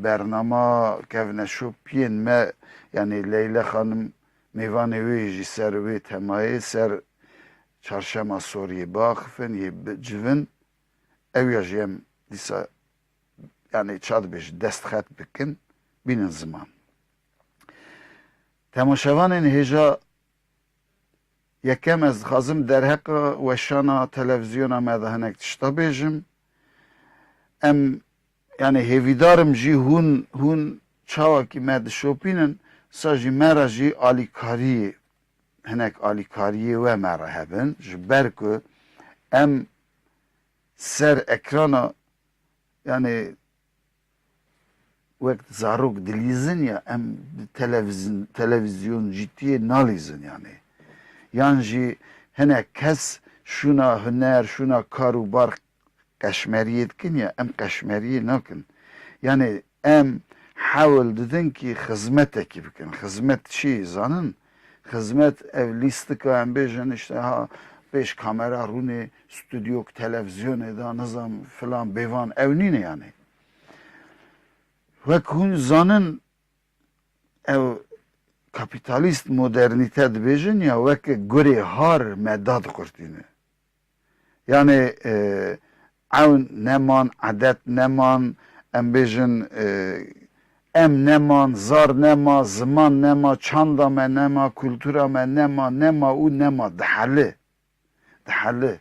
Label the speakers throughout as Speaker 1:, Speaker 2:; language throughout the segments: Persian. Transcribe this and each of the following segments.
Speaker 1: برنامه کهونه شوپین ما یعنی لیلا خانم میوان ویجی سر وی تمایی سر çarşamba soruyu bakıfın civin ev yaşayım disa yani çad beş destxat bikin binin zaman. Temaşevanın heja yekem ez xazım derheka ve şana televizyona medahanek tişta bejim em yani hevidarım ji hun çava ki med şopinin sajı mera ji alikari hinek alikariye ve mera hebin ji ber ku em ser ekrana yani vakt zarok dilizin ya em televizyon ciddiye nalizin yani. Yani ji hinek kes şuna hüner şuna karubar kaşmeriyet kin ya em kaşmeriye nakin. Yani em havl dedin ki hizmet ekibi kin. Hizmet şey zanın hizmet ev listika em bejin işte ha beş kamera rune stüdyo televizyon eda nizam filan bevan evnine yani. Ve kun zanın ev kapitalist modernite dibêjin ya weke gurê har medad kurtîne. Yani ewn neman, adet neman, em bêjin em neman, zar nema, ziman nema, çanda me nema, kultura me nema, nema û nema diheli. Diheli.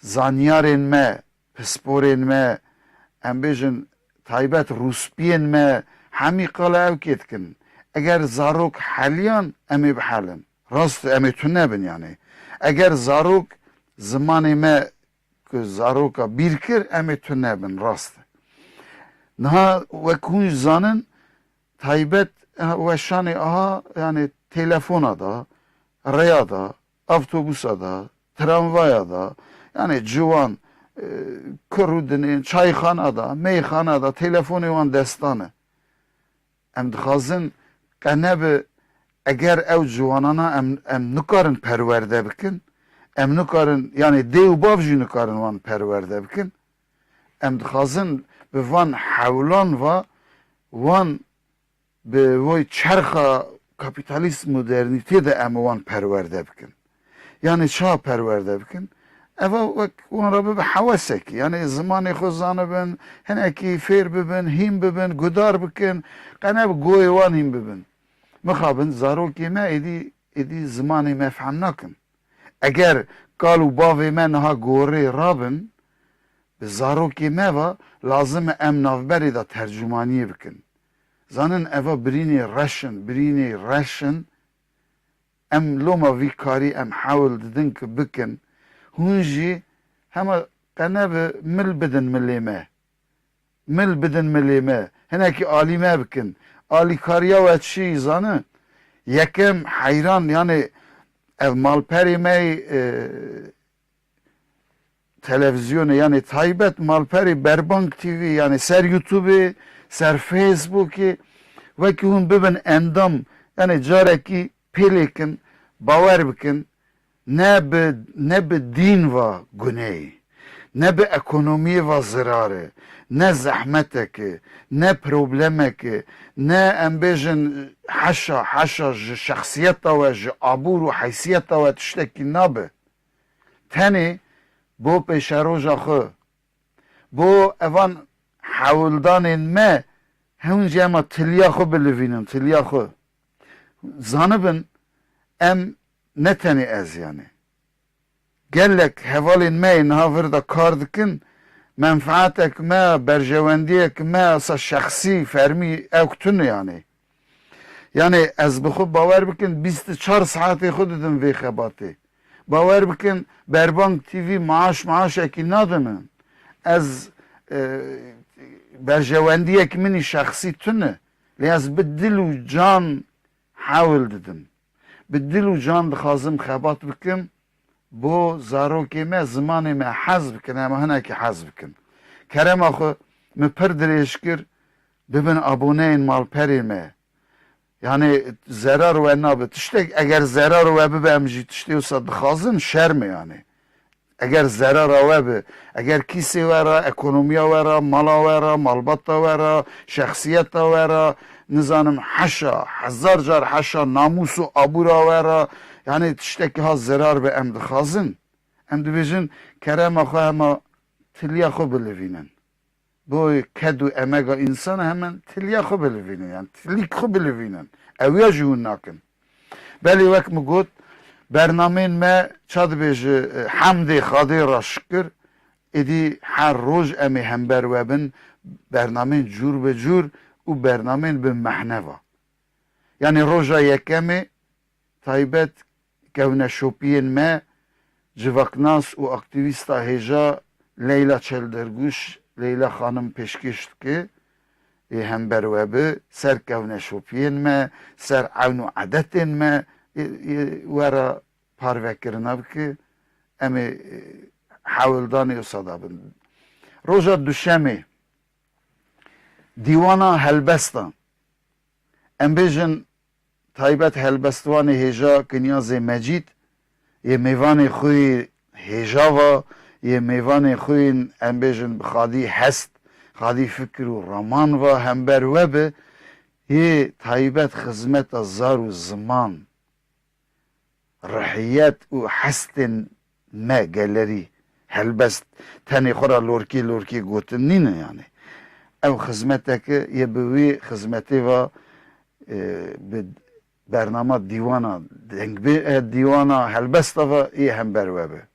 Speaker 1: Zanyarên me, pisporên me, em bêjin taybet rûspiyên me, hemî qala ew kêtkin. Eğer zarok haliyan emi bhalin. Rast emi tunebin yani. Eğer zarok zamanı me ku zaroka birkir emi tunebin rast. Naha ve kun zanın taybet ve şani aha yani telefona da, raya da, avtobusa da, tramvaya da yani civan kurudinin çayxana da, meyxana da telefonu van destanı. Em dixazin qenebe eğer ev civanana em nikarin perverde bikin, em nikarin yani dev bav jî nikarin van perverde bikin, em dixazin bi van hewlan va van bi vay çerxa kapitalist modernite de em van perverde bikin. Yani çağa perverde bikin? Eva wan ra bibe hewesek yani zimanê xwe zanibin, hinekî fêr bibin, hîn bibin, gudar bikin, qeneb goyê wan hîn bibin. Mixabin zarokê me êdî zimanê me fehm nakin. Eğer kal û bavê me niha gorê rabin, bi zarokê me ve lazim e em navberê de tercümaniyê bikin. Zanin eva birînê reşin, em loma vî karî em hewl didin ki bikin, hûn jî hema qenebe mil bidin milê me. Mil bidin milê me. Hinekî alî me bikin. Alîkariya we çi zanî? Yekem heyran yani ev malperê me televizyonê yani taybet malperê Berbank TV yani ser YouTube'ê, ser Facebook'ê wekî hûn bibin endam yani carekî pêlêkin bawer bikin ne bi din va guneyî, ne bi ekonomiyê va zirarê, ne zehmetekê, ne problemekê, ne em bêjin heşa ji şexsiyeta we, ji abûr û heysiyeta we tiştekî nabe. Tenê bo pêşeroja xwe, bo evan hewldanên me hûn jî ema tiliya xwe bilivînin, tiliya xwe. Zanibin em ne tenê ez yani. Gelek hevalên me niha vir de kar dikin, menfaatek me, berjewendiyek me, asa şexsî fermî ew tune yani. Yani ez bi xwe bawer bikin 24 saetê xwe didim vê xebatê. Bawer bikin Berbank TV maaşekî nadimin. Ez berjewendiyek minî şexsî tune. Lê ez bi dil û can hewl didim. Bi dil û can dixazim xebat bikim, bo zarokê me zimanê me hez bikin, em hinekî hez bikin. Kerema xwe min pir dirêj kir, bibin aboneyên malperê me. Yani zerar we nabe. Tiştek eğer zerar we bibe em jî tiştê wisa dixazin şerm yani. eğer zarara ve be, eğer kisi vera, ekonomiya vera, mala vera, malbatta vera, şahsiyeta vera, nizanım haşa, hazar car haşa, namusu abura vera, yani tişteki ha zarar be em dixazin, em dibêjin kerema xwe hema tiliya xwe bilivînin. Bu kedu emega insana hemen tiliya xwe bilivînin, yani tilik xwe bilivînin. Ew ya jî hûn nakin. Belê wek min got, bernameyên me ça dibêje hemdê Xwedê ra şikir, êdî her roj em ê hember we bin, bernameyên cûr bi cûr û bernameyên bi mehneva. Yani roja yekemê taybet kevneşopiyên me civaknas û aktivîsta hêja Leyla Çelderguş, Leyla xanim pêşkêş dike ê hember we bi ser kevneşopiyên me, ser ewn û edetên me wera parvekirina bike, em ê hewildanê wisa dabin. Roja duşemê dîwana helbestan em bêjin taybet helbestwanê hêja Kinyazê Mecîd yê mêvanê xwe hêja ve yê mêvanê xwe em bêjin bi xadî hest, xadî fikir û raman ve hember we be yê taybet xizmeta zar û ziman, rihiyet û hestên me gelerî helbest tenê xwe ra lorkî lorkî gotin nîne yani. Ew xizmeteke yê bi wê xizmetê ve bi bernama dîwana dîwana helbesta ve yê hember we be.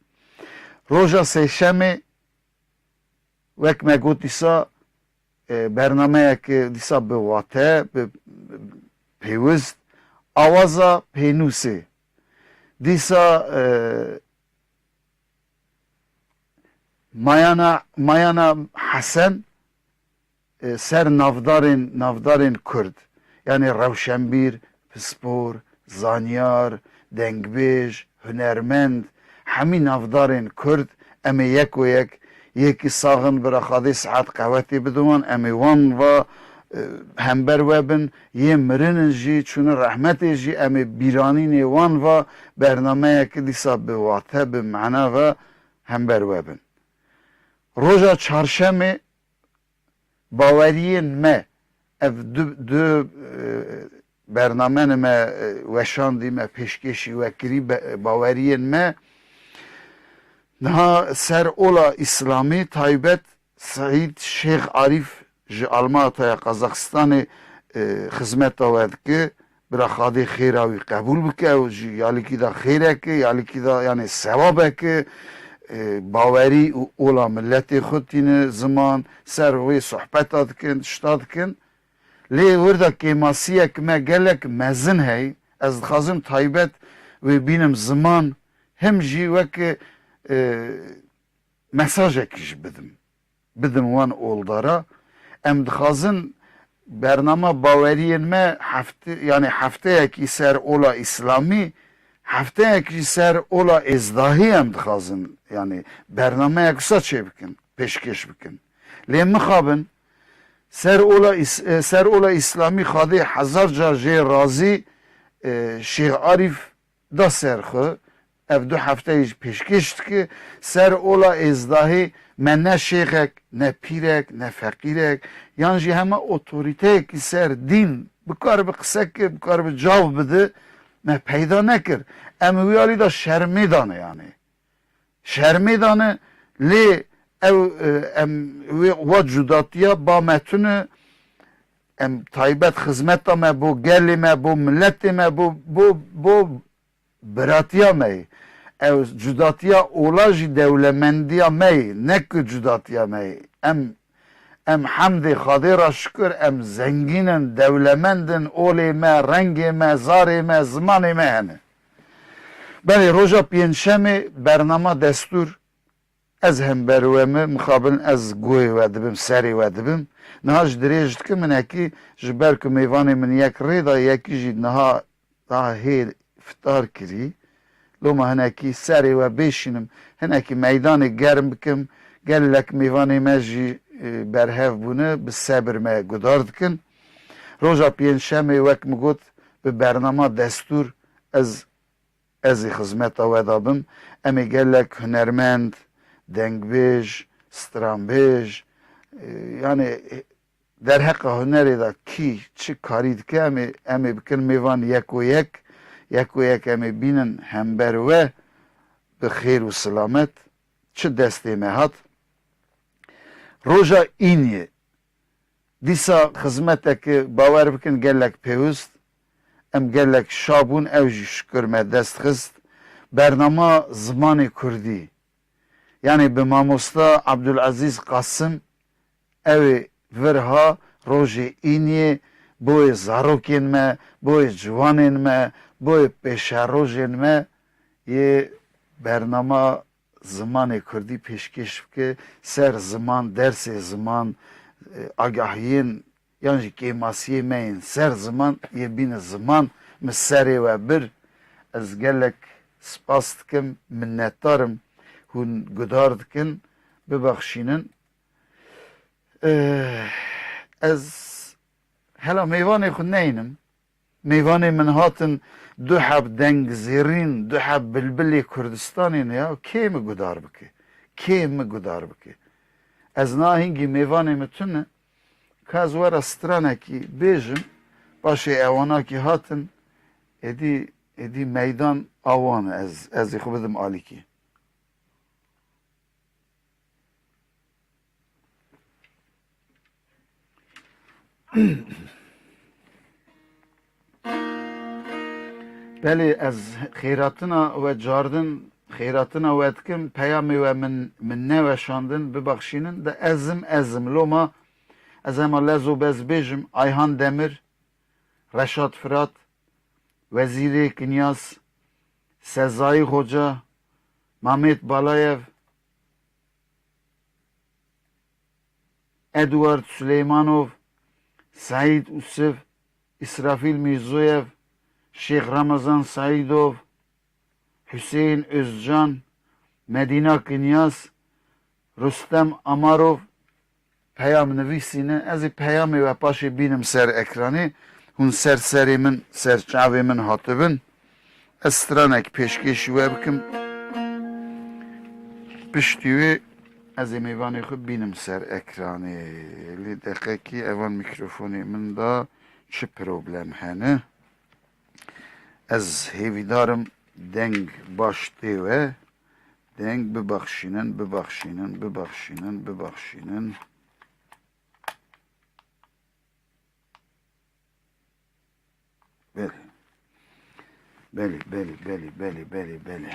Speaker 1: Roja sêşemê wek me got dîsa bernameyeke dîsa bi wate, bi pêwîst, awaza pênûsê. Dîsa Mayana Hesen ser navdarên Kurd. Yani rewşenbîr, pispor, zanyar, dengbêj, hunermend, hemî navdarên Kurd em ê yek û yek yekî saxin bi ra Xwedê sihet qewetê bidin, em ê wan ve hember we bin, yê mirinin jî çûnin rehmetê jî em ê bîranînê wan ve bernameyekî dîsa bi wate bi mena ve hember we bin. Roja çarşemê baweriyên me ev du bernamenê me weşandî me pêşkêşî we kirî baweriyên me niha ser ola İslamî taybet Saîd Şêx Arîf ji Almataya Qazaxistanê xizmeta we dike, bira Xwedê xêra wî qebûl bike, ew jî yalîkî da xêreke, yalîkî da yani sewabeke, bawerî û ola milletê xwe tîne ziman, ser wê sohbeta dikin, tişta dikin. Lê wirda kêmasiyek me gelek mezin hey, ez dixwazim taybet wê bînim ziman, hem jî weke mesajekî jî bidim wan oldara. Em dixwazin bernama baweriyên me yani hefteyekî ser ola İslamî, hefteyekî ser ola êzdahî em dixwazin, yani bernameyek wisa çê bikin, pêşkêş bikin. Lê mixabin ser ola İslamî Xwedê hezar car jê razî Şêx Arîf da ser xwe, ev du hefteyê jî pêşkêş dike, ser ola êzdahî me ne şêxek, ne pîrek, ne feqîrek, yan jî hema otoriteyekî ser dîn bikar bi qise kir, bikar bi cav bide, me peyda nekir. Em wî alî da şermê dane yani. Şermê dane lê ew em wa cudatiya ba me tune em taybet xizmeta me bo gelê me, bo milletê me, bo biratiya me. Ew cudatiya ola jî dewlemendiya me, ne ku cudatiya me. Em hemdê Xwedê ra şikir, em zengînin, dewlemendin, olê me, rengê me, zarê me, zimanê me hene. Belê roja pênçemê bernama destûr ez hember we me mixabin ez guhê we dibim, serê we dibim. Niha ji dirêj dikim minekî ji ber ku mêvanê min yek rê da, yekî jî niha daha hê fitar kirî. Loma hinekî serê we bêşînim, hinekî meydanê germ bikim, gelek mêvanê me jî berhev bûne, bi sebir me gudar dikin. Roja pênçemê wek min got bi bernama destûr ez ez hizmeta we dabim, em ê gelek hunermend, dengbêj, stranbêj, yani derheqa hunerê de kî çi karî dike em ê bikin mêvan yek û yek em ê bînin hember we bi xêr û silamet. Çi destê me hat? Roja îniyê dîsa xizmetekê bawer bikin gelek pêwîst, em gelek şabûn, ew jî şikur me dest xist bernama zimanê Kurdî. Yani bi mamosta Abdulaziz Qasım ew ê virha rojê îniyê boyê zarokên me, boyê ciwanên me, boyê pêşerojên me yê bernama zimanê Kurdî pêşkêş bike ser ziman, dersê ziman, agahiyên yan jî kêmasiyê me yên ser ziman yê bîne ziman mi serê we bir. Ez gelek spas dikim, minnetdarim hûn gudar dikin, bibexşînin. Ez hela mêvanê xwe neynim. Mêvanê min hatin du heb deng zêrîn, du heb bilbilê Kurdistanê ya kê mi gudar bike? Kê mi gudar bike? Ez nahîngî mêvanê me tune ka ez were stranekî bêjim başê ewanakî hatin êdî meydan awan ez ê xwe bidim alîkî. Belê ez xêratina we cardin, xêratina we dikim, peyamê we min neweşandin, bibexşînin de ezim loma ez hema lez û bez bêjim Ayhan Demir, Reşat Firat, Wezîrê Kinyas, Sezai Hoca, Mehmet Balayev, Eduard Süleymanov, Said Usif, İsrafil Mirzoyev, Şeyh Ramazan Saidov, Hüseyin Özcan, Medina Kinyas, Rüstem Amarov peyam nivîsîne. Ez ê peyamê we paşê bînim ser ekranê. Hûn serserê min, serçavê min hatibin. Ez stranek pêşkêşî we bikim. Piştî wê ez ê mêvanê xwe bînim ser ekranê. Lê deqekî evan mikrofonê min da çi problem hene. Ez hêvîdarim deng baş tê we. Deng bibexşînin. Belê.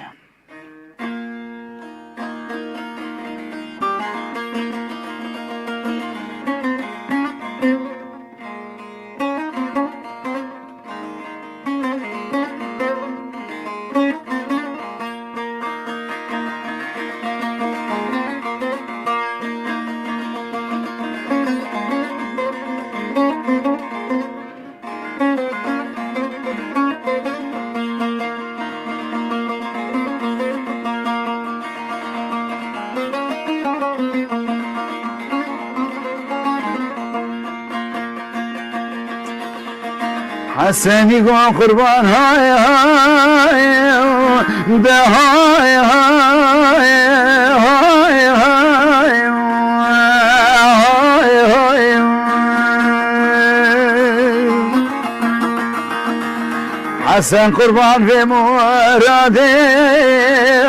Speaker 1: Haseni gon kurban hay hay de hay hay hay hay hay Hasan kurban ve murade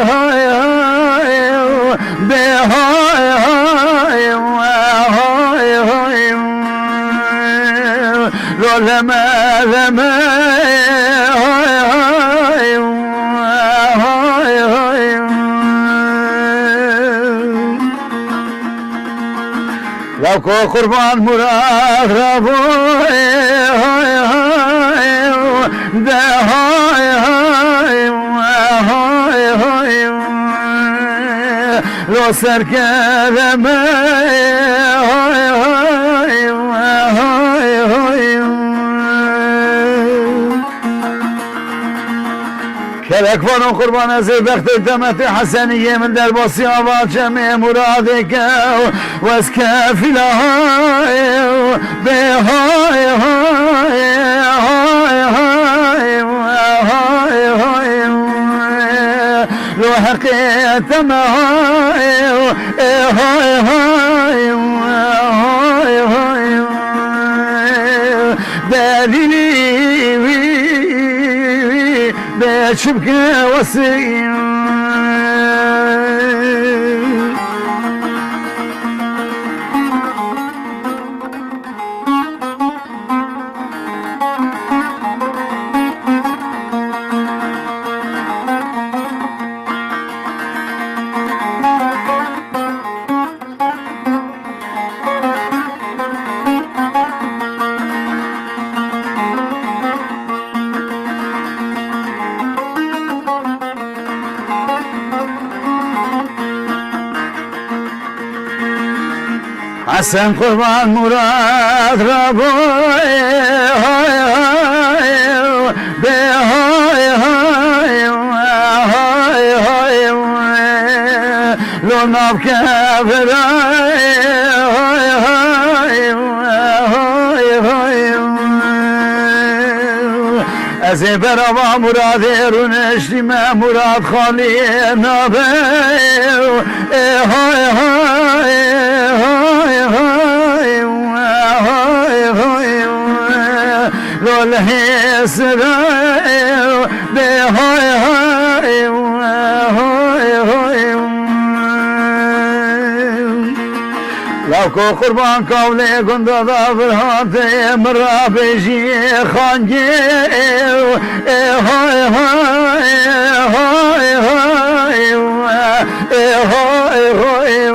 Speaker 1: hay hay de hay hay hay hay leme Lavko kurban murad raboy de hay lo serkereme Kelek vanın kurban ezi bektir demeti haseniye min derbasi avaçemi muradike ve eskefile hay be hay hay hay hay hay تتم دليلي بشبك وسيم حسن قربان مراد ربوي هاي هاي بهاي هاي هاي هاي لو ناب كافر هاي هاي هاي هاي ازي بروا مراد رونشتي ما مراد خالي نابي هاي هاي الحسر بهاي هاي هاي هاي لو کو قربان قولي قند ضافر هاتي مرا بيجي خانجي هاي هاي هاي هاي هاي هاي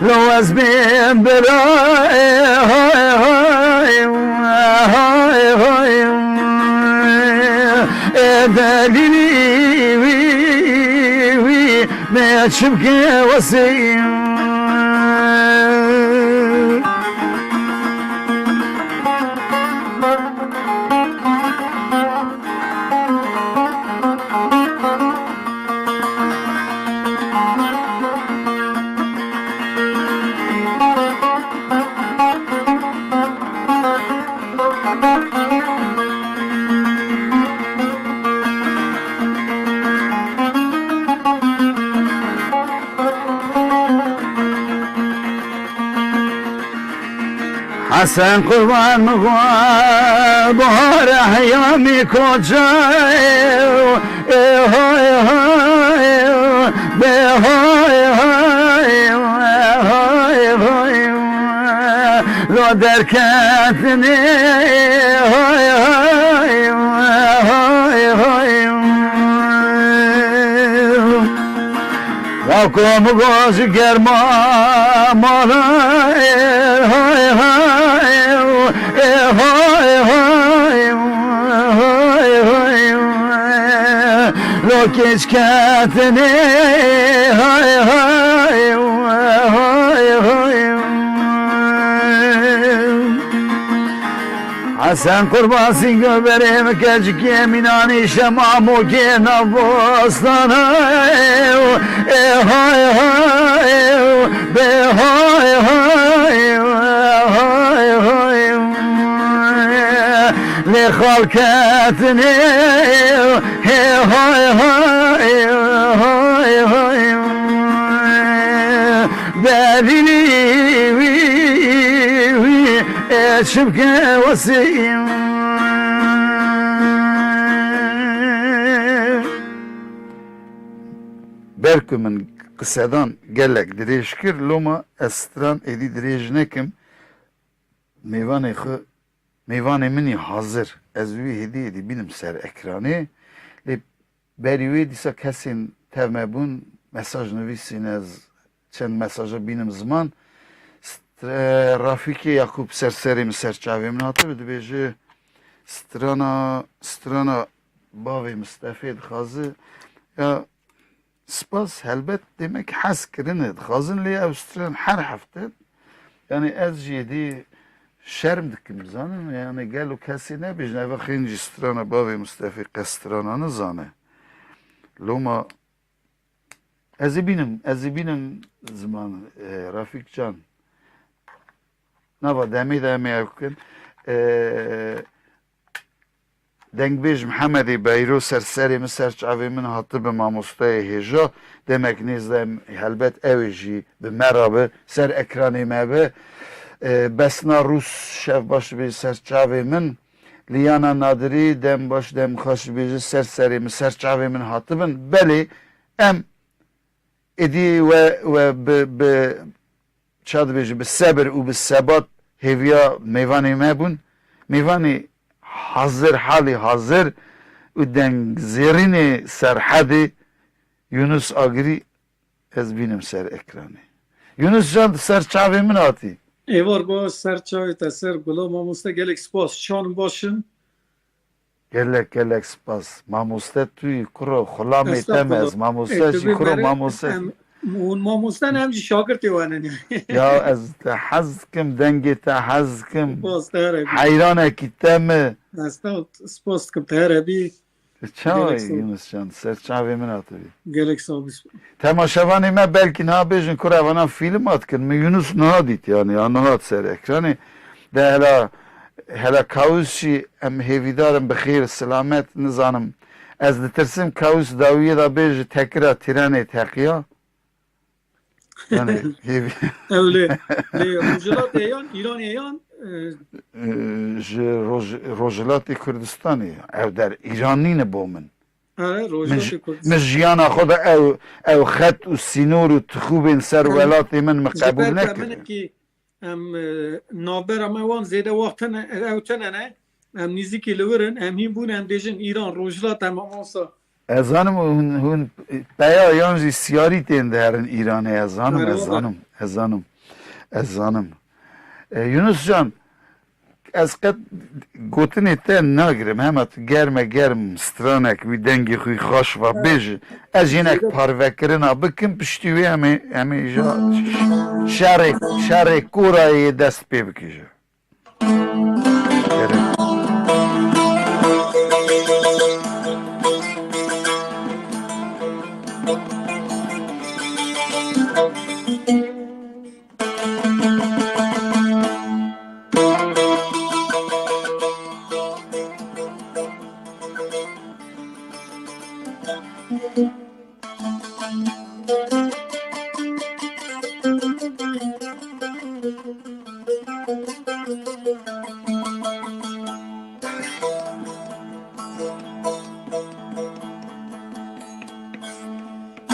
Speaker 1: لو اسبين براي هاي هاي هاي هاي دليلي وي ما تشبكي وسيم حسن قربان مغوى بهار احيامي كوجاي هاي هاي بهاي هاي هاي هاي لو دركتني هاي هاي هاي هاي لكم غاز گرما مالاي هاي هاي هاي هاي هاي هاي لو كيش كاتني هاي هاي هاي هاي حسن قربان سینگو بریم کجکی مینانی شما موکی نبوستانه های های به های های های های لخالکتنی های های های های دلیلی شبكة وسيم بركو من قصدان قالك دريش كر لوما استران ادي دريج نكم ميواني خو ميواني مني حاضر ازوي هدي ادي بينم سر اكراني لي بريوي ديسا كسين تمبون مساج نويسين از چند مساجا بينم زمان رافیکی یعقوب سرسریم سرچاویم ناته بده بیجه سترانا باوی مستفید خازه یا سپاس هلبت demek حس کرنه خازن لی او ستران هر هفته yani از جیدی شرم دکم زانم yani گلو کسی نبیجنه و خینجی سترانا باوی مستفید قسترانا نزانه لوما ازی بینم زمان رافیک جان نبا دمی اکن دنگ بیج محمدی بیرو سری من سرچاوی من حتی به ماموستای هجا demek nizem helbet evji به مرابه سر اکرانی مبه بسنا روس شف باش بی سرچاوی من لیانا نادری دم باش دم خوش بیجی سری من سرچاوی من حتی بن بلی ام ادی و به چاد بیجی به صبر و به ثبات هویا میوانی مبون میوانی hazır hali hazır uden zerini serhadi Yunus Agri ez binim ser ekranı. Yunus Can serçave min ati.
Speaker 2: Evar با سرچاوی تا سر گلا ماموسته گلک سپاس شان باشن
Speaker 1: Gelek spas. Mamuste tuy kuro khulami temez. Mamuste şi kuro mamuste.
Speaker 2: اون ماموسته همچی شاگرد وانه
Speaker 1: Ya ez te hazkim dengi te hazkim.
Speaker 2: سپاس تهره بی
Speaker 1: Hayrana ki teme.
Speaker 2: استا سپاس کم تهره بی
Speaker 1: Çay Yunus Can serçave min ati.
Speaker 2: گلک سابیس
Speaker 1: Temaşevanı me belki ne bejin kuravana film atkin mi Yunus ne dit yani anlat ser ekranı de hele kavuşi em hevidarım bixir selamet nizanım ez ditirsim kavuş daviye da bej tekrar trene tekiya yani hevi
Speaker 2: öyle روجلات ایان ایران ایان
Speaker 1: Rojilati Kürdistan'ı ev der İranîne bomin
Speaker 2: روجلات کردستان
Speaker 1: من جیانا خود او خط و سینور و تخوبین سر ولاتی من مقبول
Speaker 2: جبر
Speaker 1: نکرد
Speaker 2: من که ام نابر ام وان زیده وقتن اوتن نه ام نزدیکی لورن ام هیم بون ام دیجن ایران روجلات ام آسا
Speaker 1: ezanım hun baya yanji siyari tende herin İran'ı ezanım Yunus Can ez qed gotinê te nagirim hema tu germ stranek wî dengê xwe xweş ve bêj ez jinek parvekirina bikim piştî wê em ê ja şerê Korayê dest pê bikije.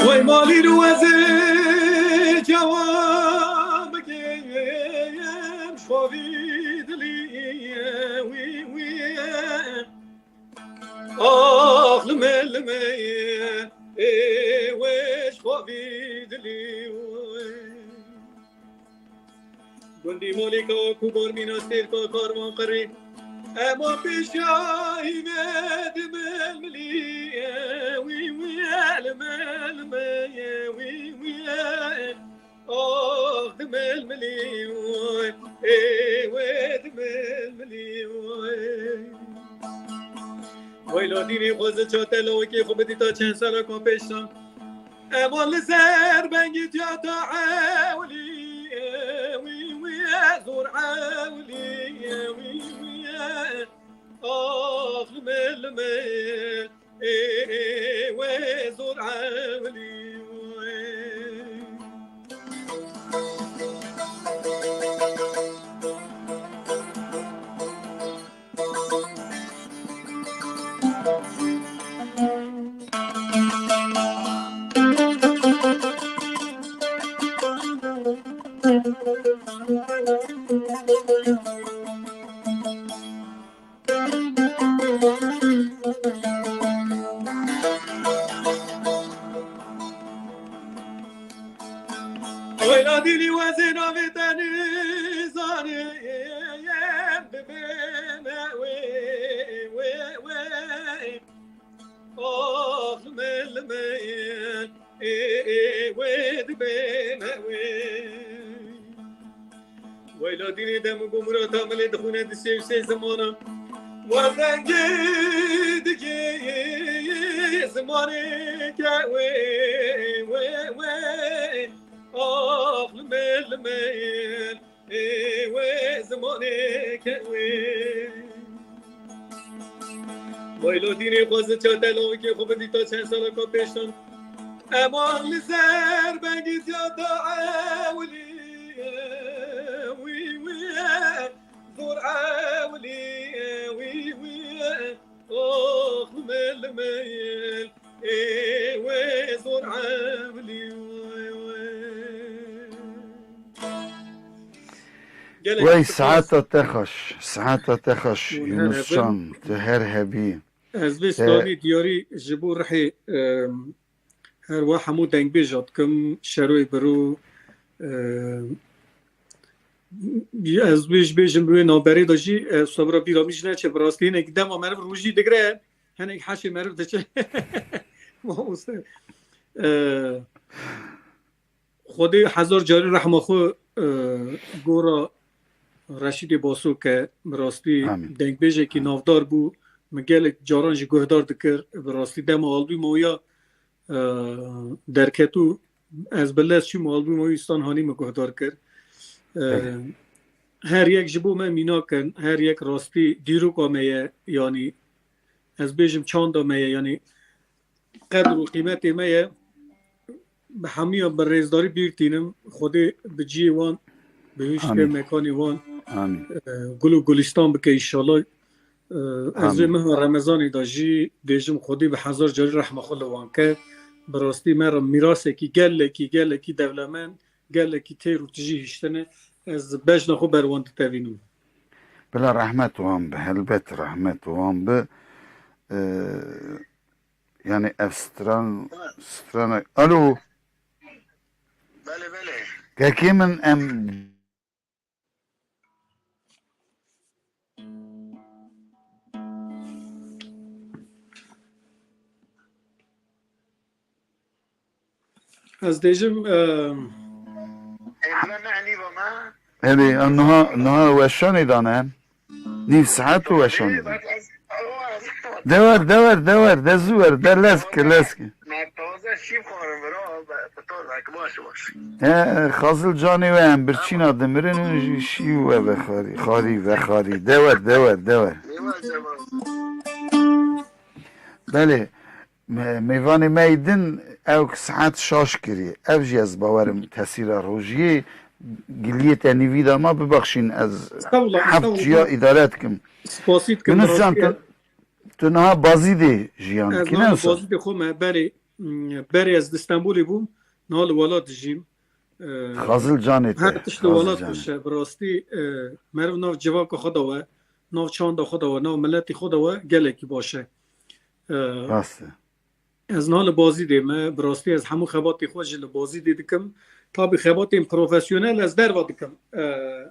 Speaker 2: وای مالی رو از جواب گیم شوید لیه وی وی آخ لملمه ای وش شوید لیه گندی مالکا کوبار میناستیر کا کاروان قری اما پیشایی مد ململی وی وی الملمه وی وی آخ ململی ای ود ململی وی لادینی خوزه چاتلو که خوب دیتا چند سالا کن پیشتم اما لسر بنگی جاتا عولی وی وی زور عولی وی وی آخ ململ وزور عولي ويلادي وزنا في تاني زاني ببنا وي وي وي آخ ملمين ويد بنا وي ويلادي دم قمرة تعمل دخونة دسي زمانة وردن جدي زماني كوي وي وي آخ ملمين وي زماني كوي وایلو دینی خوز چاتلو که خوب دیتا چند سال که پیشم اما لسر بنگی زیاده عولی وی وی دور عولی وی وی آخ مل میل وی دور عولی
Speaker 1: وی ساعت تخش یونس جان تهر هبی
Speaker 2: از بستانی دیاری جبور رحی هر وا همو دنگ بیجاد کم شروع برو از بیجم روی نابری داشتی صبر بیرامیش نه چه براستی نه دم مرد روزی دگره هنگ حشی مرد دچه ما است خودی هزار جاری رحم خو گورا رشید باسو که براستی دنگ بیجه که نافدار بو مگل جارانج گهدار دکر براستی دم آلبی مویا درکتو از بلد چی مالبی مویستان هانی مگهدار کرد هر یک جبو من مینا کن هر یک راستی دیرو کامه یعنی از بیجم چاند میه یعنی قدر و قیمت میه به همه بر ریزداری بیرتینم خودی به جی وان به هیچ مکانی وان گلو گلستان بکه ایشالله از ماه رمضانی داجی دیجم خودی به هزار جاری رحمه خود وان که براستی مرا میراثه کی گله کی دولمن گله کی تیرو تجی هشتنه از بجنا خو بروان تبینم
Speaker 1: بلا رحمت وان به البته رحمت وان به یعنی افستران الو
Speaker 3: بله
Speaker 1: که من ام
Speaker 2: از دیجم
Speaker 1: هلی انها وشانی دانه نیف ساعت وشانی دانه دور دزور در لسک
Speaker 3: تازه شیب خورم برا بطور که باش
Speaker 1: خازل جانی و هم برچین آدمرن و شیو و بخاری دور بله میوان میدن او ساعت شاش کری او جی از باورم تاثیر روژیه گلیه تنیویده ما ببخشین از هفت جیا ادارت کم
Speaker 2: سپاسیت کم
Speaker 1: یونس جان تو نه بازی دی جیان
Speaker 2: از نال بازی دی خومه بری از استانبولی بوم نال ولاد جیم
Speaker 1: خازل جانی
Speaker 2: هر تشت ولاد باشه براستی مرو ناو جواک خدا و ناو چاند خدا و ناو ملتی خدا و گلکی باشه
Speaker 1: راسته
Speaker 2: از نال بازی دی من براستی از همون خباتی خوش بازی دی دکم طبی خباتیم پروفسیونل از در وادکم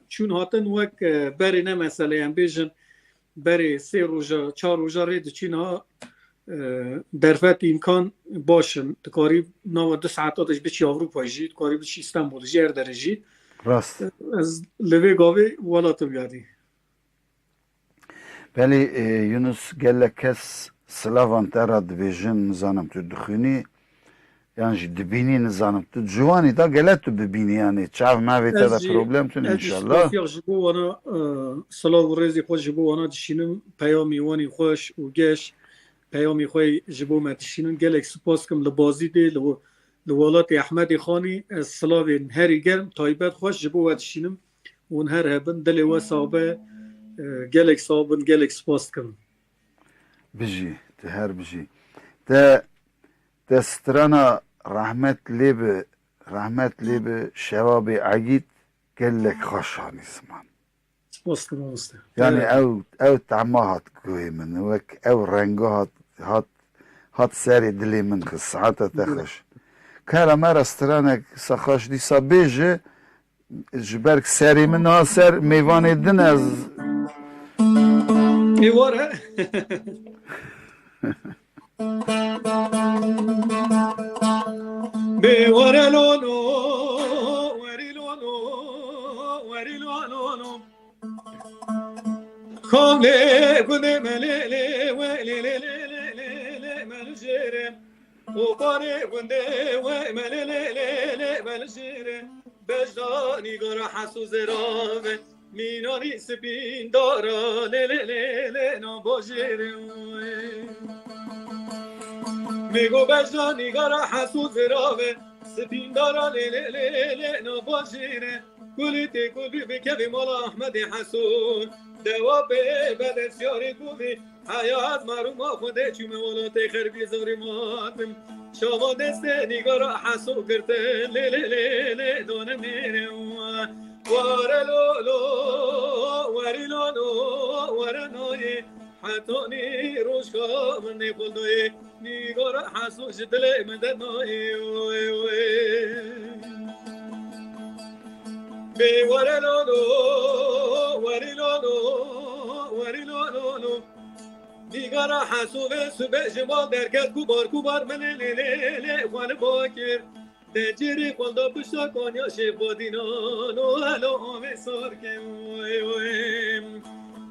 Speaker 2: چون هاتن وک بری نه مسئله هم بیجن بری 3 روزا 4 روزا رید چین ها درفت امکان باشن تقریب 92 ساعت آتش بچی اروپایی جید تقریب بچی استانبول جیر درجی
Speaker 1: راست
Speaker 2: از لوی گاوی ولاتم یادی
Speaker 1: بلی یونس گله کس سلاوان ترا دبیجن زانم تو دخونی یعنی دبینی نزانم تو جوانی دا گله تو ببینی یعنی چاو ماوی تا دا پروبلم تون انشالله
Speaker 2: جبو وانا سلاو و رزی خوش جبو وانا دشینم پیامی وانی خوش و گش پیامی خوی جبو ما دشینم گلک سپاس کم لبازی دی لولات احمد خانی از سلاوین هری گرم تایبت خوش جبو دشینم ون هر هبن دلی و صابه گلک صابن گلک سپاس کم
Speaker 1: بجی تهر بجی دسترانا رحمت لیب شواب عقید گلک خوشانی زمان
Speaker 2: سپاس کم آسته
Speaker 1: یعنی او تعما هات گوی من وک او رنگو هات سری دلی من خس ساعتا تخش کارا مرا استرانا سخاش دیسا بیجه جبرک سری من ها سر میوانی دن از
Speaker 2: ایواره بیواره لونو وری لونو وری لونو کامله کنه ملیلی ولی لیلی ملجره و باره کنده و ملیلی ملجره بجدانی گره حسو زرابه مینانی سپین دارا لی لی لی لی نو باجره میگو بجا نگارا حسود زراوه سپین دارا لی لی لی لی نو باجره گلیتی گلی بکوی مولا احمد حسود دوا به بدن سیاری گوی حیات مروما خوده چومه ولوتی خربی زوری ماتم شما دست نگارا حسو کرده لی لی لی لی دونه میره واره لولو واری لولو واره نوی حتونی روشکا من نبودوی نگارا حسو شدله مدد نوی بی واره لولو واری لولو واری لولو دیگرا حسوب سبه جمال درکت کوبار من لی خوان باکر دجری خالدا پشتا کانیا شیفا دینانو هلو آمه سار که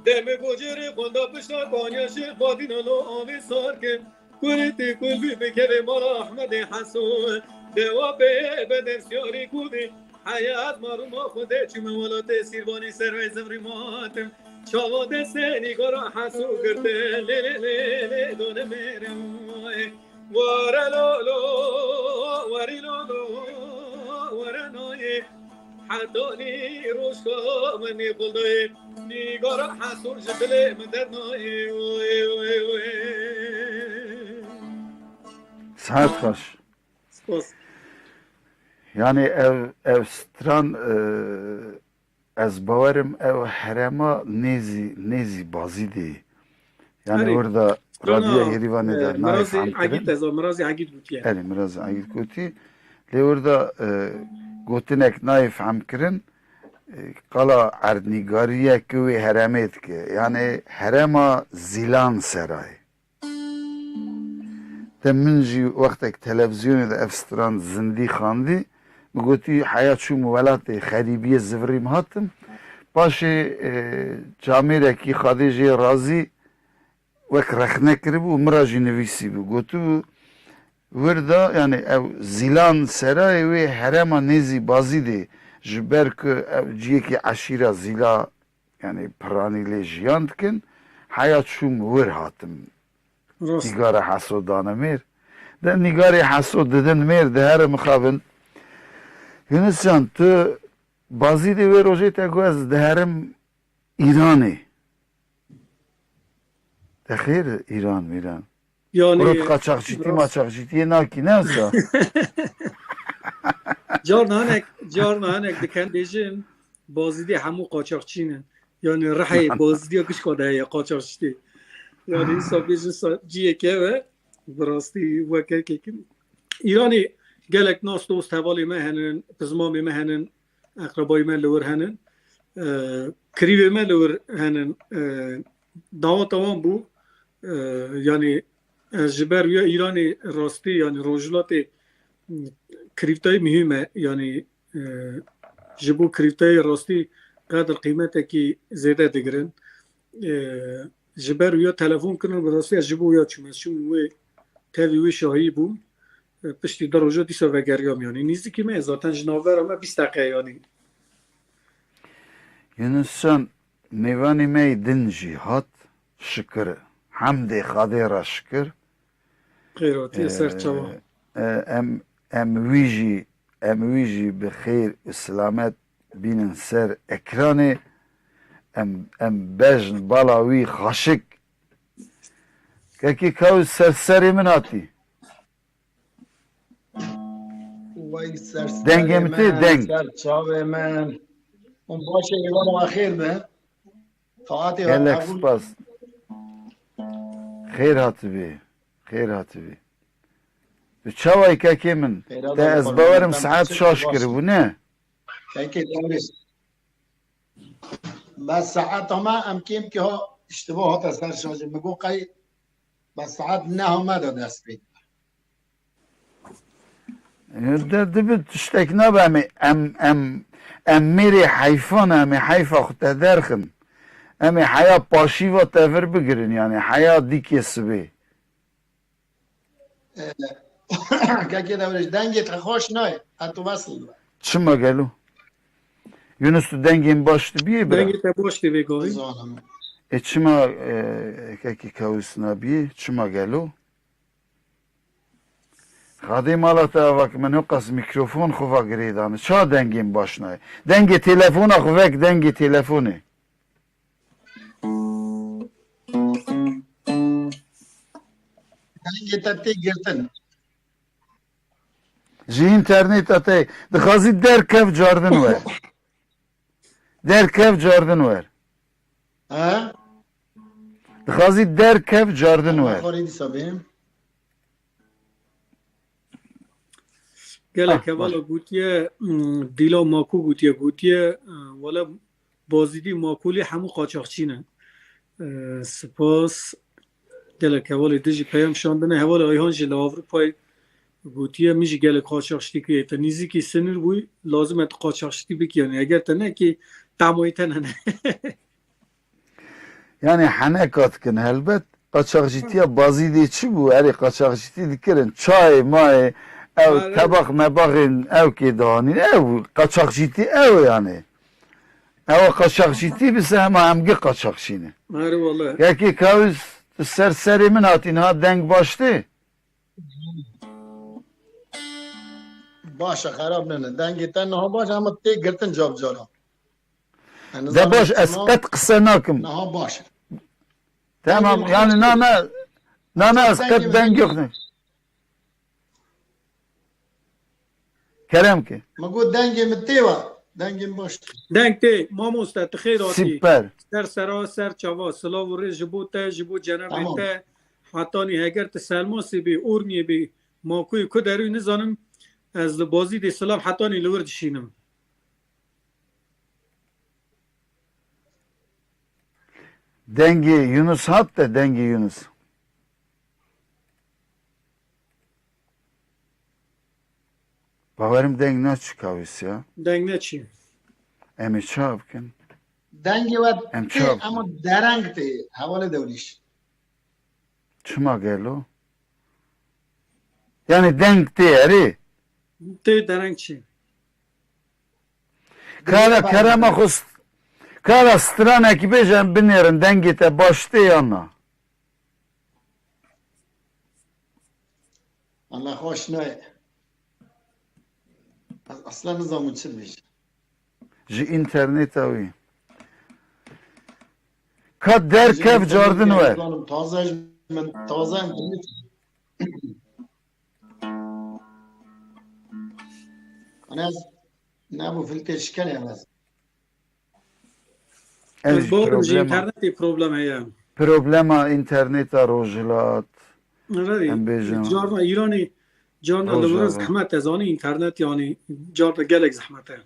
Speaker 2: دم گوجری خالدا پشتا کانیا شیفا دینانو آمه سار که کوریتی کل بی بکر مالا احمد حسون دوا به بدن سیاری کوبی حیات ماروما خوده چومه ولات سیروانی سروی زمری ماتم چاوا دسته نگارا حسو کرده لی لی لی لی دونه میرم واره لولو واری لولو واره نوی حتونی روشکا منی بلدوی نگارا حسو جدله مدد نوی
Speaker 1: ساعت خوش
Speaker 2: سپاس
Speaker 1: yani ev stran az bavarım ev herema nezi bazidi. Yani
Speaker 2: Hani,
Speaker 1: orada radyo Yerivan'da naif
Speaker 2: مرازی
Speaker 1: amkirin.
Speaker 2: عگید تزا مرازی عگید بود yani.
Speaker 1: Yani biraz ayık kuti. Le orada gotinek naif amkirin kala erdnigariye küvi heremet ki. Yani herema zilan seray. من جي وقتك تلفزيوني ده افستران زندي خاندي بقولتي حياة شو مولاتي خريبية زفري مهاتم باشي جاميرة كي خاديجي رازي وك رخنة كربو مراجي نويسي بقولتو وردا يعني او زيلان سراي وي هرما نزي بازي دي جبرك جيكي عشيرة زيلا يعني براني لي جياندكن حياة شو مور هاتم
Speaker 2: راست
Speaker 1: نگار حسودانه میر ده نگار حسود ددن میر ده هر مخابن Yunus Can tu bazı de ver oje te goz de herim İran'ı de xeyr İran
Speaker 2: yani
Speaker 1: Kurut kaçakçıtı maçakçıtı naki ne olsa
Speaker 2: جار نهانک دکن بیشین بازدی همو قاچاقچینن yani رحی بازدی کش کده یا قاچاقچی yani حساب بیشین جیه که و براستی وکر که ایرانی گلک ناس دوست حوالی مهنن پزمامی مهنن اقربای من لور هنن کریب من لور هنن دعوت تمام بو yani جبر یا ایرانی راستی yani روجلاتی کریپتای مهمه yani جبو کریپتای راستی قدر قیمته کی زیاده دگرن جبر یا تلفن کنن براستی جبو یا چمشون و تاوی و شاهی بو پشتی درجه دیسا وگریام yani نیزی که من zaten جناور ama 20 دقیقه yani
Speaker 1: Yunus Can mevani mey din cihat şükür hamdi khadira şükür
Speaker 2: خیراتی سرچوا
Speaker 1: em wîjî bi xêr û selamet bînin ser ekranê em bejn bala wî xaşik kekî kew serserê min hatî dengê min tê deng
Speaker 4: سرچاوه من اون باشه ایوان اخیر به طاعت
Speaker 1: gelek
Speaker 4: قبول
Speaker 1: spas xêr hatibê xêr hatibê bi çawayê kekê min te ez bawerim saet şaş kiribû ne
Speaker 4: که دانست بس ساعت ما امکیم که ها اشتباه ها سر شاجه بگو قی بس ساعت نه هم داد دست بید
Speaker 1: دبت تشتك نبا ام ميري حيفان امي حيفا خد درخن امي حياة باشيفا تفر بگرن يعني حياة ديك يسبي
Speaker 4: که که دورش دنگت خوش نای حتی وصل
Speaker 1: چما قالوا Yunus tu dengin baştı bir bira.
Speaker 2: Dengi te boş diye govi.
Speaker 4: زانم
Speaker 1: Çima keki kavusuna bir çima gelo. Hadi malata bak men hokas mikrofon khova giridan. Ça dengin başına. Dengi telefona khuvek dengi telefonu.
Speaker 4: دنگ تتی گرتن
Speaker 1: Ji internet ate dixwazi derkev cardin ver. Derkev cardin ver.
Speaker 4: ها
Speaker 1: Dixwazi derkev cardin ver.
Speaker 4: خوری دی سابیم
Speaker 2: Gele kevala gutiye dila maku gutiye wala bazidi makuli hemû qaçaxçîne. Spas gele kevala dijî peyam şandine hevala ayhan ji li Avrupayê gutiye min jî gelek qaçaxçî kiye te nîzîkî sinir bûyî lazim et qaçaxçî bikî yani eger te nekî tamoyî te hene.
Speaker 1: Yani hanekat kin helbet kaçakçıtiye bazı de çi bu eri kaçakçıti dikirin çay may ev
Speaker 2: Evet.
Speaker 1: tabak mebagin ev ki dani ev kaçakçıti ev yani ev kaçakçıti bise ama emgi kaçakçını
Speaker 2: Heri valla.
Speaker 1: ya ki kavuz serserimin hatin ha denk baştı
Speaker 4: باشه خراب نه دنگ تن نه باشه اما تی گرتن جاب جارا
Speaker 1: de baş esket kısa nakım
Speaker 4: نه باشه
Speaker 1: tamam yani nana esket denk yok ne Kerem ki
Speaker 4: مگو دنگ متیوا دنگ باش
Speaker 2: Denk te mamosta te xêr atî.
Speaker 1: süper
Speaker 2: Ser sera ser çava silav û rê ji bo te ji bo cenabê
Speaker 4: Tamam.
Speaker 2: te hetanî heger te selmasê bê orniyê bê makuyê ku derû nizanim ez li bazî dê silav hetanî li wir dişînim.
Speaker 1: dengi Yunus hat da dengi Yunus Bavarım deng ne çıkavus ya
Speaker 2: Deng neçî.
Speaker 1: emi çabkin
Speaker 4: دنگ و
Speaker 1: Em
Speaker 4: تی
Speaker 1: çok.
Speaker 4: اما درنگ تی حواله دولیش
Speaker 1: çıma gelo yani denk değeri
Speaker 2: Tê dereng çi.
Speaker 1: Kerem xust Kara strana ki bejen binerin dengite baştı yana
Speaker 4: الله خوش نه اصلا نظام چی میشه
Speaker 1: ji internet avi Ka derkev cardın ver
Speaker 4: تازه من تازه انا نه ابو فلتر شكل يا ناس
Speaker 2: Ez barim ji
Speaker 1: problema
Speaker 2: internetê problem heye.
Speaker 1: problema interneta rojlat
Speaker 2: Nerî
Speaker 1: Em bêjin.
Speaker 2: carna İranî carna li wir
Speaker 1: Rojava.
Speaker 2: zehmet ez anî internet yanî carna gelek zehmet e.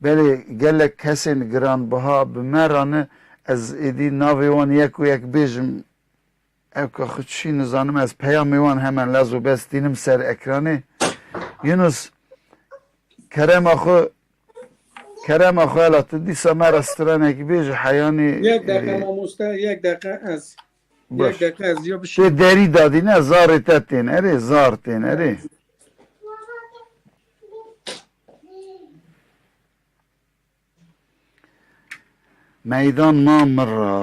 Speaker 1: Beli gelek kesin gran baha bimeranı ez edi navi wan yek û yek bêjim ev ka xutşî nizanim ez peyamê wan hemen lezo bestînim ser ekranê Yunus Kerema xwe hela tu dîsa me restoranekî bêje heyanî
Speaker 2: Yek dakika mamosta yek dakika ez.
Speaker 1: baş.
Speaker 2: Yek dakika ez ya bir şey.
Speaker 1: Şê derî dadî ne zarê te tên erê zar tên erê meydan mamira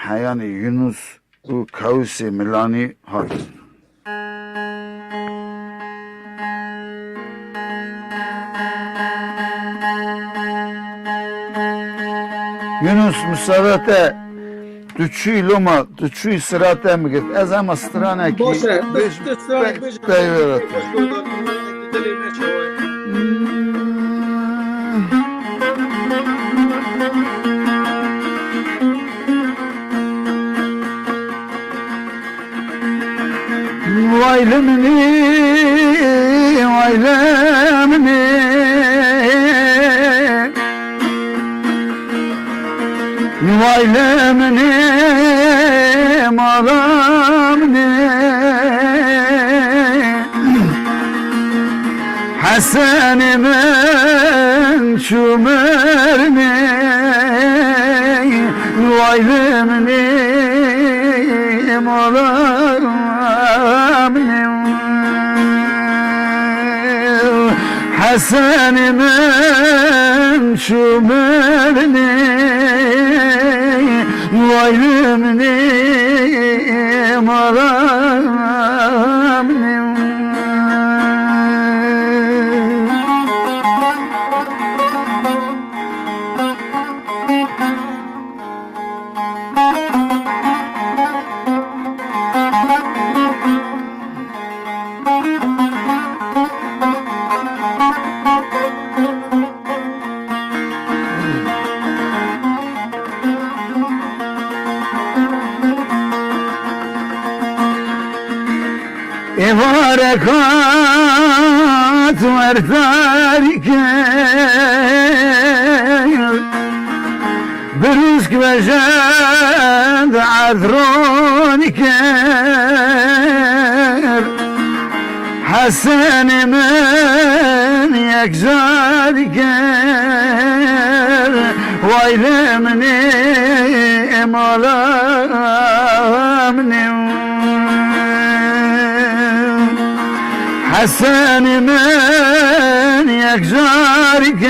Speaker 1: heyanî Yunus û Kawusê Milanî hatin Yunus müsaadete tu çûyî loma tu çûyî sirate mi girt ez hema stranekî
Speaker 2: Boş e.
Speaker 1: peyvera Vay lemni Vay lemni malamni Hasan men çumerni Vay lemni حسن من شمرني ويلمني مرامني بركات ورثارك برزق بجد عذرونك حسن من يكزارك ويلمني ملامني حسن من يكزارك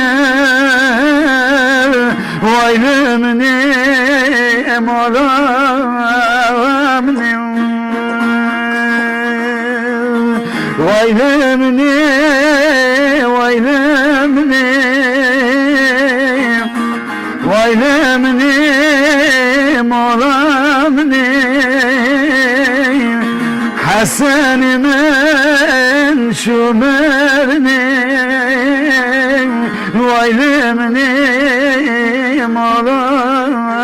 Speaker 1: ويلمني ملامني ويلمني ويلمني ويلمني ملامني حسن من شمرني ويلمني ملامني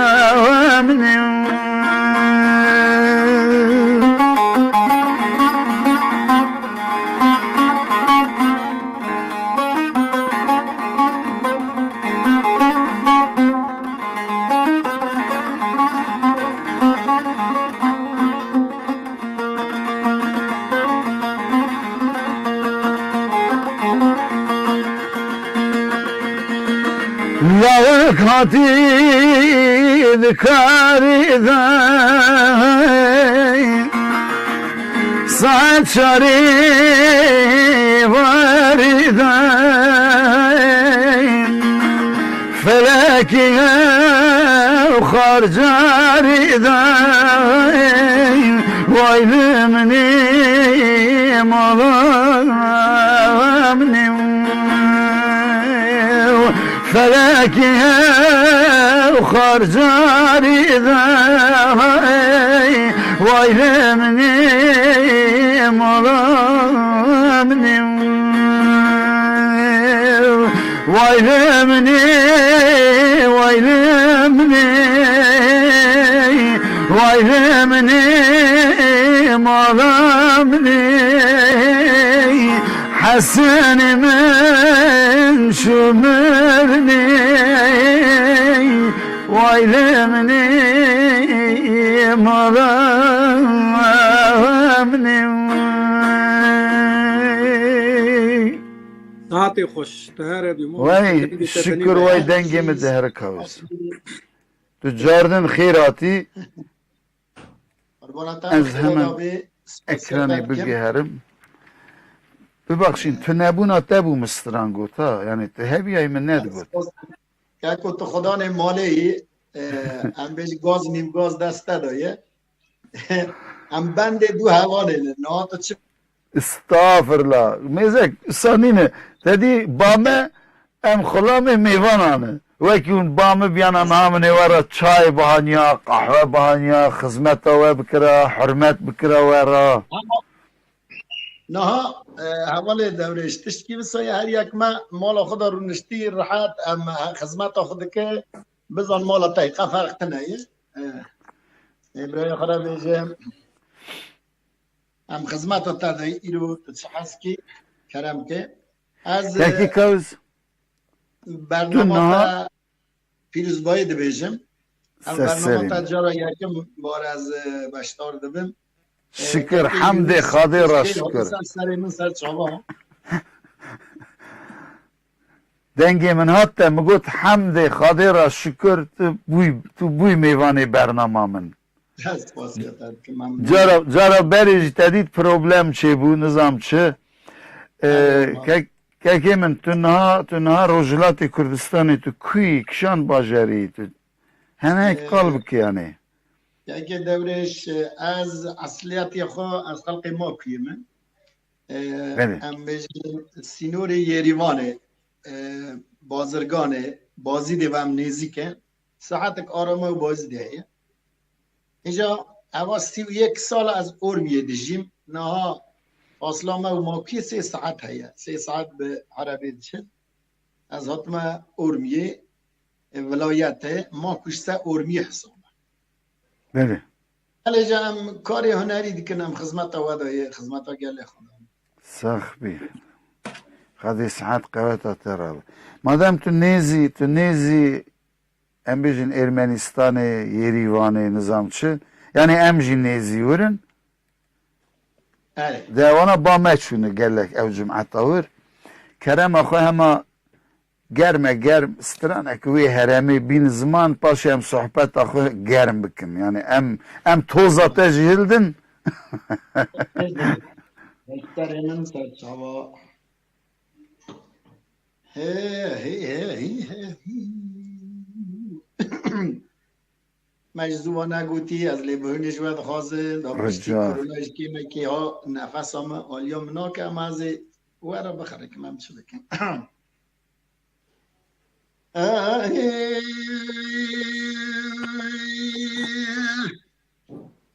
Speaker 1: لوك هاتي ذكاري ذاي صعد شري وارداي فلكي وخرجاري ذاي ويلمني مظلمني فلكي وخرجاري ذاي ويلمني مظلمني ويلمني ويلمني ويلمني مظلمني حسن من شمرني ويلمني مظلمني
Speaker 2: ساعتي خوش تهرب
Speaker 1: وای شکر وای دنگی مدهر کاوز تو جاردن خیراتی از hemen ekranı بگهرم ببخشین تو نبونا تبو مستران گوت ها یعنی تو هبی های من ند گوت
Speaker 4: که تو خدا نه مالی هم بیش گاز نیم گاز دسته دایه هم بند دو حوانه نه تو چه
Speaker 1: استغفرالله میزک سانینه تدی بامه ام خلام میوانانه وکی اون بامه بیانا نامنه ورا چای بهانیا قهوه بهانیا خدمت و بکره حرمت بکره ورا
Speaker 4: نه حواله دورش تشکی بسای هر یک ما مال خدا رو نشتی راحت ام خدمت خود که بزن مال تایقه فرق تنهیه برای خدا بیجم ام خدمت تا دای ایرو تشخص کی کرم که از
Speaker 1: یکی کوز
Speaker 4: برنامه تا پیروزبایی دبیجم ام برنامه تا جارا یکم بار از بشتار دبیم
Speaker 1: شکر حمد خاطر را شکر
Speaker 4: سر من سر چاوا
Speaker 1: دنگی من حتی مگوت حمد خاطر را شکر تو بوی میوان برنامه من
Speaker 4: سپاسیت که من
Speaker 1: جارا بریج تدید پروبلم چه بو نظام چه که من تنها روجلات کردستانی تو کوی کشان باجری تو هنه قلب که یعنی
Speaker 4: که دورش از اصلیتی خو از خلق ما کویمه ام بجیم سینور یریوانه بازرگانه بازی دیوام نیزیکه ساعتک آرامه و بازی دیه اینجا اوا 31 سال از اورمیه دیجیم نها اصلا ما موقعی 3 ساعت هیا 3 ساعت به عربی دشت از حتما اورمیه ولایت ما کشته اورمیه حسابه
Speaker 1: بله
Speaker 4: حالا جام کاری هنری دیکنم خدمت وادای خدمت گله خودم
Speaker 1: سخ بی خدي ساعات قوات ترى مادام تونيزي ام بيجن ارمنستاني يريواني نظام چه يعني ام جنيزي ورن ده وانا با مچونه قالك او جمعة طور كرم اخو هما گرم سترانك وي هرمي بين زمان باش ام صحبت اخو گرم بكم يعني ام توزا تجهلدن
Speaker 4: محترماً سرچاوا مجزوبا نگوتی از لیبهونی جواد خوازه دا پشتی کرونایش که مکی ها نفس هم آلیا مناکه مازه وارا بخره که من بشه بکن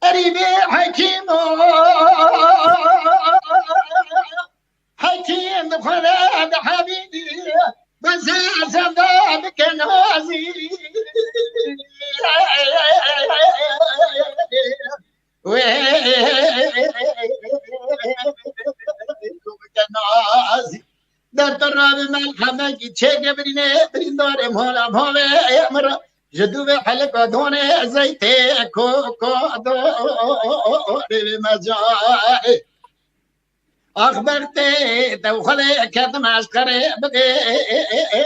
Speaker 4: قریبه حکیم حكيم بخلاد حبيبي بس صدام كنازي كنازي در تراب ملحمه کی چه گبرینه بریندار مولا موه امر جدو به حلق دونه زیته کو دو مجای أخبرتي توخلي كاتم عسكري بدي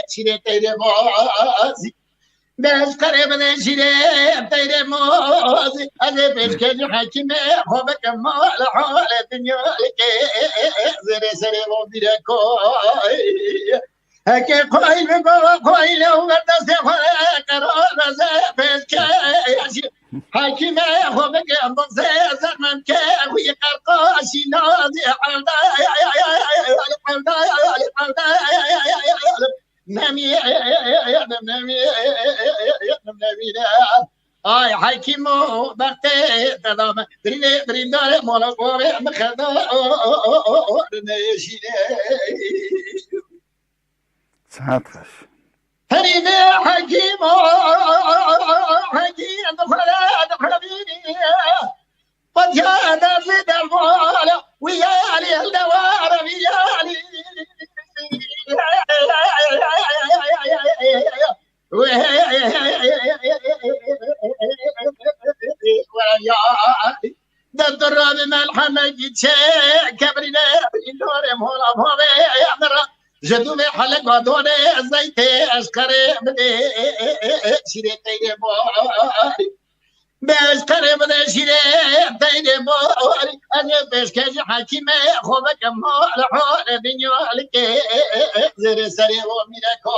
Speaker 4: شيري تيري موزي بعسكري بدي شيري تيري موزي أزي بيشكي حكيمي خوبك مال حول الدنيا لكي زري سري وبيري كوي هكي كوي بقوة كوي لو قدس خلي كرار زي بيشكي حكيمي خوبك مبزي زمن كي ويقرقاشي نازي نمي آي حكيمو بختي تدام بريندار مولا قوي مخدا نشيني
Speaker 1: ساعات خش
Speaker 4: هريدي حكيمو حكيم فلاد حبيبي قد جاء زيد المال ويالي الدوار ويالي دردر من الحمد كبرنا بالنور مولا مولا جدو میں حلق دونے زیتے اشکرے بدے شیرے تیرے بواری بے اشکرے بدے شیرے تیرے بواری اجے پیشکش حکیم خوبک مول حول دنیا لکے زیر سرے وہ میرے کو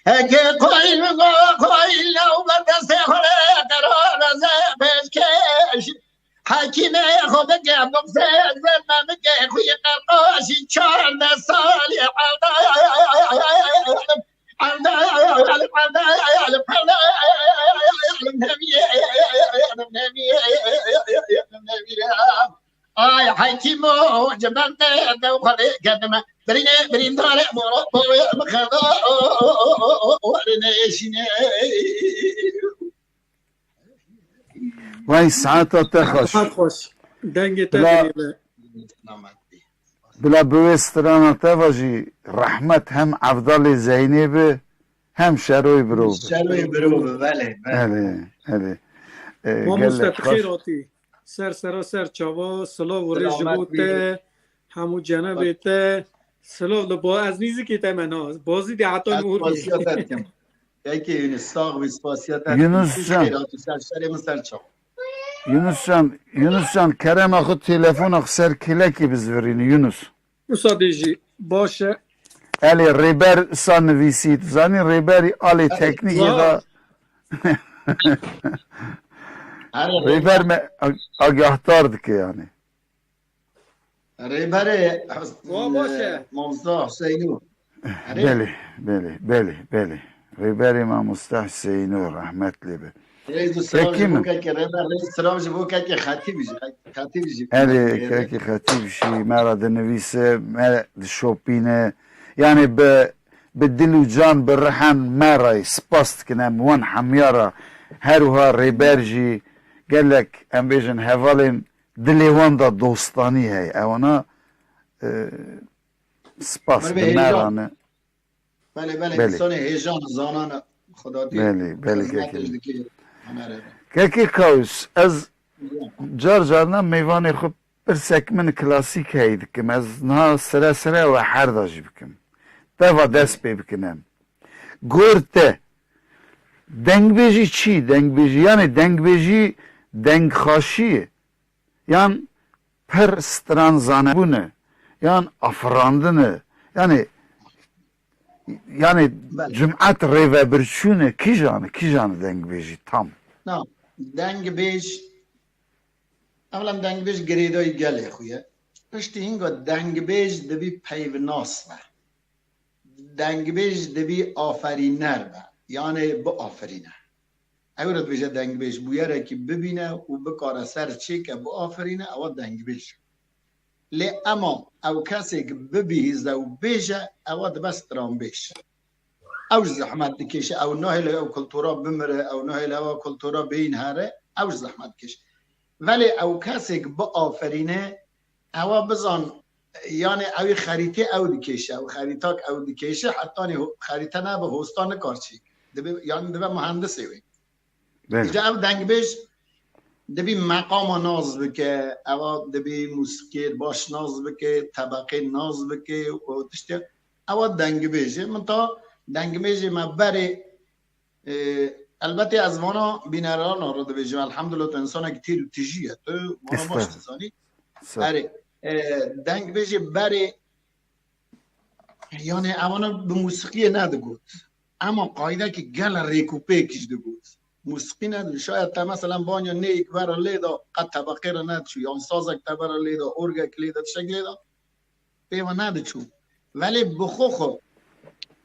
Speaker 4: ہے کہ کوئی لو بدستے خورے کرو رزے پیشکش حكيمي خذك يا بمسي زمانك يا خويا قرقاشي شان صالح آي حكيمو جبلنا دوخلي قدما برين دار مرو مخدا ورنيشني
Speaker 1: وای ساعتا تخش
Speaker 2: خوش دنگ تقریبا
Speaker 1: بلا بوسترانا تواجی رحمت هم افضل زینب هم شروی برو بله
Speaker 2: ما مستخیراتی سر چاوا سلا و رجبوت همو جنبت سلا با از نیزی که تمناز بازی دی عطا نور
Speaker 4: یکی یونس ساق و اسپاسیت
Speaker 1: یونس جان Yunus can kerem akı telefon akı ser kileki bizverini Yunus.
Speaker 2: Usadêjî baş e.
Speaker 1: Eli rêber san nivîsî. Tu zanî rêberî alê teknîkê da rêber me agahtar dike yani.
Speaker 4: رهبر
Speaker 2: باشه.
Speaker 4: موزا حسینو
Speaker 1: Beli. Rêberê Mamosta Hüseyinû rahmetli be.
Speaker 4: رئیس السلام
Speaker 1: Peki mi?
Speaker 4: جبو که رهبر رئیس السلام جبو که خطیب جی
Speaker 1: Eli keki xetîb şî me ra dinivîse, me dişopîne. Yani bi dil û can bi rihen me ra spas dikin em wan hemya ra her wiha rêber jî gelek em bêjin hevalên dilê wan da dostanî heye. Ewana spas
Speaker 4: Bari
Speaker 1: bi
Speaker 4: be
Speaker 1: me
Speaker 4: heyecan.
Speaker 1: ra ne.
Speaker 4: بله
Speaker 1: بله.
Speaker 4: انسان هیجان زانان خدا دی
Speaker 1: بله
Speaker 4: خدمتش
Speaker 1: که
Speaker 4: دکی همه رهبر
Speaker 1: Kekî Kaws ez carna meyvanê xwe pirsek min klasîk heye dikim. Ez niha sere we her da jî bikim. Deva dest pê bikin em. Gor te dengbêjî çi? Dengbêjî yani dengbêjî dengxaşî ye. Yan pir stran zanebûne. Yan afirandin e. Yani
Speaker 4: بله
Speaker 1: cum'et rêvebirçûne kîjan dengbêjî tam.
Speaker 4: نه دنگ بیش اولا دنگ بیش گریدای گله خویه پشتی هنگا دنگ بیش دبی پیو ناس با دنگ بیش دبی آفرینر با یعنی با آفرینه اولاد بیشه دنگ بیش بویره که ببینه و بکاره سر چی که با آفرینه او دنگ بیش لی اما او کسی که ببیزه و بیشه او بس ترام بیشه او زحمت دکشه او نهل او کلتورا بمره او نهل او کلتورا بین هره او زحمت کش ولی او کسی که با آفرینه او بزن یعنی اوی خریطه او دکشه او خریطاک او دکشه حتی خریطه نه به هستان کارچی یعنی دبی مهندسی وی
Speaker 1: Beli.
Speaker 4: اینجا او دنگ بیش دبی مقام ناز بکه او دبی موسیقی باش ناز بکه طبقه ناز بکه و تشتی او دنگ بیشه من تا دنگ بیشه ما بره البته از وانا بینران رو دبیجم الحمدلله تو انسان که تیر و تیجیه تو وانا باش تسانی بره دنگ بیشه بره یعنی اوانا به موسیقی ندگود اما قاعده که گل ریکوپه کش دگود موسیقی نداری شاید تا مثلا بانیا نیک برا لیدا قد طبقه را ندشو یا سازک تبرا لیدا ارگک لیدا تشک لیدا پیوا ندشو ولی بخو خو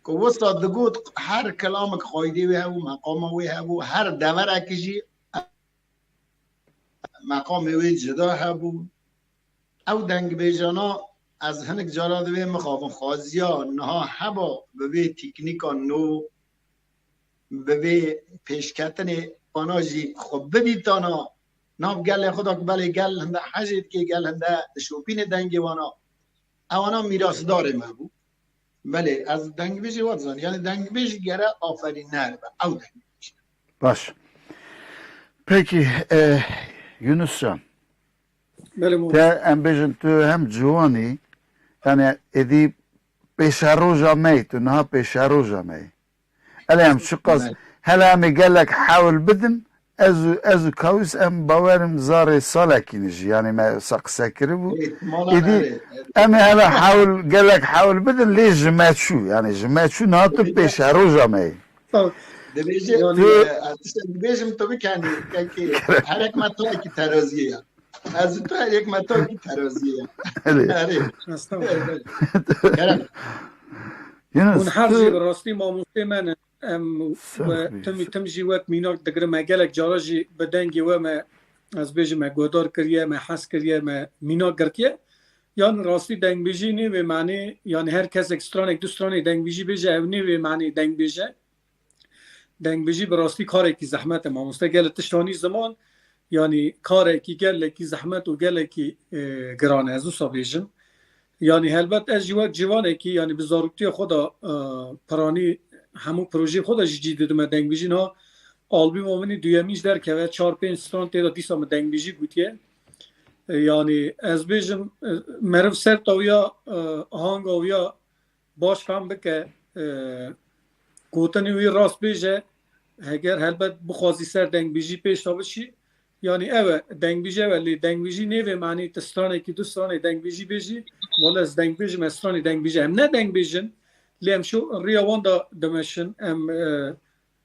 Speaker 4: که وسط دگود هر کلامک قایده وی هبو مقام وی هبو هر دور اکجی مقام وی جدا هبو او دنگ بیجانا از هنک جارا دوی مخافن خوازیا نها هبا به تکنیکا نو به پیشکتن آناجی خب بدیتانا نام گل خدا که بله گل هنده حجید که گل هنده شوپین دنگی وانا اوانا میراث داره مبو بله از دنگ بیشی واتزان یعنی دنگ بیشی گره آفرین نر او دنگ بیشی
Speaker 1: Baş. Peki Yunus Can.
Speaker 2: بله مو
Speaker 1: Te em bêjin tu hem ciwanî yani êdî pêşeroja me tu niha pêşeroja me. Elê em çi qas hele em ê gelek hewl bidin ez û Kaws em bawerim zarê salekî jî yani me qise kiribû êdî em ê hele hewl gelek hewl bidin lê ji me çû yani ji me çû niha tu pêşeroja me.
Speaker 4: دبیجی بیشم تو بکنی که هر یک مطلع کی ترازیه از تو هر یک مطلع کی ترازیه
Speaker 1: Yunus
Speaker 2: اون هر جی راستی ماموسه من تم جی وقت میناک دگر مگلک جاراجی بدنگی و ما از بیج ما گودار کریه ما حس کریه ما میناک گرتیه یان راستی دنگ بیجی نی و معنی یعنی هر کس اکستران یک دوستران دنگ بیجی بیجه او نی و معنی دنگ بیجه دنگ بیجی براستی کاری که زحمت ماموسه گل تشتانی زمان یعنی کاری که گل کی زحمت و گل کی گرانه از او بیجم یعنی البته از جوانه که یعنی به ضرورتی خدا پرانی همون پروژه خدا جدید دادم دنگ بیجی نه آلبوم اومنی دویمیش در که 4-5 سال تا دیسا دنگ بیجی بودیه یعنی از بیجم مرف سر تاویا آهنگ آویا باش فهم بکه گوتنی وی راست بیجه اگر البته بخوازی سر دنگ بیجی پیش تابشی يعني دنگ بیجه ولی دنگ بیجی نیوه معنی تسترانه که دوستانه دنگ بیجی بیجی ولی از دنگ بیجی مسترانه دنگ بیجی هم نه دنگ بیجن لی هم شو ریاوان دا دمشن هم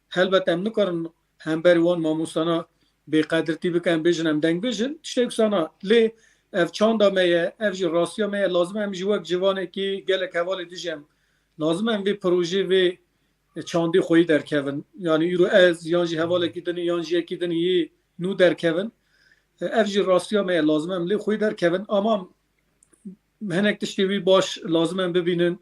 Speaker 2: هلبت هم نکارن هم بریوان ماموسانا به قدرتی بکن بیجن هم دنگ بیجن تشتی کسانا لی اف چاندا میه اف جی راسیا میه لازم هم جواب جوانه که گل کوالی دیجم لازم هم به پروژه و چاندی خویی در کون یعنی ایرو از یانجی حواله کی دنی یانجی کی دنی نو در کون افجی راستی هم لازم هم لی خوی در کون اما هنک تشتیوی باش لازم هم ببینن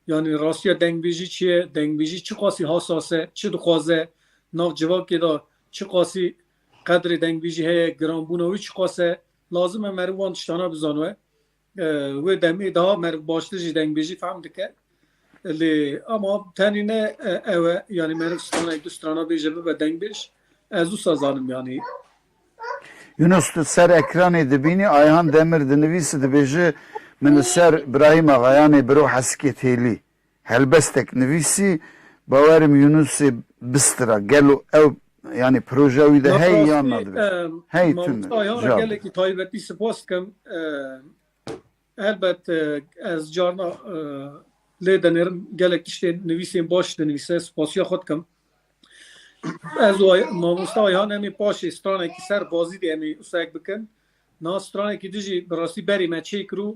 Speaker 2: یعنی راستی دنگ بیجی چیه دنگ بیجی چه قاسی حساسه چه دخوازه ناف جواب که دا چه قاسی قدر دنگ بیجی هی گرانبونوی چه قاسه لازم هم مروان تشتانا بزانوه و دمی دا مرو باشتجی دنگ بیجی فهم دکه لی اما تانی نه یعنی مرو ستانا یک دوستانا بیجه به دنگ بیش از او سازانم یعنی
Speaker 1: Yunus tu ser ekranê dibînî Ayhan Demir dinivîse dibêje min li ser Ibrahîm Agayanê biro heskê têlî helbestek nivîsî bawerim Yunusê bistira gelo ew yani proje wî de hey yan nadibe hey tune
Speaker 2: Ayhan gelekî taybetî spas dikim elbet ez carna lê denerim gelek tiştê nivîsên baş dinivîse spasiya xwe dikim از ماموستا ایهان همی پاش استرانه که سر بازی دی همی اساک بکن نا استرانه که دیجی براستی بری ما چیک رو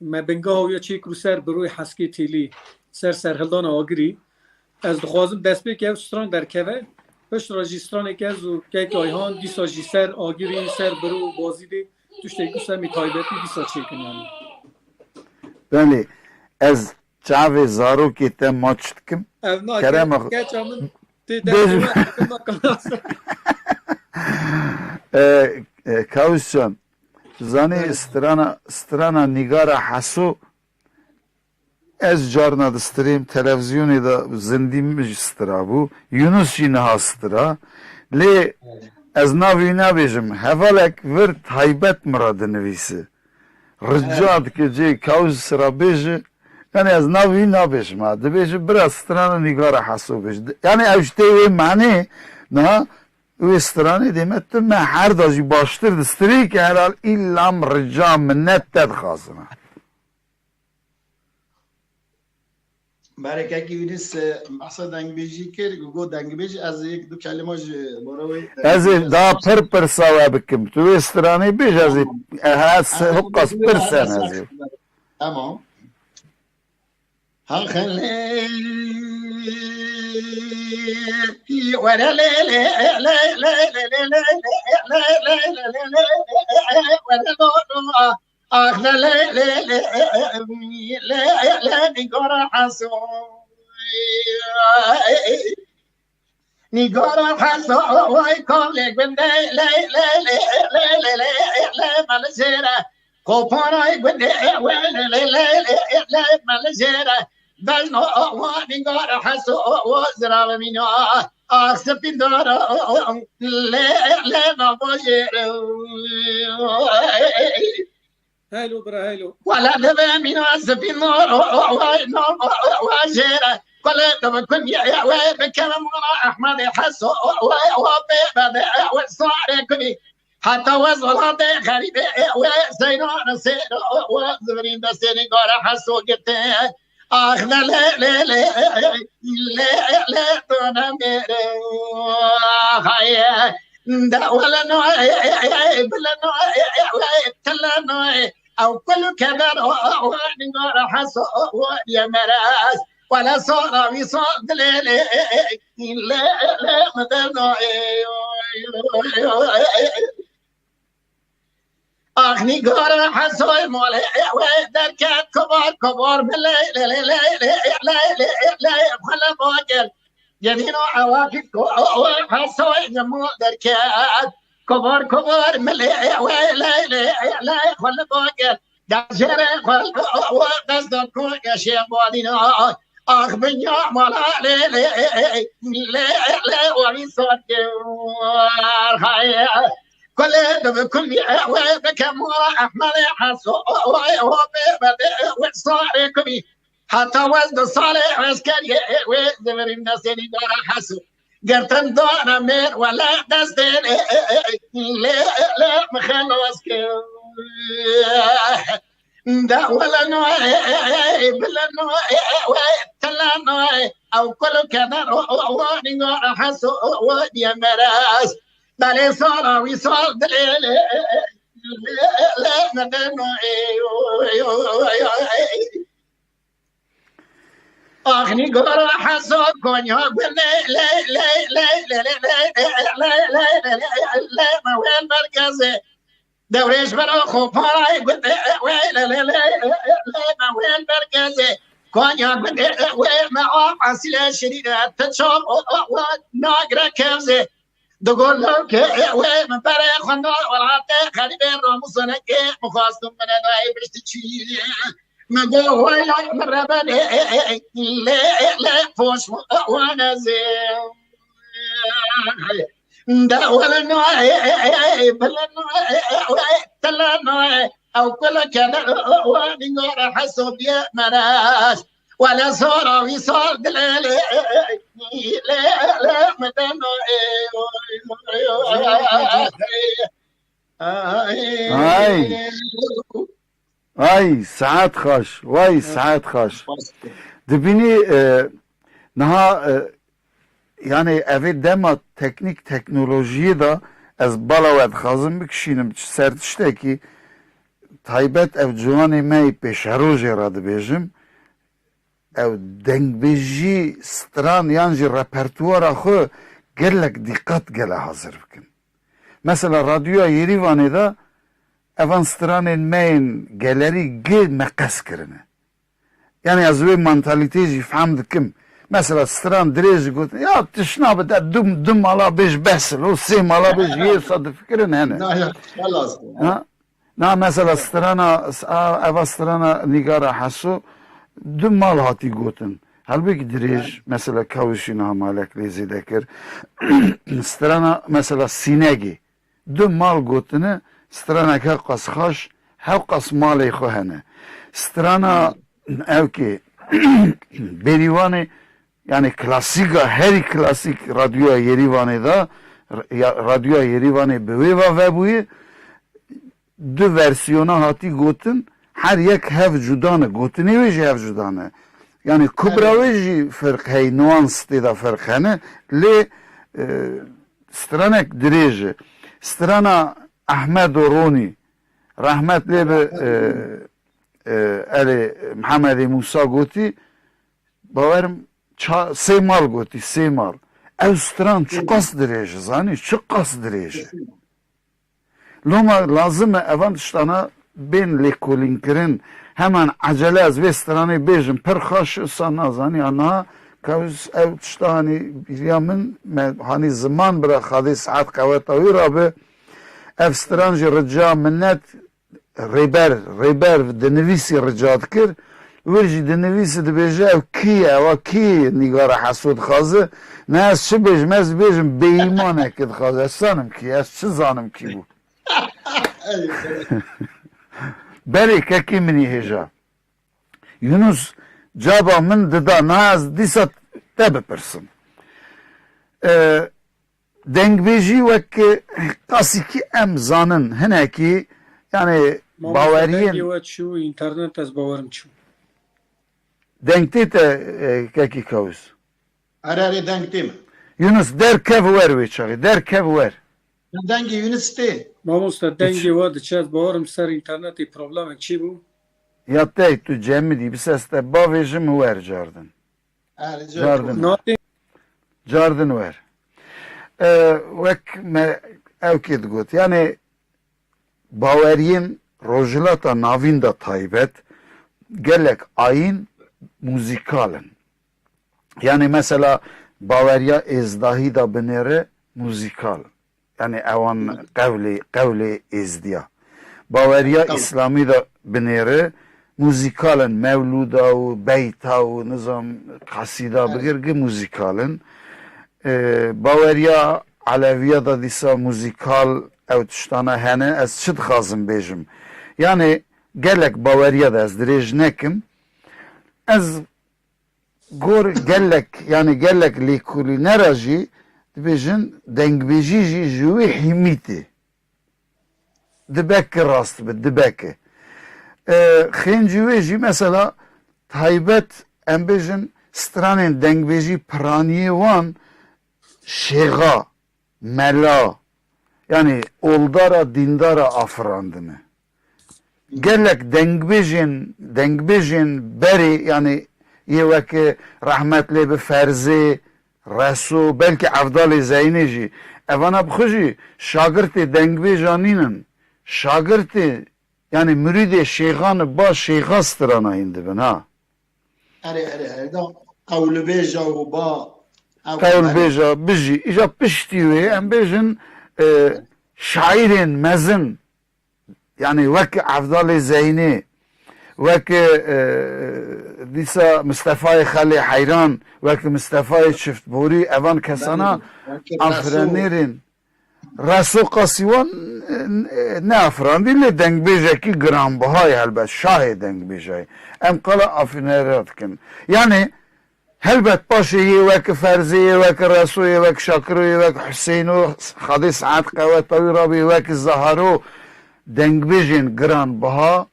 Speaker 2: ما بنگاه یا چیک رو سر بروی حسکی تیلی سر هلدان آگری از دخوازم دست بی که استران در کوه پشت راجی استرانه که از که ایهان دیسا جی سر آگری سر برو بازی دی توش تیکو سر می تایبتی دیسا چیکن یعنی
Speaker 1: بله از چاوه زارو که تم ماچ دکم
Speaker 2: کرم
Speaker 1: Kavuscan zani strana nigara hasu ez carna da strیم televizyonu da zindimiz stra bu Yunus jî niha stra lê ez navî nabêjim hevalek vir taybet mira dinivîse rica dike cê kavus sira bêje yani ez navî nabêjim ha dibêje biraz strana nigara hasu bêje yani ew ji tê wê manê niha wê stranê demet tu me her da jî baştir di strî ke herhal îlam rica minnet te dixwazim
Speaker 4: برای که یونس بحثا دنگ بیجی کرد گو دنگ بیج از یک دو کلمه بروی
Speaker 1: ez ê da pir sawe bikim tu wê stranê bêj ez ê hiqas pir sen ez ê
Speaker 4: tamam ha khale ولا لا لا لا لا لا لا لا ولا اخ لا لا لا لا لا نقرا حسو نقرا حسو واي كولك بن لا لا لا لا لا لا مالجيرا كوباراي بن لا لا لا لا مالجيرا بل نقرا حسو وزرا منو اخسبين دار لا لا ما بجيرا
Speaker 2: هلو برا هلو
Speaker 4: ولا دبا من عزبين نار وجيرة ولا دبا كن يا بكلام أحمد حسو وبيبا وصاركني حتى وصل هذا غريب وزينان سير وزبرين دسيني قال حسو قلت أخنا لا لا لا لا لا تنامر هاي دا ولا نوع بلا نوع تلا نوع أو كل كبر نقول حسو يا مراس ولا صار وصاد لا لا لا لا مدنا أغني قارة حسو مال دركات كبار بلا لا لا لا لا لا خلا باجر يدينو عواقب حسوي جمو دركات كبار ملي لا لا لا خل باقر دجرة خل قصد كل شيء بادينا اخ بنيا مالا لا لا لا لا وري صوت هاي كل دم كل بكم احمد حسو وصاركم حتى وزن صالح عسكري وزمر الناس اللي دار حسو قرتن دور مير ولا دستين لا مخلص دا ولا نوعي بلا نوعي تلا نوعي او كل كذا واني نور حسو ودي مراس بالي صار ويصار دليل لا نوعي اخني قرا حسود كونيو لا لا لا لا لا لا لا لا لا ما وين مركزي دوريش بلا خوفاي لا لا لا لا ما وين مركزي كونيو وين ما عسل شديدة تشوف ناقرا كمزي تقول لك وين من برا خنا ولا خلي بين رموزنا مخاصم من انا بشتي ما قول لا مرة لا لا فوش وانا زين دا ولا نوعي بلا نوعي تلا نوعي او كل كذا واني نور حسب يا مناش ولا صورة ويصور دلالي لا لا مدى
Speaker 1: ay saat خاش vay saat خاش dibini naha yani evi dema teknik teknolojiyi da ez balavet xazım bikşinim sertişteki taybet ev civanê me pêşerojê ra dibêjim ev dengbêjî stran yan jî repertuara xwe gelek dîqet gele hazır bikin. Mesela radyoya Yerîvanê de evan stranên me yên gelerî gê meqes kirine. Yani ez wê mentalitê jî fehm dikim. Mesela stran dirêj jî gotin ya tişna bide du mala bêj besil û sê mala bêj yê wisa difikirin hene. Na mesela strana eva strana nîgara Heso du mal hatî gotin. Helbekî dirêj mesela kewişî niha malek lêzê dekir. Strana mesela Sînegê du mal gotine straneke qas xweş hew qas malê xwe hene. Strana evkê Bêrîvanê yani klasîka herî klasîk radyoya Yerîvanê da radyoya Yerîvanê bi wê ve vebûyê du versiyona hatî gotin her yek hev cuda ne gotinê wê jî hev cuda ne. Yani kubra wê jî firq hey nuans tê da firq hene lê stranek dirêj e. Strana Ahmed Ronî rahmet lê bi elê Mihemedê Musa gotî bawerim sê mal gotî sê mal. Ew stran çi qas dirêj e zanî çi qas dirêj e. Loma lazım e evan tiştana bên lêkolînkirin hemen acele ez vê stranê bêjim pir xweş wisa nazanî ana kewis ew tişta hanî bîriya min me hanî ziman bira xadê saet qeweta wî rabe ev stran jî rica minnet rêber dinivîsî rica dikir wê jî dinivîsî dibêje ew kî ye ewa kî nîgara Heso dixwaze ne ez çi bêjim ez bêjim bêîmanekê dixwaze ez zanim kî ez çi zanim kî bû berê kekî minî hêja Yunus caba min dida na ez dîsa te bipirsim dengbêjî wekî qasîkî em zanin hinekî yani baweriyên
Speaker 2: internet ez bawerim çû
Speaker 1: deng tê te kekî kewis
Speaker 4: Ararê deng tê min.
Speaker 1: Yunus derkev wer wê çaxê derkev wer
Speaker 4: Dengê Yunus tê.
Speaker 2: Mamosta dengê we diçe ez bawerim ser internetê problemek çi bû
Speaker 1: ya tey tu cemidî bi ses te bavê ji min wer cardin cardin wer wek me evkê digot yani baweriyên rojhilata navîn da taybet gelek ayîn muzîkalin. Yani mesela baweriya êzdahî da binêre muzîkal. Yani ewan qewlê êzdiya. Baweriya İslamî da binêre muzîkalin. Mevlûda û beyta û nizam qasîda bigirgî muzîkalin. Baweriya Aleviya da dîsa muzîkal ew tiştana hene ez çi dixwazim bêjim. Yani gelek baweriya da ez dirêj nekim ez gor gelek yani gelek lêkolînera jî dibêjin dengbêjî jî ji wê hîmîtê dibeke rast bi dibeke xên ji wê jî mesela taybet em bêjin stranên dengbêjî piraniyê wan şêxa mela yani oldara dîndara afirandine gelek dengbêjên berê yani yê weke rahmetlê bi Ferzê Reso belkî Evdalê Zeynê jî evana bixwe jî şagirtê dengbêjan nînin şagirtê yani müridê şêxan baş şêxa stranayîn dibin ha
Speaker 4: da qewlibêja û ba
Speaker 1: qewlbêja bijî îja piştî wê em bêjin şaîrên mezin yani wekî Evdalê Zeynê wekî dîsa Mustefayê Xelê Heyran wekî Mustefayê Çiftborî evan kesana afrenêrên Reso Qasîwan neafirandî lê dengbêjekî giranbihayê helbet şahê dengbêjayê em qala afînêra dikin yani helbet paşê yê wekî Ferzê wekî Resoyê wekî Şakirî wekî Hüseyno Xadî Saet Qewetawî rabî wekî Zeharo dengbêjên giranbiha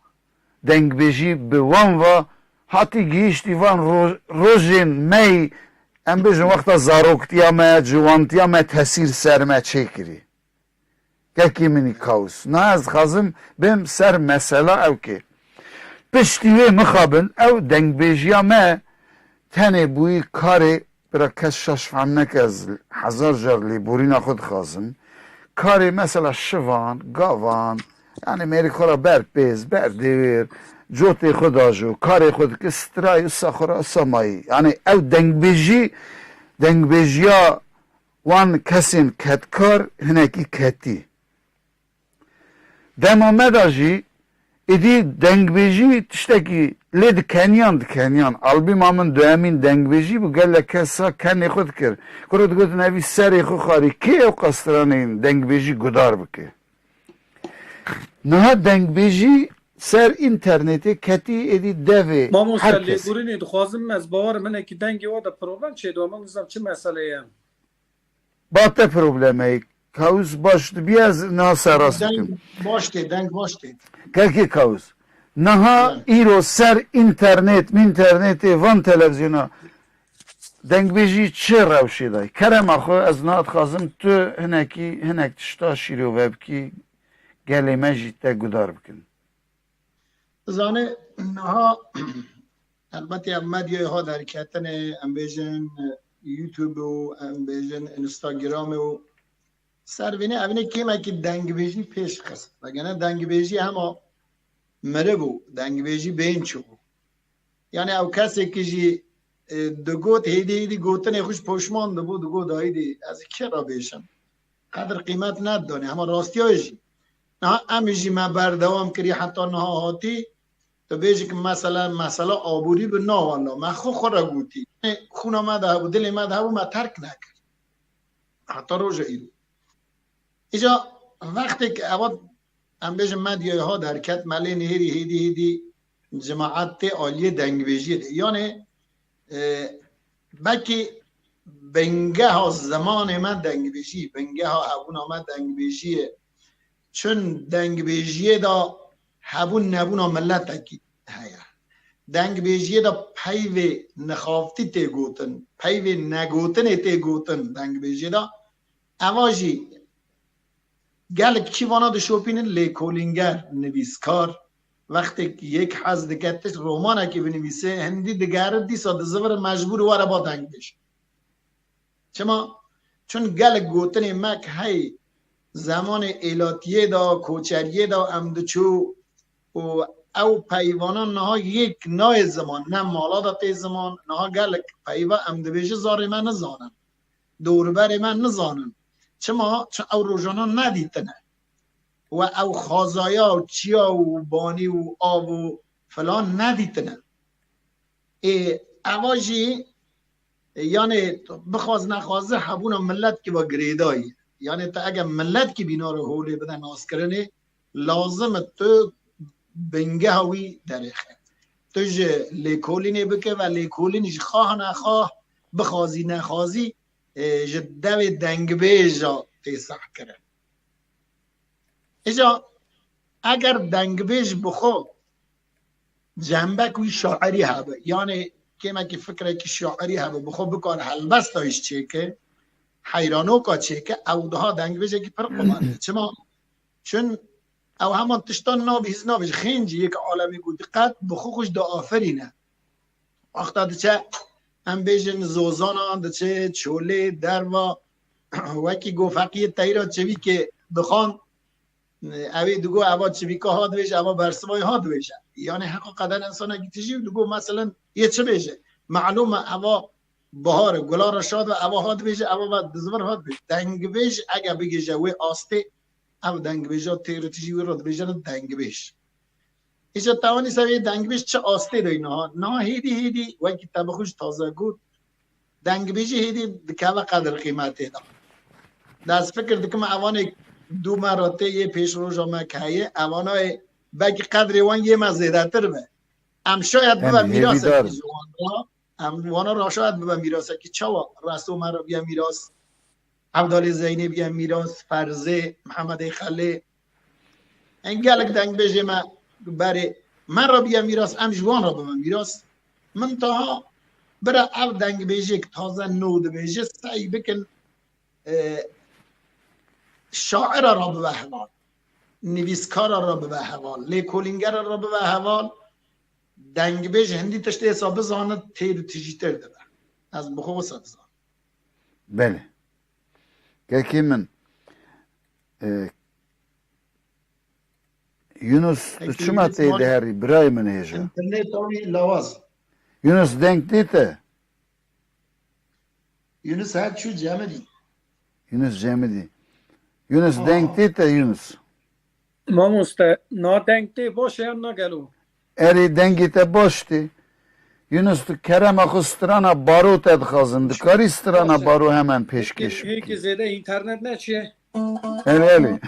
Speaker 1: dengbêjî bi wan ve hatî gihîştî van rojên mey em bêjin wexta zaroktiya me ciwantiya me tesîr ser me çêkirî gekî minî kaws na ez dixwazim bêm ser mesela ew kê piştî wê mixabin ew dengbêjiya me tenê bûyî karê bira kes şaş fehm neke ez hezar jar lêborîna xwe dixwazim karê mesela şivan gavan yani mêrî xwe ra berpêz berdêwêr cotê xwe dajû karê xwe dike strayî wisa xwe ra wisa mayî yani ew dengbêjiya wan kesên ketkar hinekî ketî dema me da jî êdî dengbêjî tiştekî lê dikeniyan albîma min duhemîn dengbêjî bû gelek kesa kenê xwe dikir kure digotin evî serê xwe xwarî kê ew qastranên dengbêjî gudar bike niha dengbêjî ser internetê ketî êdî devê
Speaker 2: Mamoste
Speaker 1: her kes
Speaker 2: lêborînê dixwazim ez bawerim hinekî dengê we de problem çêdû min nizam çi meselê ye
Speaker 1: bate problemeyê kaws baş dibiye ez niha serast dikim
Speaker 4: deng baş tê
Speaker 1: gelkî kaws niha îro ser internetê van televizyona dengbêjî çi rewşê day kerema xwe ez niha dixwazim tu hinek tişta şîrove bikî gelê me jî te gudar bikin
Speaker 4: zanê niha elbetî ev medyayê ha derketinê em bêjin YouTube û em bêjin Instagram û servînê evînê kêmekî dengbêjî pêş xist vegene dengbêjî hema miribû dengbêjî bên çûbû yani ew kesekî jî digot hêdî gotinê xwe ji poşman dibû digot haydî ez kê ra bêjim qedir qîmet neddanê hema rastiya jî niha em jî me berdewam kirî heta niha hatî tu bêjî ki mesela aborî bi navanda me xwe re gotî xûna me de hebû dilê me de hebû me terk nekir heta roja îro îca vextê ki ewa em bêjin medyayê ha derket me lê nêrî hêdî cemaet tê aliyê dengbêjiyê de yani belkî bingeha zemanê me dengbêjî bingeha hebûna me dengbêjiyê çün dengbêjiyê da hebûn nebûna milletekî heye dengbêjiyê da peyvê nixaftî tê gotin peyvê negotinê tê gotin dengbêjiyê da ewa jî gelek çîvana dişopînin lêkolînger nivîskar wextê yek hez dike tişt romanekî binivîse hindî digerin dîsa dizivir mecbûr were ba dengbêj çima çün gelek gotinê mek hey zamanê êlatiyê da koçeriyê da em diçû û ew peyvanan niha yek nayê ziman ne mala da tê ziman niha gelek peyva em dibêje zarê me nizanin dowriberê me nizanin çima çi ew rojanan nedîtine و او خازایا و چیا و بانی و آب و فلان ندیتنه اواجی یعنی بخواز نخوازه حبونا ملت که با گریدایی یعنی تا اگر ملت که بینا رو حوله بدن ناس کرنه لازم تو بنگه هاوی درخه تو جه لیکولینی بکه و لیکولینیش خواه نخواه بخوازی نخوازی جدوی دنگبیجا تیسح کرد ایجا اگر دنگبیج بخو جنبه کوی شاعری هبه یعنی که ما که فکره که شاعری هبه بخو بکن هلبستایش چه که حیرانو کا چه که او ده دنگبیجه که پر قمانده چما چون او همان تشتان نابیز نابیز خینجی یک عالمی گو دقت بخو خوش دا آفرینه وقتا ده چه هم بیجن زوزانا ده چه چوله دروا وکی گو فقیه تایرا چوی که بخوان اوی دگو اوا چویکا ها دویش اوا برسوای ها دویشه یعنی حقا قدر انسان اگه تجیب دگو مثلا یه چه بیشه معلومه اوا بهار گلار شاد و اوا ها دویشه اوا با دزبر ها دویشه دنگ بیش اگه بگی جوی آسته او دنگ بیجا تیر تجیب رو دویشن دنگ بیش ایجا توانی سوی دنگ بیش چه آسته دوی نه هیدی وکی تبخوش تازه گود دنگ بیجی هیدی دکاوه قدر قیمته دا دست فکر دکم اوانی دو مراتب یه پیش رو جامعه که اوانای بگی قدر وان یه مزیده تر به ام شاید ببا میراسه که وانا را شاید ببا میراسه که چوا رسول من را بیا میراس عبدال زینی بیا میراس فرزه محمد خله انگلک دنگ بجه من برای من را بیا میراس ام جوان را ببا میراس من تاها برای او دنگ بجه که تازه نود بجه سعی بکن شاعر را به حوال نویسکار را به حوال لیکولینگر را به حوال دنگ بیش هندی تشته حساب زانه تیر و تیجیتر ده از بخو ساد زان
Speaker 1: بله که من یونس چما تیده هری برای من هیجا
Speaker 4: انترنت آنی لواز
Speaker 1: یونس دنگ دیته
Speaker 4: یونس هر چو جمعی
Speaker 1: یونس جمعی Yunus denkti de Yunus.
Speaker 2: Mamuste, na denkti boş yanına gelu.
Speaker 1: Eri dengite boşti. Yunus tu kerem akı strana baro tedxazın. Dikari strana baro hemen peşkeş.
Speaker 2: Peki zede internet ne çiye?
Speaker 1: Eli.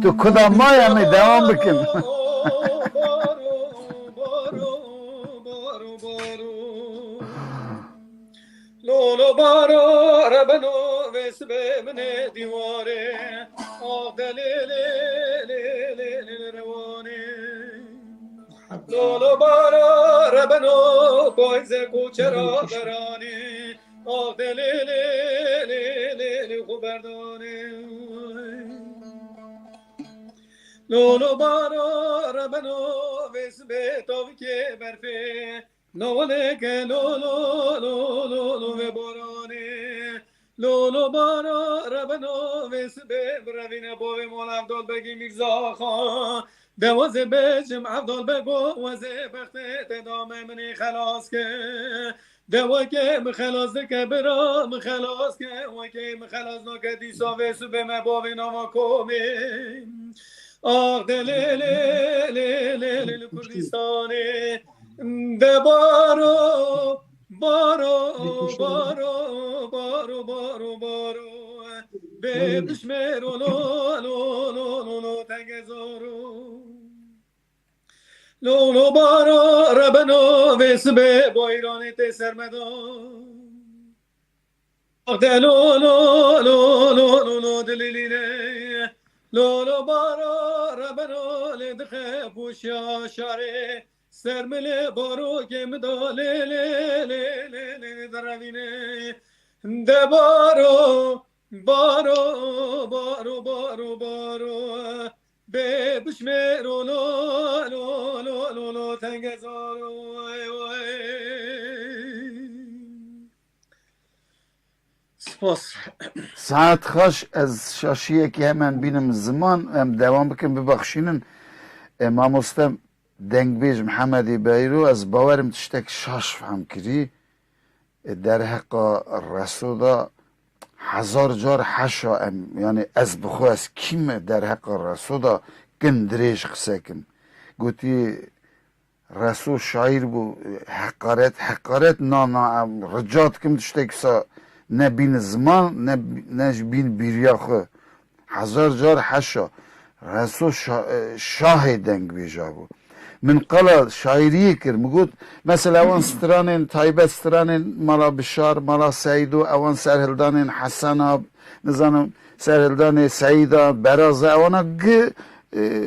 Speaker 1: Tu kudamaya mı devam bikin.
Speaker 2: Lolo baro rabano vesbe mne divare avdele le revane Lolo baro rabano koize kuchara darane avdele le khubardane Lolo baro rabano vesbe tovke berfe Nole ke lo ve borane lo bana rabano vesbe bravina bove molam dol begi mirza khan دواز بجم عبدال بگو وزه بخته تدام منی خلاص که دوا که مخلاص که برا مخلاص که و که مخلاص نو که دیسا ویسو به مباوی ناما کومی آخ دل کردستانی ده بارو به بشمرو لو تگزارو لولو بارو ربنو وسبه بایرانی تی سرمدان لولو دلیلیره لولو بارو ربنو لدخه پوشیا شاره سرمله بارو که مداله دروینه ده بارو به بشمرو لو تنگزارو سپاس
Speaker 1: ساعت خوش از شاشیه که hemen بینم زمان هم دوام بکن ببخشینن امام استم دنگبیج محمدی بیرو از باورم تشتک شاش فهم کری در حق رسولا هزار جار حشا یعنی از بخو از کیم در حق رسولا گندریش خسکم گوتی رسول شاعر بو حقارت نا رجات کم تشتک سا نه بین زمان نه بین بیریاخه هزار جار حشا رسول شاه دنگبیجا بو من قال شاعری کرد مگود مثلا اوان سترانین تایبت سترانین مالا بشار مالا سعیدو اوان سرهلدانین حسنا نزانم سرهلدان سعیدا برازه اوانا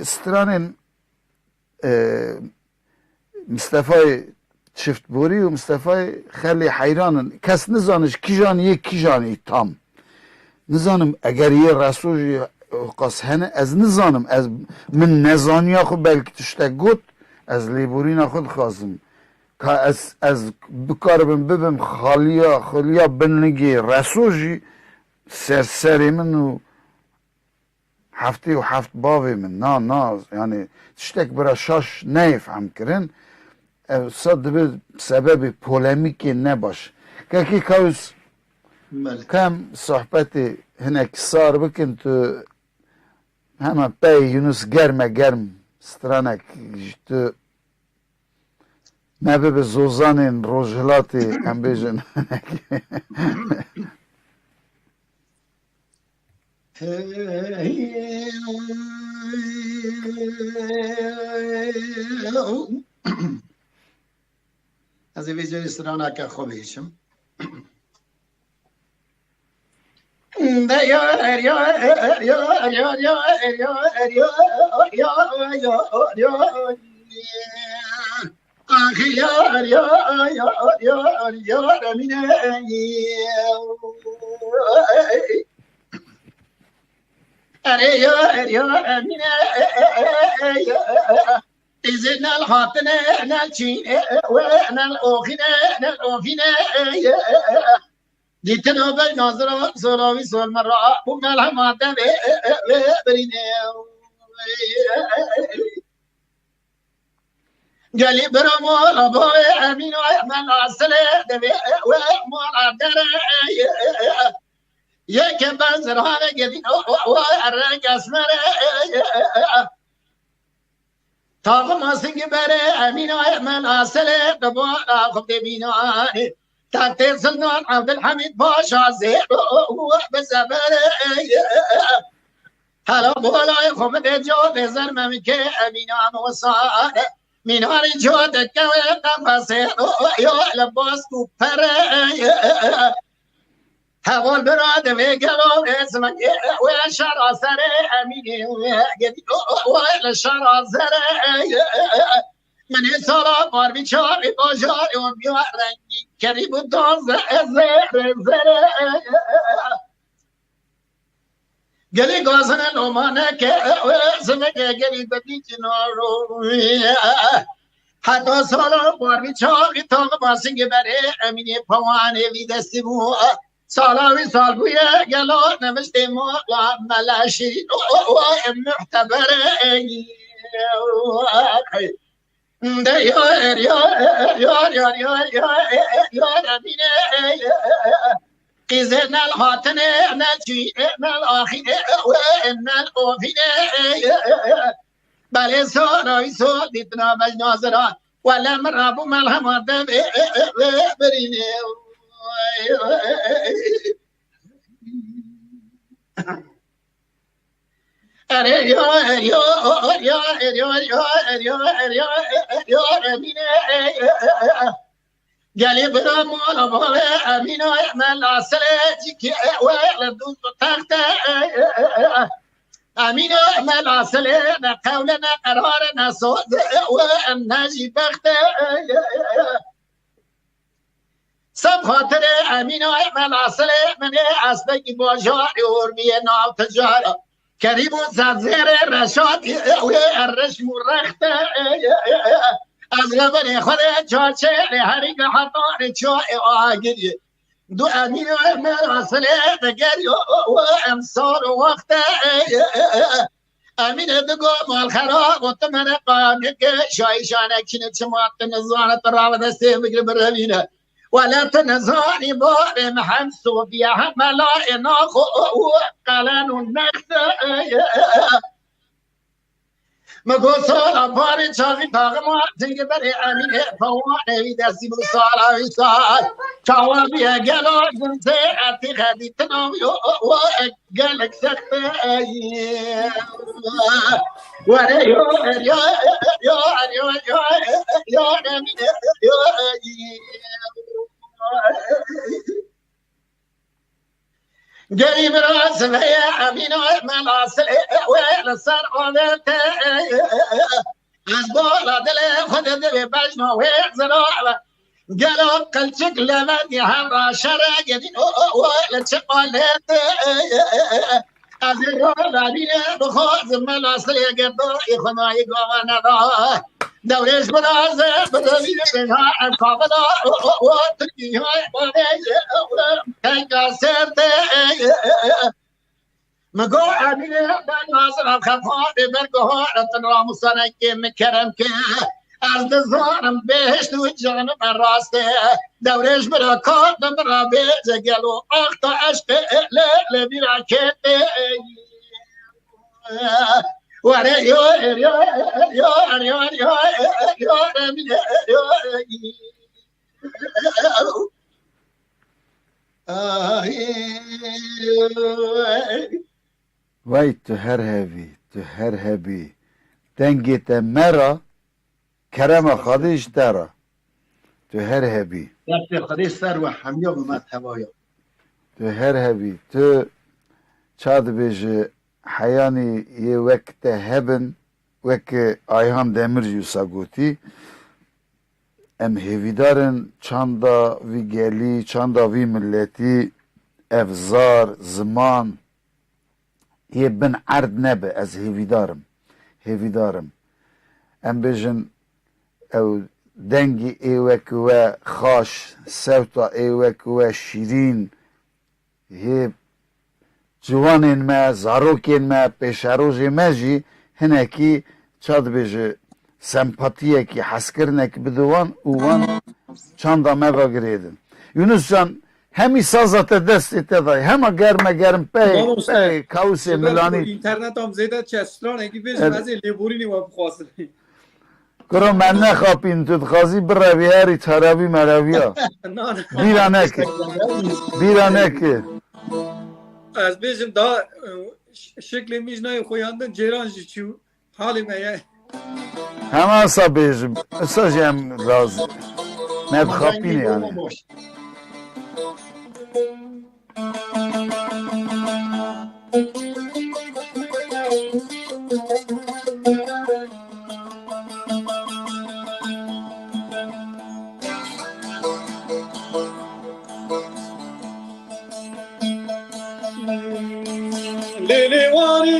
Speaker 1: سترانین مصطفی چفت بوری و مصطفی خیلی حیرانن کس نزانش کی جانی کی جانی تام نزانم اگر یه رسولی قاس هنه از نزانم از من نزانی خود بلکه تشته گوت از لیبورین خود خواستم که از بکاربم ببم خالیا بنگی رسولی سرسری من و هفت باوی من نه یعنی تشتک برای شاش نفهم کرن صد به سبب پولمیکی نباش که کاوز کم صحبت هنک سار بکن تو همه پی یونس گرم سترانک تو نبه به زوزان روجلاتی هم بیجن
Speaker 4: از این ویژه سترانک خوبیشم إذن الخاطن نالشين ونالأوخين جيتنا بالنظرة سلاوي سول مرة ومالها ما تبي برينه جالي برامول أبوي أمين وأحمد عسلة دبي وأحمد عدنا يا كبار زرعنا جديد وأرنج أسمر طاقم أسنج بري أمين وأحمد عسلة دبوا أخذ بيناني تاكتي سلطان عبد الحميد باشا زيد وبسبر هلا بولا يخوم جو بزر ممكي أمين وصار ميناري جو دكوي قفصي يو لباس كوبر هوال براد ويقلو اسمك وشرع سري أمين وشرع سري من صلاة قربي شاري باشاري وبيوارنجي كريم الدوز زر قلي قوزنا نومانك واسمك قلي بدي جنارو حتى صلاة قربي شاري طاق باسنگ بري أميني پواني في دستمو صلاوي صالبوية قلو نمشتي مولا ملاشي ومحتبر قزنا الخاتن نجي الآخر وإن الأوفين بل سوراي سو دتنا بجنازرا ولا مرابو ملهم بريني قالي برا مولا مولا أمينة من العسلة ولدوس تحت أمينة من العسلة قولنا قرارنا صوت وأمناجي بخت سب خاطر أمينة من العسلة من أسبق بوجار ورمي ناو تجارة كريم زازير رشاد والرشم الرخت أغلبني خذ جوشي لهريك حطاني شوي وعاقلي دو أمين من العسلة بقري وأمصار وقت أمين دقو مالخراب وطمن قامك شايشانك كنت شمات نزانة الرابط السيبك برهمينة ولا تنزاني بار محمد صوفيا حملا إناخو وقلان النخت مقصود بار شافي طاقم تنقبل أمين فواني دسي بصالة وصال شوابي قالوا زنسي أتخذي تنوي وقالك سخت وأنا قريب راس يا أمين ما لاصل وين صار عملت أزبولا دل خد دل بجنا وين زراعة قالوا قل شكل ما دي همرا شرع جديد ولا تقالت أزرولا بينا بخوز ما لاصل يقدر يخنا يقوانا ذا دوريش براز بدوي بها القابضة وتجي هاي بني كاسرت مقول أبي ناصر الخفاء برجوها تنرام صنعك مكرم كه از دزانم بهشت و جانم راسته دورش برا کار برا بیج گلو آختا عشق لبیرا کته وره یو
Speaker 1: وای تو هر هبی دنگت مرا کرم خودش داره تو هر هبی
Speaker 4: دست خودش سر و همیو بمت هوایا
Speaker 1: تو هر هبی تو چاد بیجه حیانی یه وقت هبن وقت آیهان دمر یوسا گوتی ام هیویدارن چاندا وی گلی چاندا وی ملتی افزار زمان یه بن عرض نبه از هیویدارم ام بیجن او دنگی ایوک و خاش سوتا ایوک و شیرین هی جوانین ما زاروکین ما پیشاروز ما جی هنکی چاد بیجه سمپاتیه کی حسکرنه کی بدوان اوان چاندا ما بگریدن یونس جان همی سازت دست تدای همه گرم پی کاوس ملانی
Speaker 2: اینترنت هم زیده چستران اگه بیشم از لیبوری نیوام خواستن
Speaker 1: کرو من نخواپین تو خازی بروی هری تراوی مروی ها بیرانه که
Speaker 2: از بیشم دا شکل میجنای خویاندن جیران جی چیو حالی میه
Speaker 1: همه اصا بیشم اصا جیم رازی ندخواپینه یعنی
Speaker 2: لیلی واری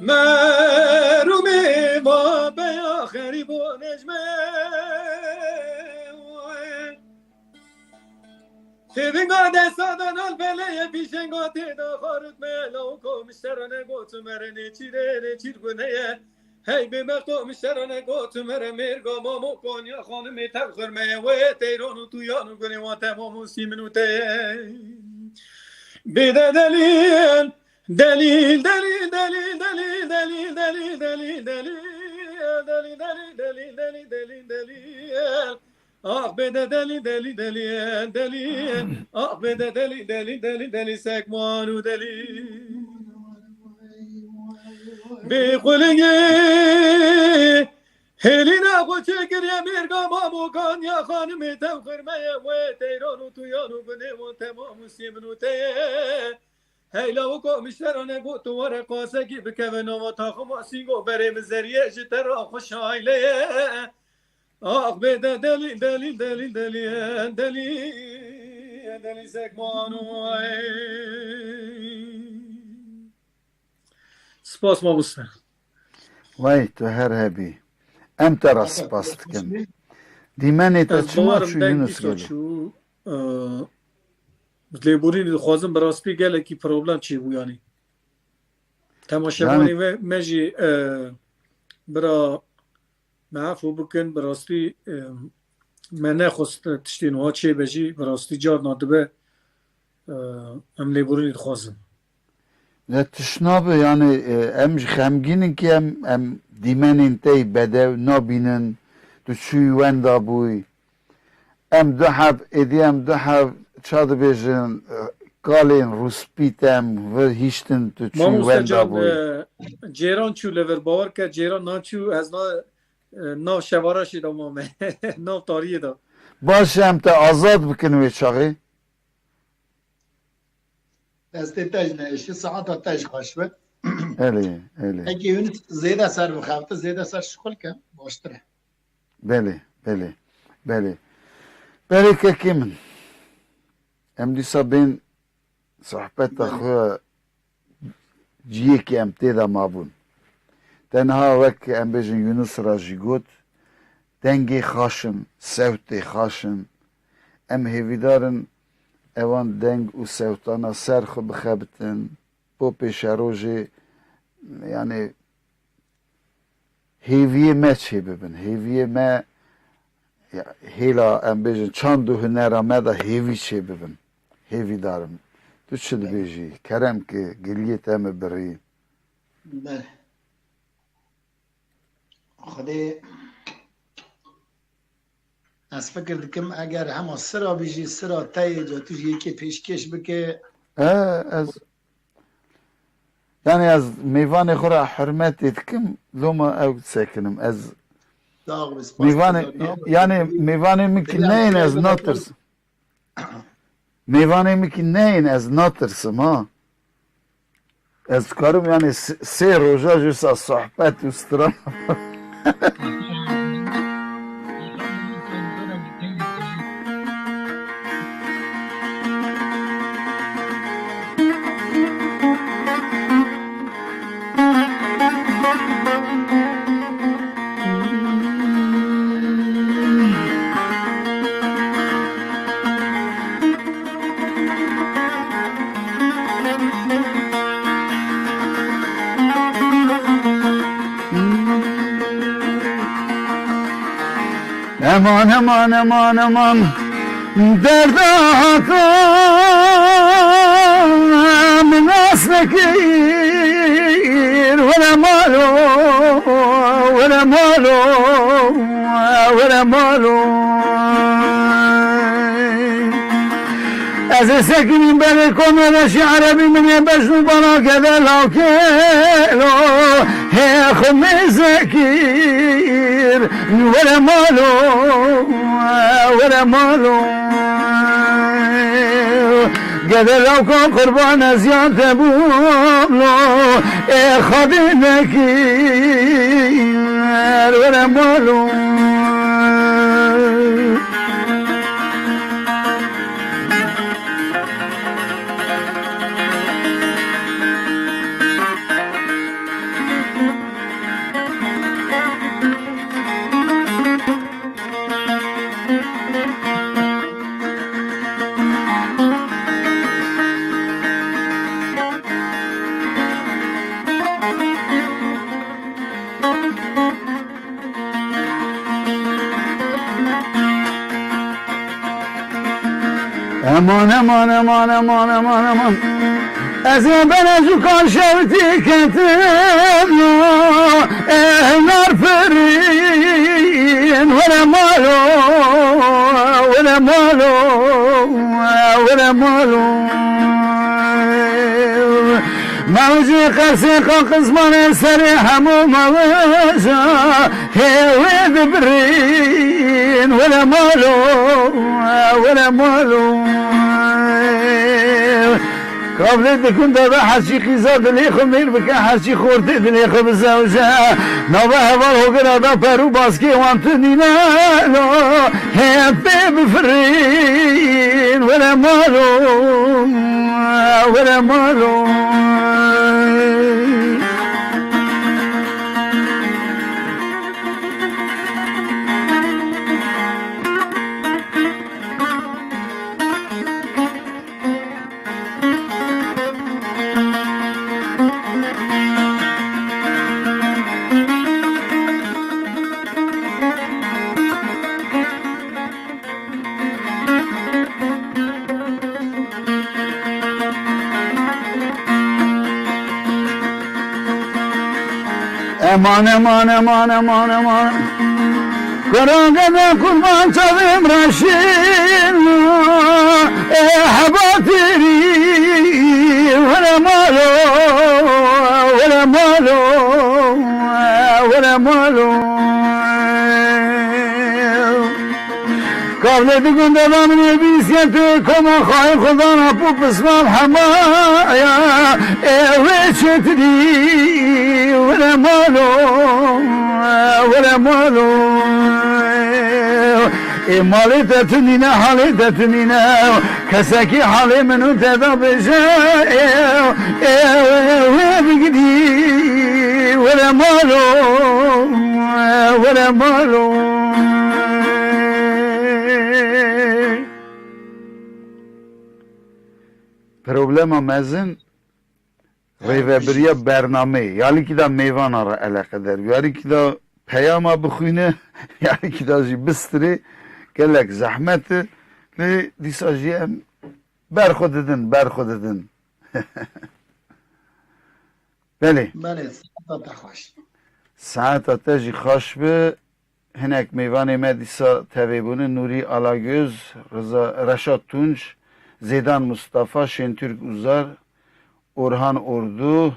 Speaker 2: مرومی با به آخری با نجمه تیبینگا دستادان البله پیشنگا تیدا خارد ملو کمشترانه گوتو مرنه چیر گونه هی به مقتو مشترانه گوتو مره مرگا مامو کنیا خانم تبخر میوه تیرانو تویانو گونه و تمامو سیمنو تی بیده دلیل دلیل دلیل دلیل دلیل دلیل دلیل دلیل دلیل دلیل دلیل دلیل دلیل آه بده دلی دلی دلی دلی آه بده دلی دلی دلی دلی سکمانو دلی بیخولگی هلینا بچه گریه میرگا ماموگان یا خانم تفخرمه و تیرانو تویانو گنه و تمام سیمنو ته هیلا و کمشترانه گو تو ورقاسه گی بکوه نوا تاخم سینگو بریم زریه جتر خوش آیله آخ بده دلیل دلیل دلیل دلیل دلیل دلیل سکمانو سپاس ما بستن
Speaker 1: وای تو هر هبی ام ترا سپاس کن دیمنی تا چما چو یونس گلو
Speaker 2: لیبورین خوازم براستی گله کی پروبلم چی بو یعنی تماشاوانی و مجی برا معفو بکن براستی من نخواست تشتینوها چه بجی براستی جار نادبه ام لیبورین خوازم
Speaker 1: نه تشنابه یعنی ام خمگینن که ام دیمنین تی بده نابینن تو چوی وندا بوی ام دو حب ادی ام دو حب چاد بیجن kalên rûspîtem ve hîştin tu çû
Speaker 2: مامۆستا
Speaker 1: wenda
Speaker 2: جان
Speaker 1: bûyî.
Speaker 2: جێران چوو لەڤەر باوەڕ کرد جێران ناچوو ئەز ناو شەوارەشی دا مامێ ناو تاریە دا
Speaker 1: Baş em te azad bikin wê çaxê.
Speaker 4: دەستێ تەژ نەیشی سەعاتا تەژ خۆش بێ
Speaker 1: Elê, elê.
Speaker 4: ئەگە یونت زێدە سەر بخەوتە زێدە سەر شخۆلکە باشترە
Speaker 1: Belê, belê, belê. Berêkekê min. Em dîsa bên sohbeta xwe ciyekê em tê de mabûn. Tenha wek em bêjin Yunus ra jî got, dengê xaşin, sewtê xaşin. Em hêvîdarin evan deng û sewtana ser xwe bixebitin, bo pêşerojê yani hêviyê me çê bibin. Hêviyê me hêla em bêjin çand û hunera me de hêvî çê bibin. Hêvîdarim. Tu çi dibêjî? Kerem ki giliyê te me birî.
Speaker 4: بله خودی از فکر دکم اگر همه سرا بیجی سرا تایی جا تو یکی پیشکش بکه
Speaker 1: Ez yani ez mêvanê xwe ra hürmetê dikim loma ew sekinim. Ez
Speaker 4: داغ بسپاس
Speaker 1: mêvanê yani mêvanê min ki neyin ez natirsim. Mêvanê min ki neyin ez natirsim ha. Ez dikarim yani sê roja ji sa sohbet û stran Eman eman eman eman derda hatam nasnekir vere malo vere malo vere malo Ez sekinim beni komere şi'rebi min yebeşnu bana keder lakelo He khumi zekir vere malo vere malo Keder lakon kurban ezyan tebumlo E khadi nekir vere malo Aman aman aman aman aman aman Ez ben şu karşıtı ketim Ehnar ferin Vere malo Vere malo Vere malo Mevzi kasika kısman eseri hamu mevza Hewe dibrin Vere malo Vere malo قبل تكون ده حشي خزاد اللي خمير بك حشي خورت اللي خب زوجة نبه هو كده ده برو باسكي وانتني نالو هي بفرين ولا مالو ولا مالو Aman aman aman aman aman قرآن قربان چاویم رشین حباتری ولا مالو ولا مالو ولا مالو قبل دکن دادم نبیسیت کما خواهی خدا نپو پسمال حمایا اوه چتری ولا مالو ولا مالو مالی تتنینه حالی تتنینه کسکی حالی منو تدا بشه بگیدی ولا مالو ولا مالو پروبلم مزن ریوبریا برنامه یعنی که دا میوان را علاقه در یعنی که دا پیام بخوینه یعنی که دا جی بستری گلک زحمت لی دیسا جی هم برخوددن بله
Speaker 4: بله ساعت خوش
Speaker 1: ساعت آتجی خوش به هنک میوان ما دیسا تبیبونه نوری آلاگوز رشاد تونج زیدان مصطفی شنتürk Uzar Orhan Ordu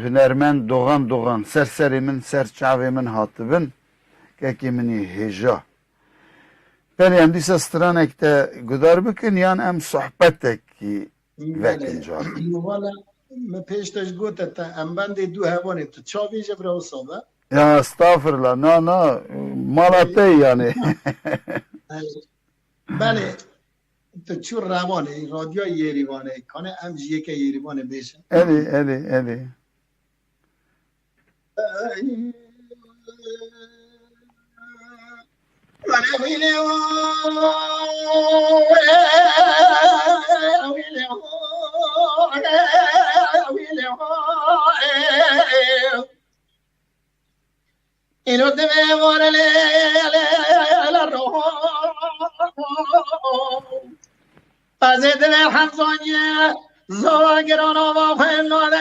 Speaker 1: Hünermen Doğan Serserimin Serçavemin Hatıbın Kekimini Heja Beni hem disa stranekte gudar bikin yan hem sohbetek ki vekin car
Speaker 4: والا ما پیشتش گوته ام بنده دو حیوانی تو چاوی جبره و صابه
Speaker 1: Ya estağfurullah na Malatya yani
Speaker 4: بله تو چور روانه رادیو یریوانه کانه ام جیه که یریوانه بیشه
Speaker 1: Eli
Speaker 4: اینو دمه وارله فزید به حمزانیه زاگران و فنان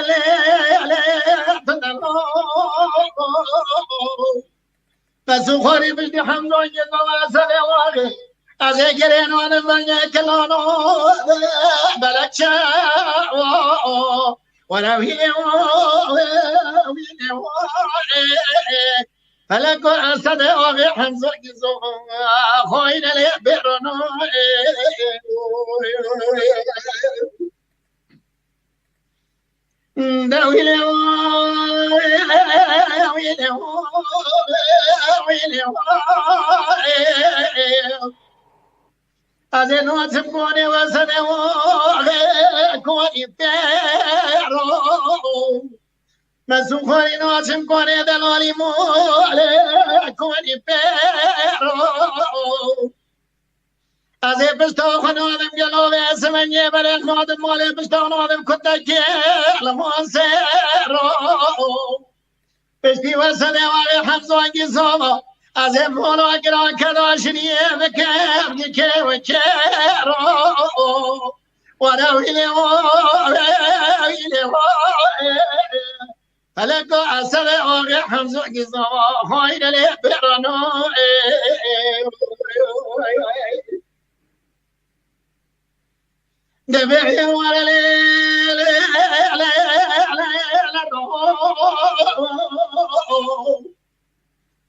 Speaker 4: بسو خاری بشتی حمزانیه نوازه واقع از گرین و نزانیه کلانو بلکه ونوهی فلکو اسد آقی حمزانیه خواهی نلی بیرونو از نوتم کنی و سنوه کنی پیرو مسون خواهی نوتم کنی دلالی موله کنی پیرو از پشتا خنادم گلوه اسمنیه برای خادم ماله پشتا نادم کتکی لمان سیرو پشتی و سنه واقع حمزانگی صابا از مولا گران کداشنیه بکر که و کرو و رویلی فلکو اصل آقای حمزانگی صابا خواهی لی برانو دبعي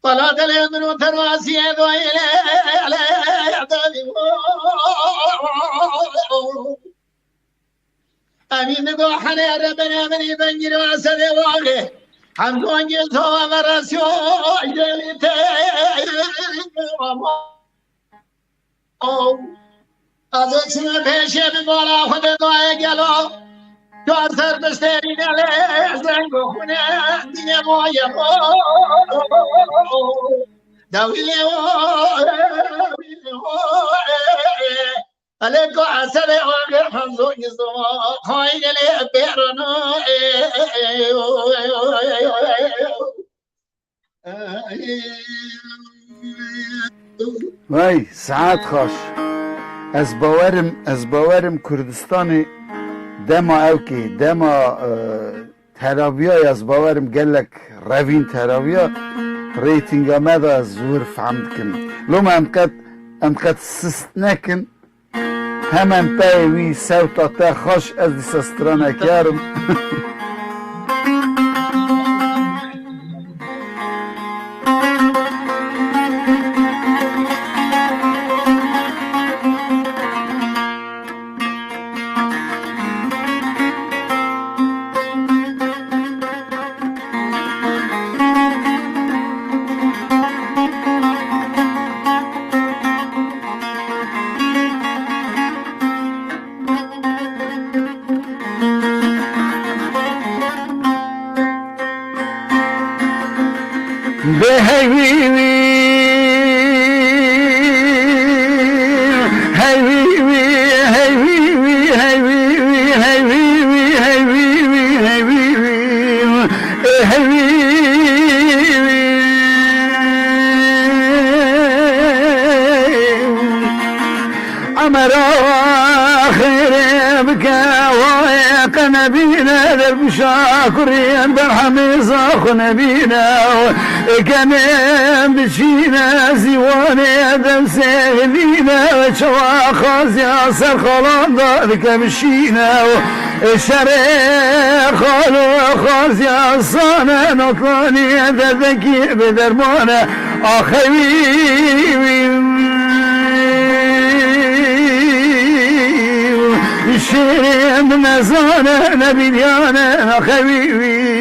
Speaker 4: ورا طلع دل من تراسي ذويل امين دو حنا ربنا مني بنجر واسد واغي حمدون جلتو ورسيو جليت از چه پیشه به بالا خود دعای گلو دار سر بستری نله زنگ و خونه دیگه مایه دویلی علیکو اصل آقای حمزون گزما خواهی نله بیرانو
Speaker 1: وای ساعت خوش از باورم کردستانی دما اوکی دما تراویا از باورم گلک روین تراویا ريتنج ماذا زور فهمتكم لو ما امقد سست نكن همان باوي سوتا تا خوش از دي سسترانا كارم شاكرين بالحميص اخونا بينا كان بشينا زيواني دم سهلينا وشواخز يا سر خلان ذلك بشينا الشريخ خالو خاز يا صانا نطلاني ذكي بدرمانا اخوي الشيم نزانا نبيانا خبيبي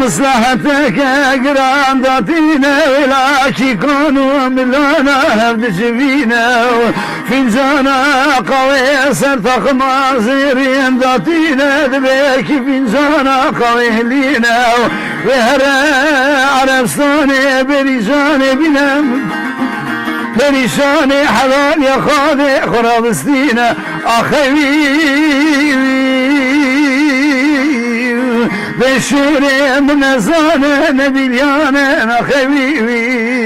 Speaker 1: مصلحتك اقران ضاتينا ولاكي كانوا ملانا بجبينا فنجانا قوي صرت خمازيرين ضاتينا دبيكي فنجانا قوي لينا وهرا عربستاني بريجاني بنام بريشاني حلال يا خاضي خرابستينا اخوي بشوري من نزانا نبيانا خبيبي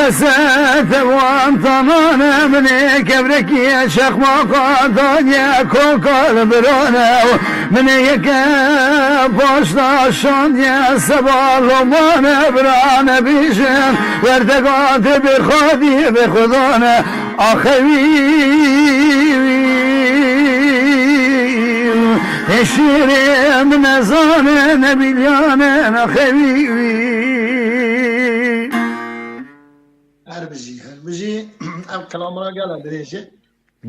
Speaker 1: بس ثوان طمانا من كبرك يا شيخ ما قادر يا كوكل برانا من يكا بوشتا شون يا سبال ومانا برانا بيشن وردقات بخادي بخدانا اخوي الشيري من نزانا نبيلانا اخوي
Speaker 4: هربجي ام كلام را قال دريشه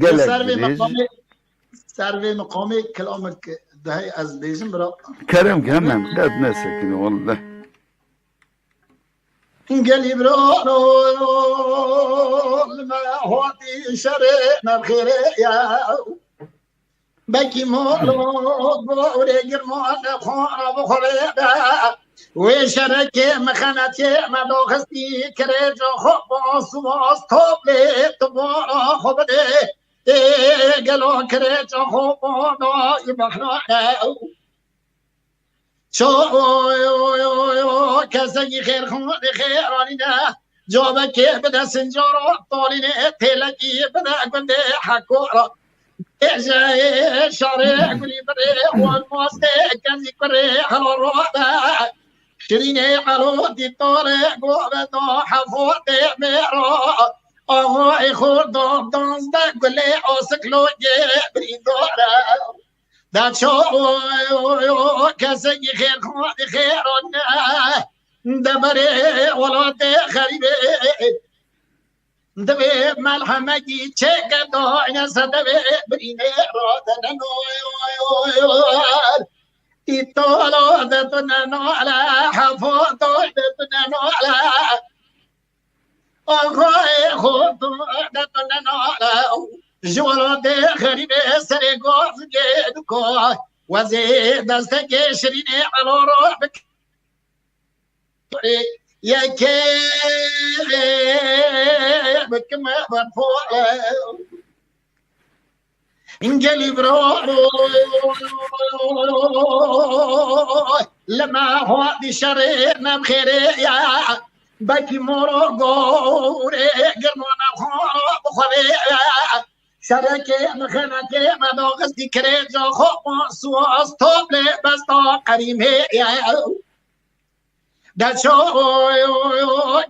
Speaker 1: قال
Speaker 4: سروي مقامي كلامك دهي از بيجم برا
Speaker 1: كرم قد نسكن والله
Speaker 4: قال برا ما هوتي شرنا بخير يا بكي مولود بوريجر مولد خورا بخريدا وشركة مخانتي مدوخستي كريجو خب وصواص طبلي تبورا خبدي قالوا كريت خوفنا يبحنا شو كسي خير خود خير علينا جوابك بدا سنجارة طالنا تلاقي بدا قد حكورة إجا شارع قولي بري والموستي كنزي بري حلو الروضة شريني علو دي طارق وبدو حفوتي ميرو أهو خور دوم دونز دا قولي أوسكلو جبري دورة دا شو كسي خير خود خير دبري ولاتي خريبي دبي ملحمتي تشيك دوينا سدبي بريني رودنا نوير تيتولو دتنا نولا حفوتو دتنا نولا أخوي خودو دتنا نولا جولو دي خريبي سريقوز جيدكو وزيد دستكي شريني على روحك يا كيف بكما بنفوق انجلي برو لما هو دي شرينا بخيري يا باكي مورو غوري قرنونا بخوري شركي مخنكي ما دوغس دي كريجو خوما سواس توبلي بس تو قريمي يا دا شو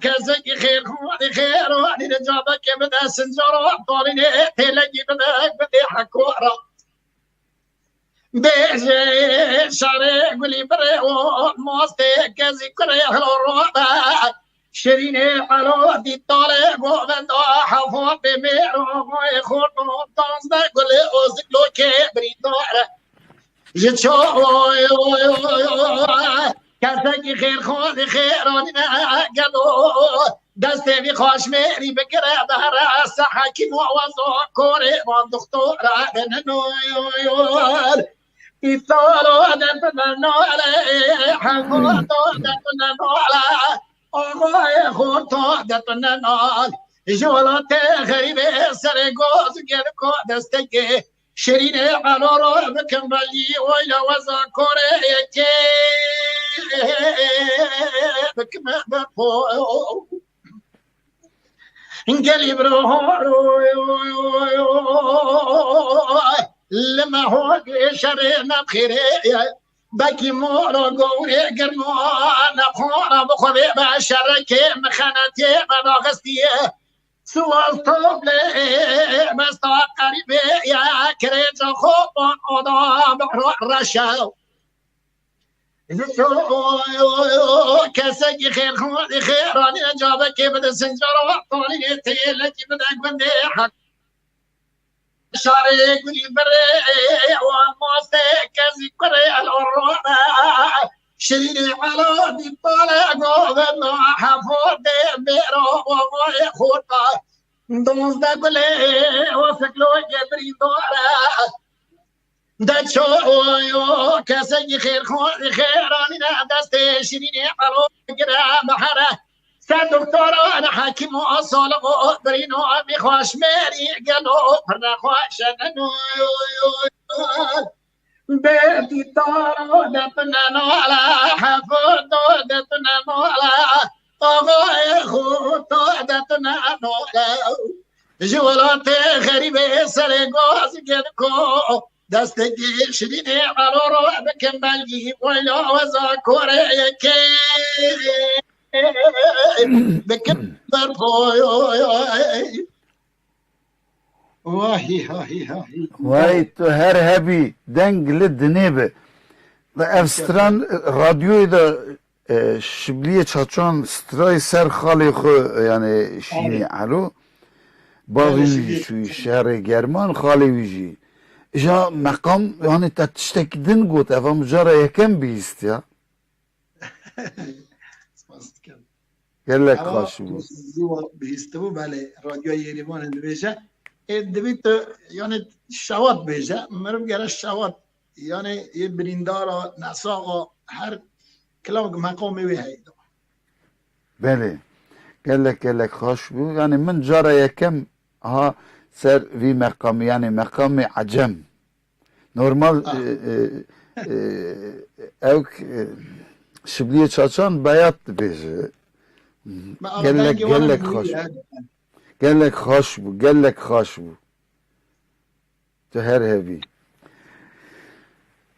Speaker 4: كزي خير خودي خير وعدي نجابك بدا سنجر طولي تلاقي بدك بدي حكورة بيجي شارع قولي بري وموستي كزي كري حلو الروضة شريني حلو دي طولي وبندو حفوظ بميرو ويخوطو طنزدا قولي اوزكلو كبري دورة جد شو كاتك خير خود خيرنا قالوا دستي بي خوش ميري بكرة ظهر السحاكم ووضع كوري والدكتور عدن نوير يطالوا دتنا نولا حفوتو دتنا نولا أغوي خوتو دتنا نولا جولتي غريبة سرقوز قلقو دستكي شريني على روحك مبلي ويلا وزا كوري بكما بفو انقلب روح لما هو شرينا بخيري باكي مورو قوري قرنوانا بخورا بخوري بشركي مخانتي مناغستي سواز طبلي مستا قريبي يا كريت خوبان اودا بحر رشاو كسي خير خودي خير راني جابك بدا سنجر وطولي تيلك بدك بندي حق شاري قولي بري وموستي كزي كري الأروضة شريني على دي طالق وبنو حفوتي بيرو وموي خوطة دوز دا قولي وفكلو جبري دورة دا شو كسي خير خودي خير راني دستي شريني على قرا بحرة سا دكتور انا حاكم واصل برينو بخواش ميري قالوا فرنا خواشنا بيتي طارو دتنا نولا حفوتو دتنا نولا أغوي خوتو دتنا نولا جولاتي غريبة سرقوز قدكو دستكي شريني على روحك مبلغي ويلا وزا كوري بكم برفوي واهي هاهي هاهي
Speaker 1: وای تو هر هبی دنگ لدنیبه و افستران رادیوی دا شبلیه چاچان سترای سر خالی خو یعنی شینی علو باقی ویجی شوی شهر گرمان خالی ویجی جا مقام یعنی تا تشتک دن گوت افام جارا یکم بیست یا گلک خاشی بود
Speaker 4: بیستو بله رادیو یریوان اندویشه دویت یعنی شوات بیشه مرم گره شوات یعنی یه بریندارا نساقا هر کلاگ مقامی وی هید
Speaker 1: بله گلک خوش بود یعنی من جارا یکم ها سر وی مقام یعنی مقام عجم نورمال اوک شبلیه چاچان باید بیجه گلک خوش گلک خوش بو گلک خوش بو تو هر هوی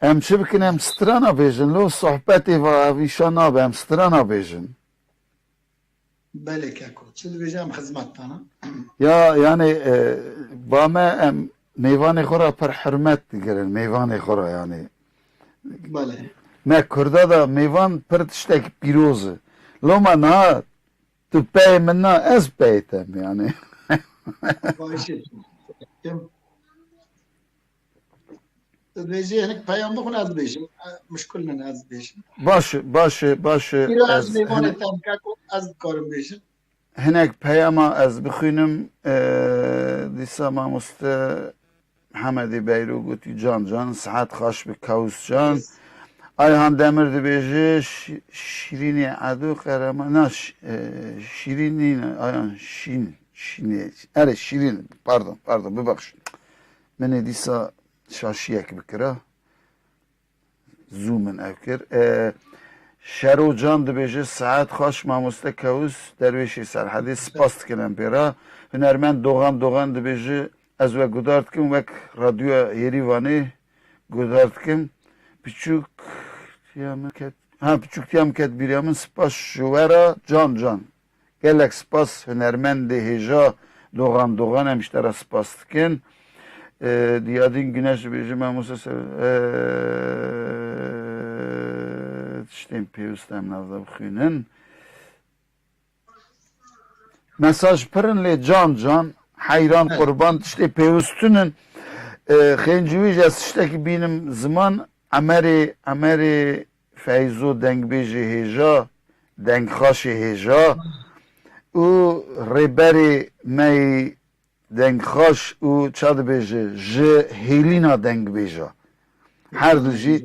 Speaker 1: ام چه بکن ام سترانا بیجن لو صحبتی و ویشانا به ام سترانا بیجن
Speaker 4: بله کاکو چه بیجم خدمتتانا
Speaker 1: یا یعنی با ما ام میوان خورا پر حرمت دیگرن میوان خورا یعنی
Speaker 4: بله
Speaker 1: ما کرده دا میوان پر تشتک پیروزه لو ما نه تو پی من نه از پیتم یعنی
Speaker 4: باشه بیجی هنک پیام بخون از بیجم مشکل نه از بیجم
Speaker 1: باشه
Speaker 4: ایرو از میوان تام کاکو از کارم بیجم
Speaker 1: هناك بياما از بخوينم ديسا ما مست محمد بيرو قوتي جان ساعات خاش بكاوس جان اي هان دمر دي بيجي شيريني عدو قرما ناش شيريني ايان شيني اره شيرين باردون ببخش من ديسا شاشيك بكرا زومن افكر شرو جان دبیجه ساعت خوش ماموسته کوس درویشی سرحدی سپاست کنم پیرا هنرمند دوغان دبیجه از و گدارد کم وک رادیو یریوانی گدارد کم پیچوک تیام کت بیریامن سپاس شوورا جان گلک سپاس هنرمند هیجا دوغان همشتر سپاست کن دیادین güneş debیجه ماموسته تشتیم پیوستم نازده بخوینن مساج پرن لی جان حیران قربان تشتی پیوستونن خینجویج از تشتکی بینم زمان عمری فیزو دنگ بیجی هیجا دنگ خاش هیجا او ریبری می دنگ خاش او چاد بیجی هیلینا دنگ بیجا هر دو جی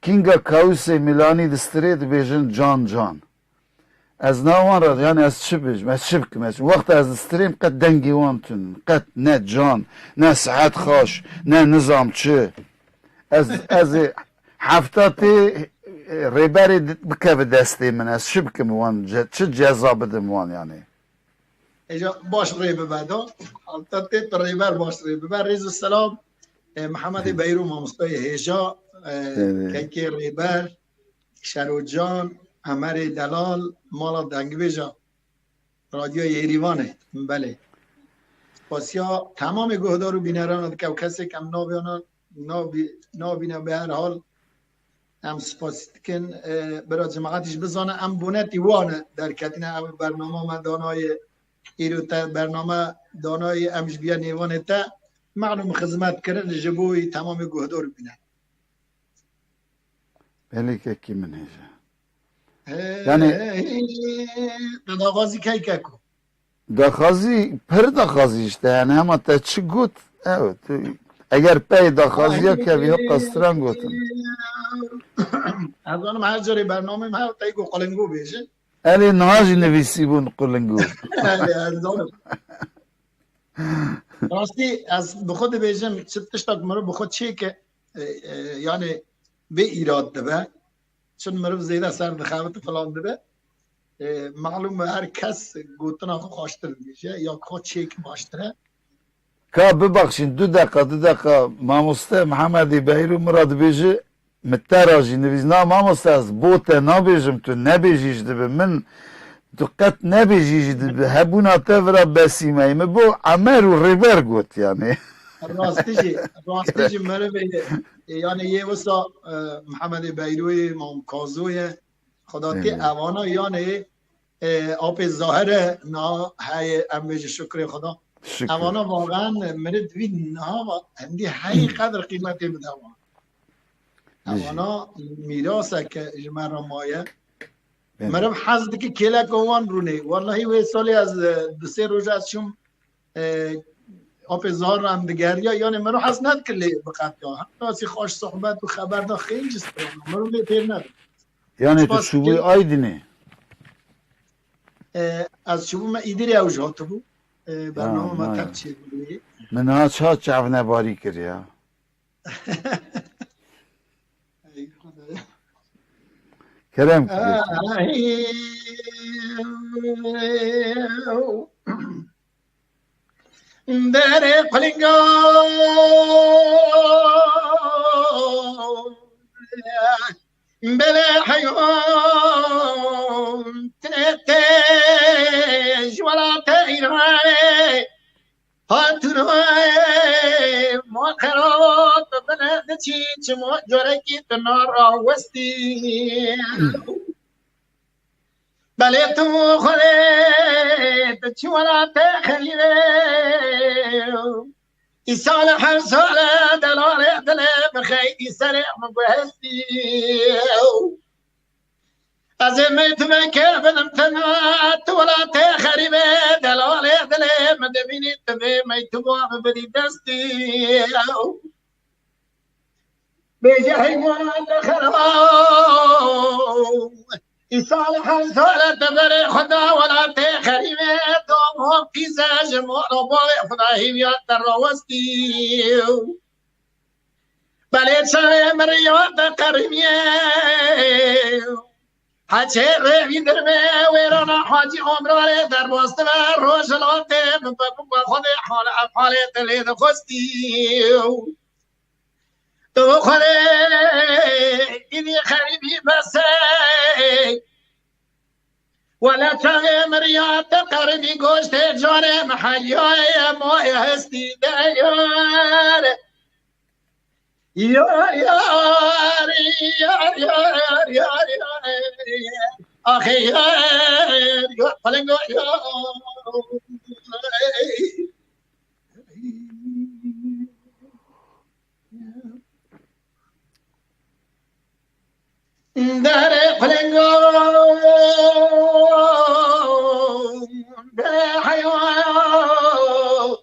Speaker 1: Kinga Kause Milani distret bejin can. Ez nawan ra yani ez çi bejim, ez çi bikim, waqt ez distrêm qet dengê wan tun, qet ne can, ne sihet xweş, ne nizam çi. Ez hefta tê rêberê bikeve destê min, ez çi bikim wan, çi ceza bidim wan yani.
Speaker 4: Eja baş rê bibe da, alta tê rêber baş rê bibe. Rêz selam Muhammed Beyru mamostayê hêja کیکی ریبر شروجان عمر دلال مالا دنگبیجا رادیو یریوانه بله پاسیا تمام گهدار و بینران که کسی کم نابینه به هر حال هم سپاسی کن برای جماعتش بزانه هم بونه دیوانه در کتنه هم برنامه من دانای ایرو تا برنامه دانای امش بیا نیوانه تا معلوم خدمت کرد جبوی تمام گهدار و بینه
Speaker 1: Belli ki kimin heyecanı.
Speaker 4: Yani dağazı kaykaku.
Speaker 1: Dağazı, per dağazı işte yani ama te çi gut, evet. Eğer pey dağazıya kevi yok kastran gutun.
Speaker 4: Az onu her cari bernamem ha taygo qalingo beje.
Speaker 1: Ali naji nevisi bun qalingo.
Speaker 4: Az onu. Rasti az بخود بیجم ستشتاک مرو بخود چی که یعنی به ایراد دبه چون مرو زیده سر دخوت فلان دبه معلوم هر کس گوتنا خو خواشتر میشه یا خود چیک باشتره
Speaker 1: Ka bibakşin 2 dakika mamuste Muhammed Beyru Murad beji متراجي نبيزنا ما مستاز بوتا نبيجم تو نبيجيش دبي من دقت نبيجيش دبي هبونا تفرا بسيمه بو عمر وريفر قوت يعني
Speaker 4: راستيجي مربي يعني يوسا محمد بيروي ممكازوي خداتي اوانا يعني آپ ظاهر نا هاي امج شکر خدا اوانا واقعا مرد وی نا عندي هاي قدر قيمتي بدوا اوانا میراثه که اجماع رمایه مرم حزد که کلا کوان رونه والله و سالی از 2-3 روز از شم آپ ظاهر هم دگریا یعنی مرو حزد ند کلی بقت یا حتی سی خوش صحبت و خبر دا خیلی جست مرو لی پیر ند
Speaker 1: yani tu şubu aydını
Speaker 4: از شبو ما ایدری اوجهات بو برنامه ما
Speaker 1: نه.
Speaker 4: تب چی بودی؟
Speaker 1: من ها چا چاونه باری کریا
Speaker 4: ای خدایا.
Speaker 1: کرم کردی
Speaker 4: در قلنگا بلا حيوان تنتج ولا تيراني هاتنوي مؤخرات بنادتي جمع جركي تنار وستي بليتو خليت ولا تخليني يصالح صالح دلالة دلالة بخير يسرع مبهستي أزمت مكة بنمتنات ولا تخربي دلالة دلالة مدبيني تبي ما يتبع بدي دستي بجهي وانا خراب يصالح صالح تبري خدا ولا تخربي دوم في زاج مؤربا فضاهي ياتر وستي بلد شري مريوات قرميه حچه روی درمه ویرانا حاجی عمرانه در باستوه روشلاته با خود حال افحال تلید خوستی تو خود اینی خریبی بسه ولا تغی مریات قربی گوشت جان محلی های مای هستی دیار یار یار یار یار یار آخه یار یار پلنگو یار در پلنگو در حیوان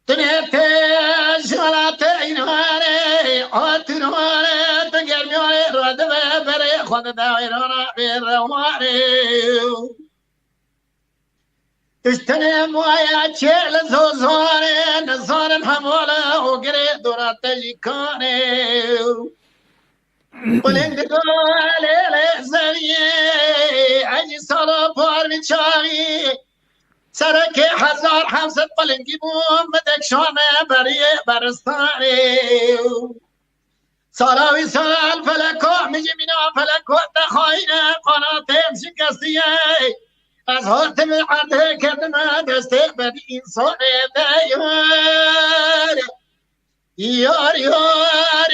Speaker 4: تنهتش ولا تعينواني عطنواني تقرميوني ردبه بري خود دايرونا بيرواني تشتني مويا تشيل زوزواني نصار حمولة وقري دورا تجيكاني ولين تقولي لحزني عجي صلو بار من شاغي سرک 1500 پلنگی بوم بدک شانه بری برستانی سالاوی سال فلکو میجی مینا فلکو دخواینه قناتم شکستیه از حاتم عده کردم دسته بدی انسان دیار یار یار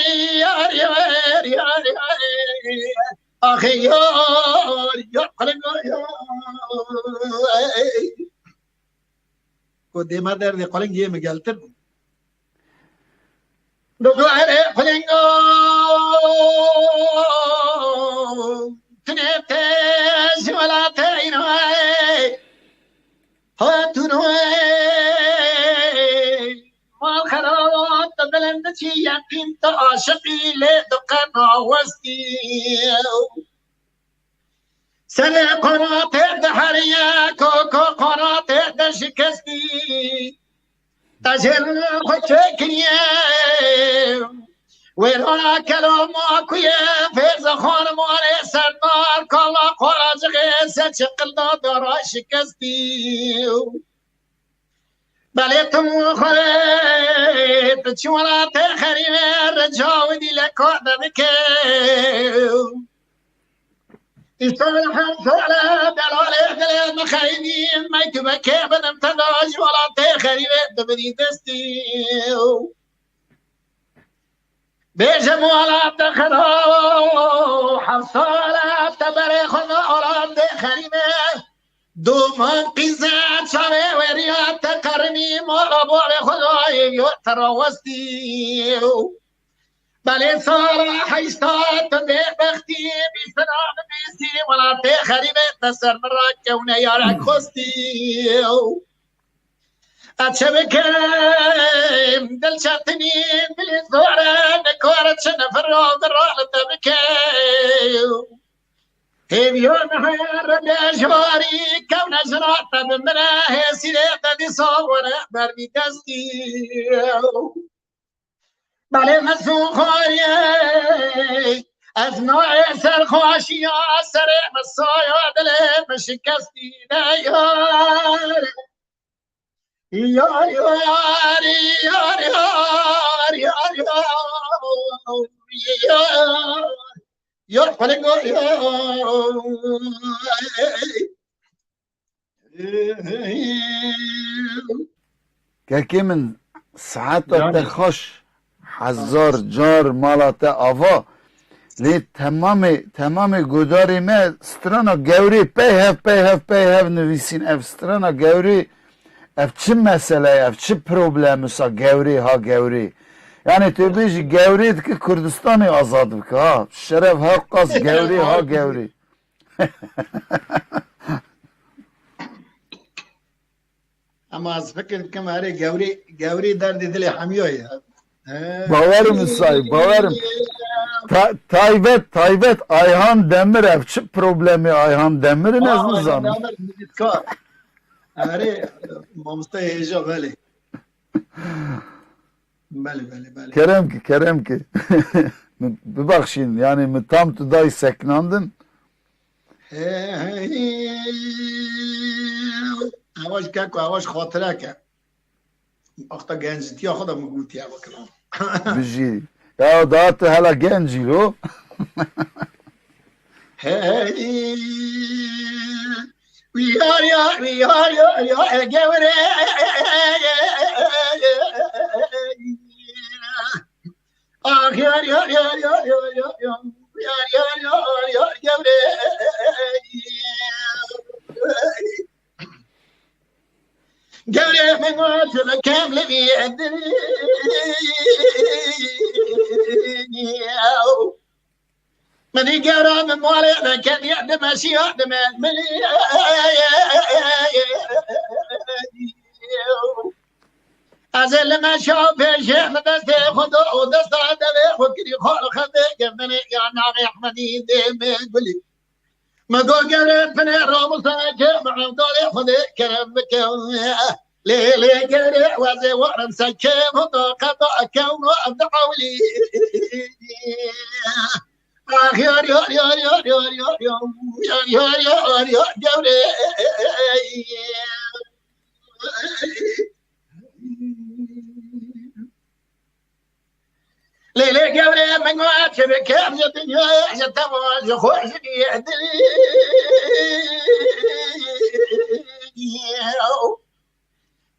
Speaker 4: یار یار یار آخه یار یار پلنگو یار Kode madar de calling game galter. Dogare plingo tunete zwalate inai hatunoe mal kharat belandati yaqin ta ashqi le dqana wasti سنة قناة دحرية كوكو قناة دشكستي تجل خشكنية ويرونا كلام ماكوية فيز خان مالي سردار كلا قراج غيسة شقلنا دارا شكستي بليتم خليت تشوانا تخريمة رجاودي لكوة بكيو يصلح صلاة دلالة دلالة مخاينين ما يتبكى بدم تداج ولا تخريبة دبدي تستيو بيجم ولا تخرو حصالة تبري خنا ولا تخريبة دومان قزات شامي وريات تقرمي مربو خنا يتروستيو بله صالح اشتاط بختي بسلام بيسي ولا تخريبة تسر مرات كونه يارك خستي أتشبكم دل شاطني بالزورة نكورة شنفر وضرالة تبكيو هيبيون هير جواري كون جرات بمنا هسيرة تدي صور بربي تسدي بالي مسوخي از نوع سرخوشی سر مسایه دل مشکستی یار یار یار یار یار یار یار یار پلنگو یار
Speaker 1: که من ساعت تخش هزار جار مالات آوا لی تمام گوداری ما سترانا گوری پیهف نویسین اف سترانا گوری اف چه مسئله اف چه پروبلم سا گوری ها گوری یعنی تو بیشی گوری که کردستانی آزاد بکه ها شرف ها قاس گوری ها گوری
Speaker 4: اما از فکر کم هره گوری درد دل حمیایی
Speaker 1: باورم سای باورم تایبت Ayhan Demir ev çi problemi Ayhan Demir'in ez nizanım.
Speaker 4: Are mamsta heyecan böyle. Böyle.
Speaker 1: Kerem ki. Bir bak şimdi yani mi tam tuday seknandın.
Speaker 4: Avaş kako avaş خاطره که وقتا گنجتی خودم گوتی بکنم.
Speaker 1: Biji. Ya daha da hala genci o.
Speaker 4: Hey, we are, gevre. Ah, yar, gevre. Gevre men var kemle vi مني قرا من موالينا كان يعدم اشياء يعدم الملي ازل ما شاف شيء بس خذوا ودست عدبه وكري خال خذك من يا نعم احمدي ديم قولي ما قول قرا فني راموس مع دول خذك كرمك ليه قرا وزي ورم سكيم قضاء كون ابدعولي yar gevre Lele gevre men var çebekem ya dünya ya tamam ya hoş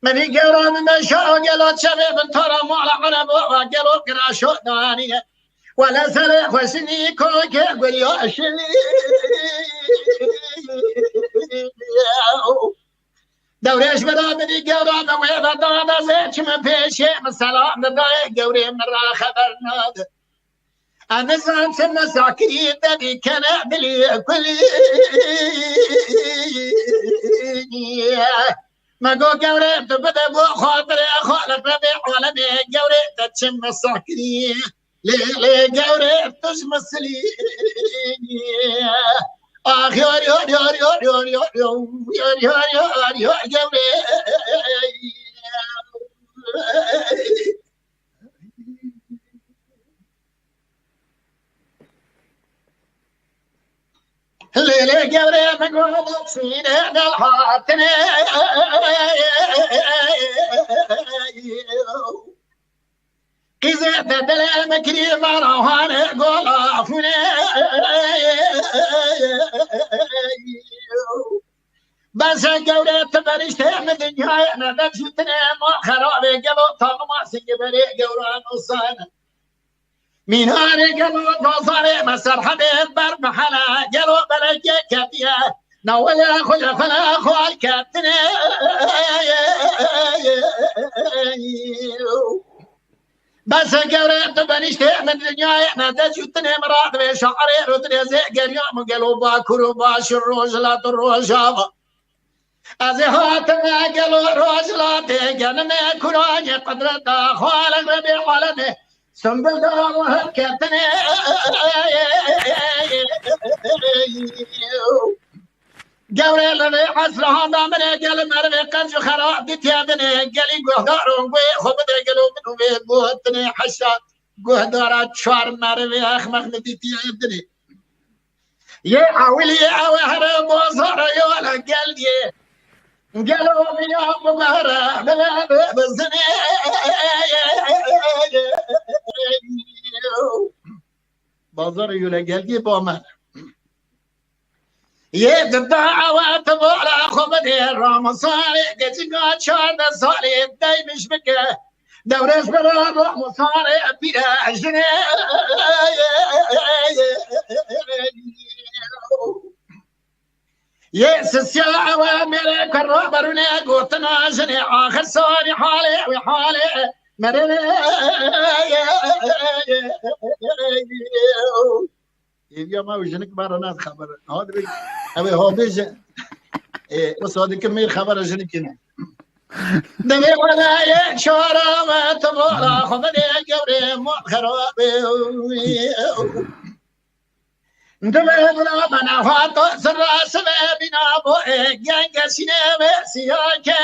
Speaker 4: مني قرا من شاء قالوا شباب ترى مو على عرب قالوا قرا شو دانيه ولا سلك وسني كوك يقول يا شلي دوريش بدا بدي قورا ويبا دادا زيت من فيشي من سلام داي قوري من را خبرنا انا زان سن ساكري دبي كان بلي كل ما قو قوري تبدا بو خاطري خالق ربي عالمي قوري تتشم ساكري ليه قوري تشمسلي آخ يار قوري ليه قوري مقعد سينا الحاطني إذا بدل مكري مروان قولا فني بس قولي تبرشت من دنيا أنا دجتني ما خرابي قلو طغما سنقبري قولان وصانا من هاري قلو نصاري مسر حبيب بر محلا قلو بلجي كبيا نولا خل فلا خال كابتني بس قريت بنشتي من دنيا انا دجتني مراد بشعري رتري زي قريم قلوبا كروبا شروجلات الروجابا ازهات ما قالوا روجلات جنمي كراني قدرتا خالق ربي ولدي سنبل دار وهكتني جوري لني حسرها دامني قل مرمي قنج خراب دتيابني قلي قهدارون قوي خبد قلو منو بيبوتني حشا قهدارات شوار مرمي اخمخ دتيابني يا عولي يا وهرب وصار يولا قلبي قالوا من يوم مهرة بزني بازار يولا قلبي بومر يتبع واتبع خبدي رامصاري قتقات شاد صاري داي مش بكه دورس برا رامصاري بلا جنيه يس الساعة وملك الرابرني قوتنا جني آخر صاري حالي وحالي مرني اليوم ما وجنك برا ناس خبر هذا بي أبي هو بيج بس هذا كمية خبر جنك هنا دمي ولا شارع ما تبغى خذني جوري مو خرابي دمي ولا بنا فاتو سر سما بنا بو جانج سينما سياك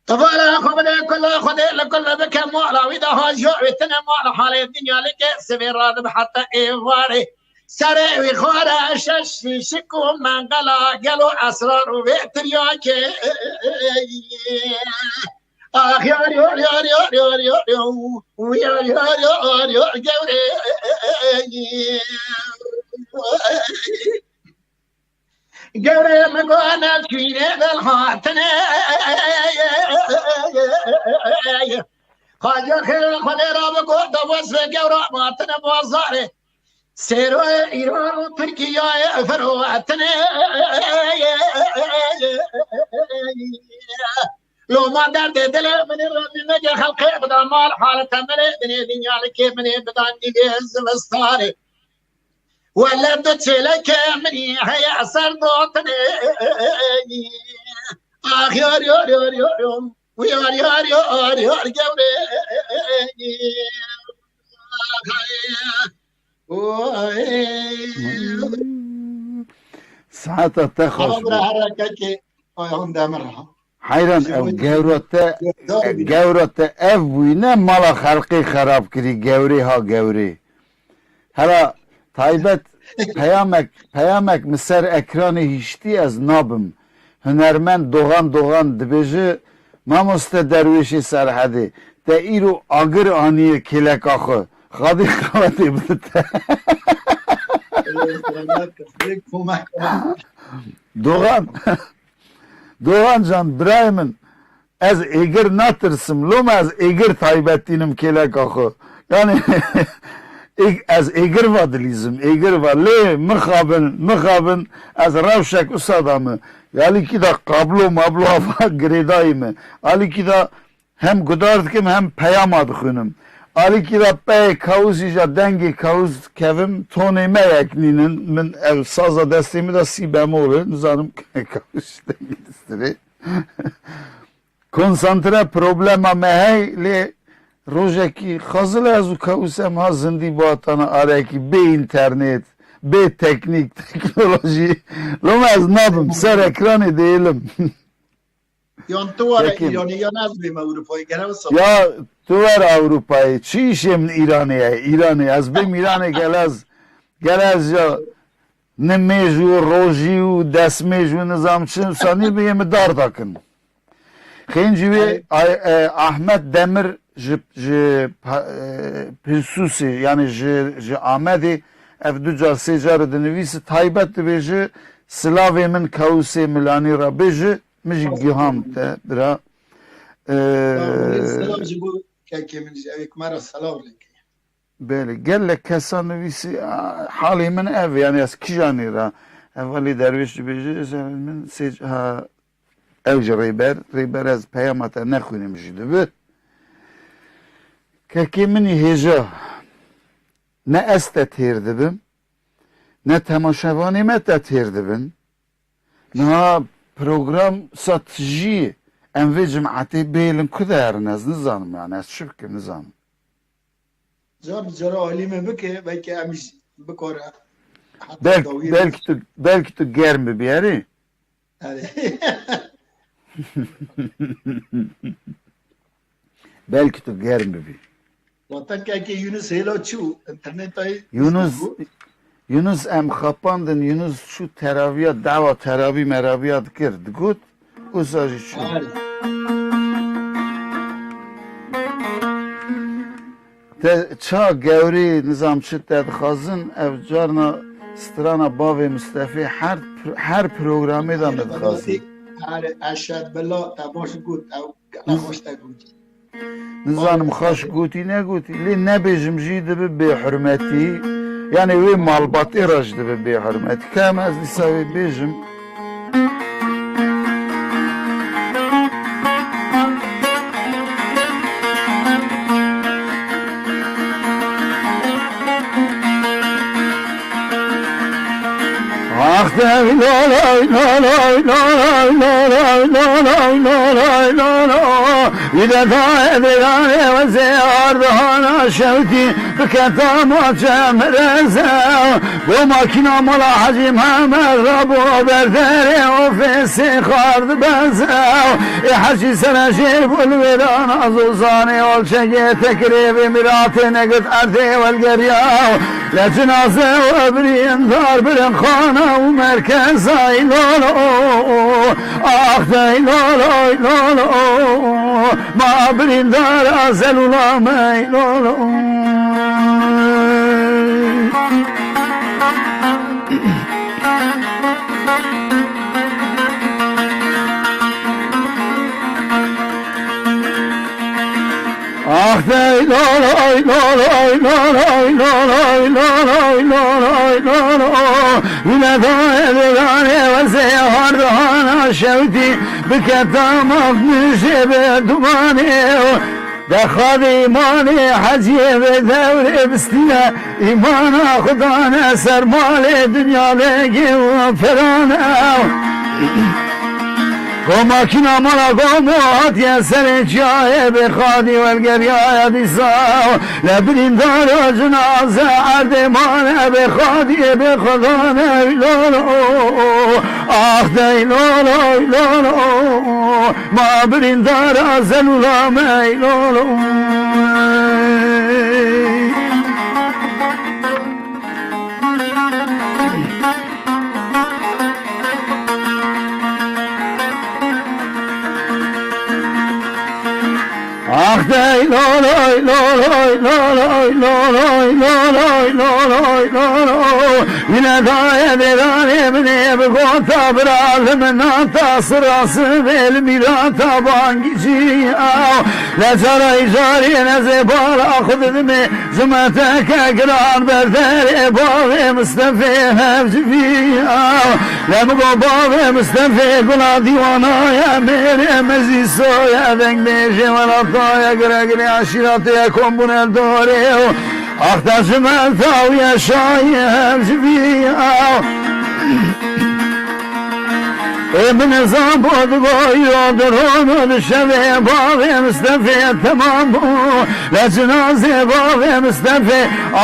Speaker 4: طفالا خبري كل خدي لكل بك مولا وإذا هاجوا ويتنا مولا حالي الدنيا لك سبيل راد حتى إيواري سري وخورا شش في شكو من قلا قالوا أسرار وبيترياك آخ يا ريور يا ريور يا ريور ويا يا ريور يا جوري جوري مقانا كيني بالحاتنا خاجر خير خدي رابق ودوس في جورا ماتنا بوزاري سيرو إيران تركيا فرواتنا لو ما درد دل من الرب نجا خلقي بدا مال حالة ملي بني دنيا لك مني بدا نجيز مستاري ولا تتشلك مني هيا سردوتني آخ يار يار يار يار ويار يار يار يار جوري
Speaker 1: ساعتها تخش حيران او جورت اوينه مالا خلقي خراب كري جوري ها جوري هلا تایبەت پەیامێک مسەر ئەکرانی هیشتی ئەز نابم هونەرمەند دۆغان دبێژە مامۆستە دەروێشی سەرحەدێ تە ئیرۆ ئاگر ئانیە کێلەکا خۆ خادی خەوەتێ بدتە دۆغان جان برای من ئەز ئێگر ناترسم لۆم ئەز ئێگر تایبەتینم کێلەکا خۆ یانی از ایگر و دلیزم ایگر و لی مخابن از روشک اصادامه یالی کی دا قابلو مابلو افا گریدایمه آلی کی دا هم گدارد کم هم پیام آدخونم آلی کی دا پی کاوزی جا دنگی کاوز کevim تونیمه یکنینن من ev saza desteğimi da si bemol nizanım kavuz dengistiri konsantre problema meheyli روزکی خازل از او کاوسم ها زندی باتانا آرکی به اینترنت به تکنولوژی لوم از نابم سر اکرانی دیلم
Speaker 4: یان تو وار ایرانی یا نزدیم اروپایی گره و
Speaker 1: یا تو وار اروپایی چیشم ایرانی از بیم ایرانی گلز یا نمیجو روژی و دستمیجو نظام چون سانی بیم دار داکن خینجوی احمد دمر پرسوسی یعنی آمدی اف دو جار سه جار دنویس تایبت بیجه سلاوی من کاوسی ملانی را بیجه مجی گیهام تا برا
Speaker 4: سلام جبو که من جاوی کمارا سلام لکی
Speaker 1: بله گل کسا نویسی حالی من اف یعنی از کجانی را اولی درویش بیجه من سه اوج ریبر از پیامتا نخونیم جیده بود که منی هجا نه است تیر دبم نه تماشاوانی مت تیر دبن نه program satıcı en ve cemaati beylin kudarın az nizanım yani az şüphe nizanım.
Speaker 4: Zor zor halime bike belki emiş bikore.
Speaker 1: Belki tu germ bir yeri.
Speaker 4: Yani
Speaker 1: Belki tu germ bir.
Speaker 4: vatan ki Yunus helo çu internet ay
Speaker 1: Yunus em xapandın Yunus şu teraviya dava teravi meraviya dikir. Digut usajı şu. Te ça gevri nizamçı tedxazın evcarna strana bavê Mustafa her programê da medxazın.
Speaker 4: aşağı bela taboş gut ev hoş da gut.
Speaker 1: Nizanim xaş gotî ne gotî lê nebêjim jî dibe bê hürmetî yani wê malbatê ra jî dibe bê hürmetî kem ez dîsa wê bêjim Ah de la la la la la la la la la la إذا ضايد الآن وزيار دهانا شوتي بكتاما جمرزا وماكينا ملا حجي محمد ربو برداري وفي سيخارد بزا يحجي سنشير بالويران أزوزاني والشقي تكريبي مراتي نقد أرضي والقرياو لجنازة وابرين دار بالخانة ومركزة لولو أخذي لولو لولو ما برندار أزل ولا ميلول Ah dey loloy loloy loloy loloy loloy loloy loloy Yine dairelane ve zeyhar hana şevti Biketamak müşebe dumani Dekhad imani haciye ve devre bistine İmana khudane sermale dünyalegi ve ferane وماكينة ملا قومات يا سرجاية بخادي والقرياية ديساو لبنين دار جنازة عردمانة بخادي بخضانة لولو آخ دي لولو لولو ما برين دار زلولا مي لولو Ah dey loloy loloy loloy loloy loloy loloy loloy Yine dairelane bine begota bırakım nata sırası vel mirata bangici Lecara icari nezebal akıdımı zümeteke gran berder ebave Mustafa hevcivi Lemgo bave Mustafa gula divana ya mere mezisoya dengdeşe velata ya gregri aşiratı ya kombun el doğru Ahtacım el tav yaşayı hevcivi ابن زابود goyuyordur onu düşeve Bağlı Mustafa tamam bu Leçinaze bağlı Mustafa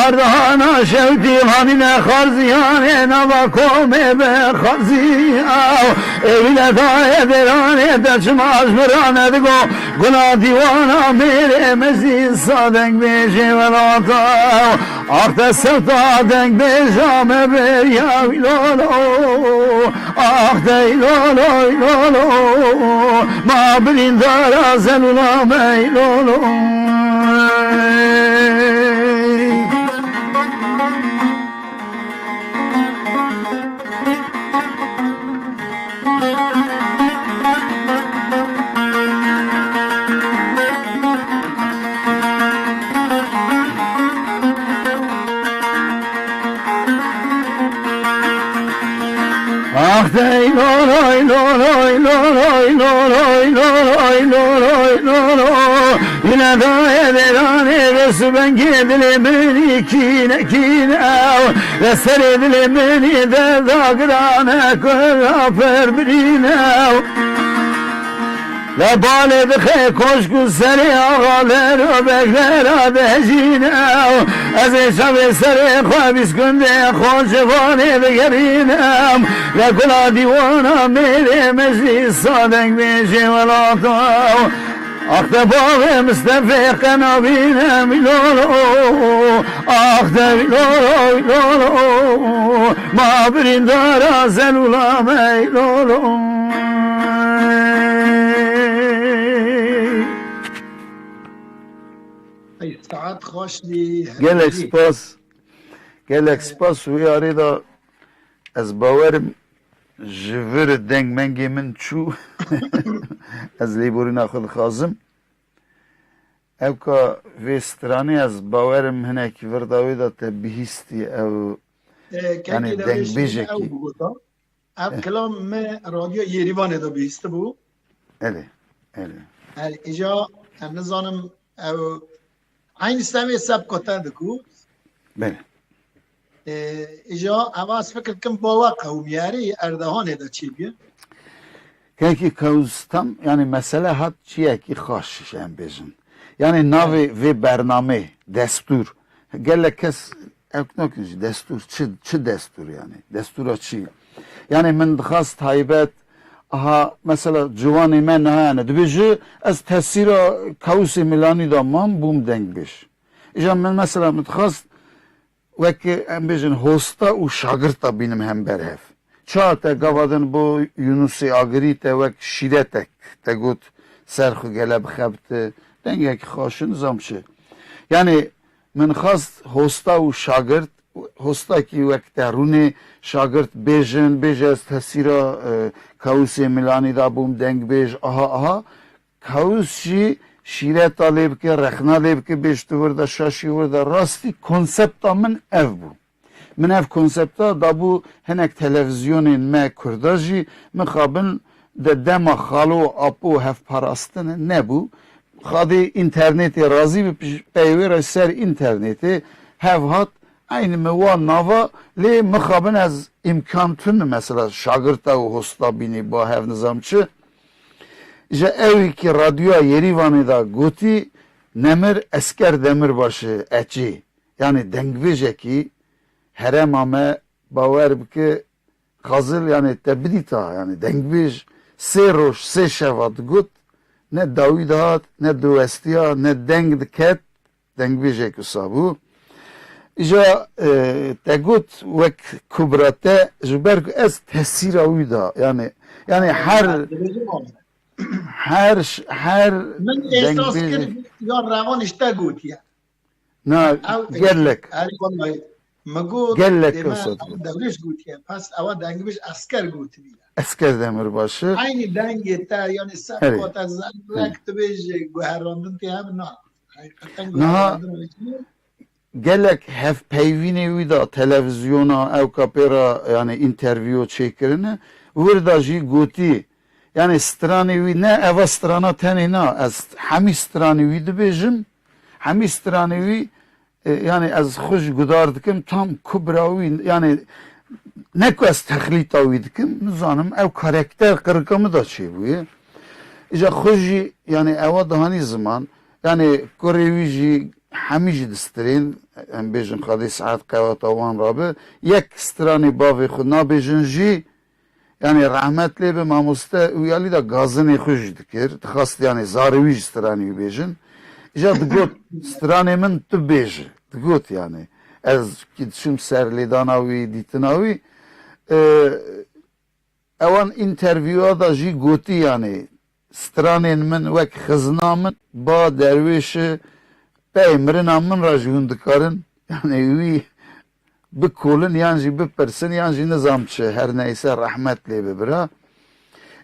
Speaker 1: Ardahana şevti hanine kharziyane Nava kome be kharziyav Evine daye derane Deçmaz mırane digo Gula divana mere mezin Sadeng beşe velatav Ahte sevta deng beşame ber ya vilolo Ahte loloy lolo ma brindara zelula mey lolo Ah dey loloy loloy loloy loloy loloy loloy loloy Yine daye derane resmen gedilemeni kine kine Reser edilemeni de dagrane kırafer birine Le bale dıkı koşku seni ağalar o bekler adecine Ez eşabe seri khwabis kunde khoşvane begerinem Le kula divana mele meclis sadek beşe velata Aktabave Mustafa kanabine milolo Aktabilo milolo Ma brindara zelula meylolo
Speaker 4: ای ساعت خوش دی
Speaker 1: Gelek spas و yari da ez bawerim jivir deng menge min çu ez liborina xud xazım evka ve strani ez bawerim hinek virdavi da te bihisti ev
Speaker 4: یعنی
Speaker 1: دنگ بیجه کی.
Speaker 4: اب کلام ما رادیو یریوان دا بیسته بو
Speaker 1: ele
Speaker 4: ایجا هم نزانم او aynı سمی سب کتا دکو
Speaker 1: bele
Speaker 4: ایجا اواز فکر کم باوا قومیاری اردهان دا چی بیه
Speaker 1: Keki kavustam yani mesele hat çiye ki xaş em bejin. Yani navi ve bername destur. Gelle kes eknokunji destur çi destur yani. Destura çi. Yani min dixas taybet aha mesela civani men yani dibiji ez tesira kavsi milani da mam bum deng beş. İja men mesela dixas veki em bejin hosta u şagirta benim hem berhev. Çağate gavadın bu Yunusi agri te vek şiretek te gut serxu gele bixebti dengek xaşın zamçı. Yani min xast hosta u şagirt hosta ki vek te runi şagirt bejin bejez tesira kavsi milani da bum deng bej aha kavsi şiret alebke rexna lebke beştuvur da şaşivur da rasti konsepta min ev bu. من ev konsepta da bu henek televizyonun me kurdaji mixabin de dema xalo apo hef parastin ne bu xadi interneti razı bir peyvera ser interneti hev hat aynı me wa nava le mixabin az imkantun mesela şagirta u hosta bini ba hev nizamçı je ev ki radyo Yerivan'ı da goti nemir esker demirbaşı eçi yani dengveje ki herem ame bawer bike xazil yani tebdita yani dengbiş se roş se şevat gut ne davidat ne duvestiya ne deng diket dengbişe kusabu ija te gut vek kubrate jber ez tesira uyda yani her
Speaker 4: من احساس کرد یا روان اشته گوت یا
Speaker 1: na gerlek
Speaker 4: مگو
Speaker 1: Gellek
Speaker 4: دما
Speaker 1: kasad.
Speaker 4: دولش گوت یا پس اوا دنگبش اسکر گوت بیا
Speaker 1: esker demirbaşı
Speaker 4: aynı denge ta yani sen
Speaker 1: Evet.
Speaker 4: kota zalrak tbeje guharandın ti hem na hakikaten
Speaker 1: Naha-
Speaker 4: guharandın
Speaker 1: gelek hef peyvini vida televizyona ev kapera yani interview çekirini burada ji goti yani strani vi ne eva strana tenina az hami strani vi dibejim hami strani vi yani az hoş gudar dikim tam kubravi yani ne kas tahlita vi dikim nizanım ev karakter kırıkamı da şey bu ya İca hoji yani eva dahani zaman yani korevici hamici distrin em bejin khadi saat qavat awan rabe yek strani bavi khuna bejin ji yani rahmetli be mamusta uyali da gazını xuj dikir xast yani zarvi strani bejin İca got strani min tu bej got yani ez kitşim serlidanavi ditinavi evan interviewa da ji goti yani stranên min wek xizina min ba derwêşi peymrina min ra ji hûn dikarin yani wî bikolin yan jî bipirsin yan jî nizam çi her neyse rahmet lê bibira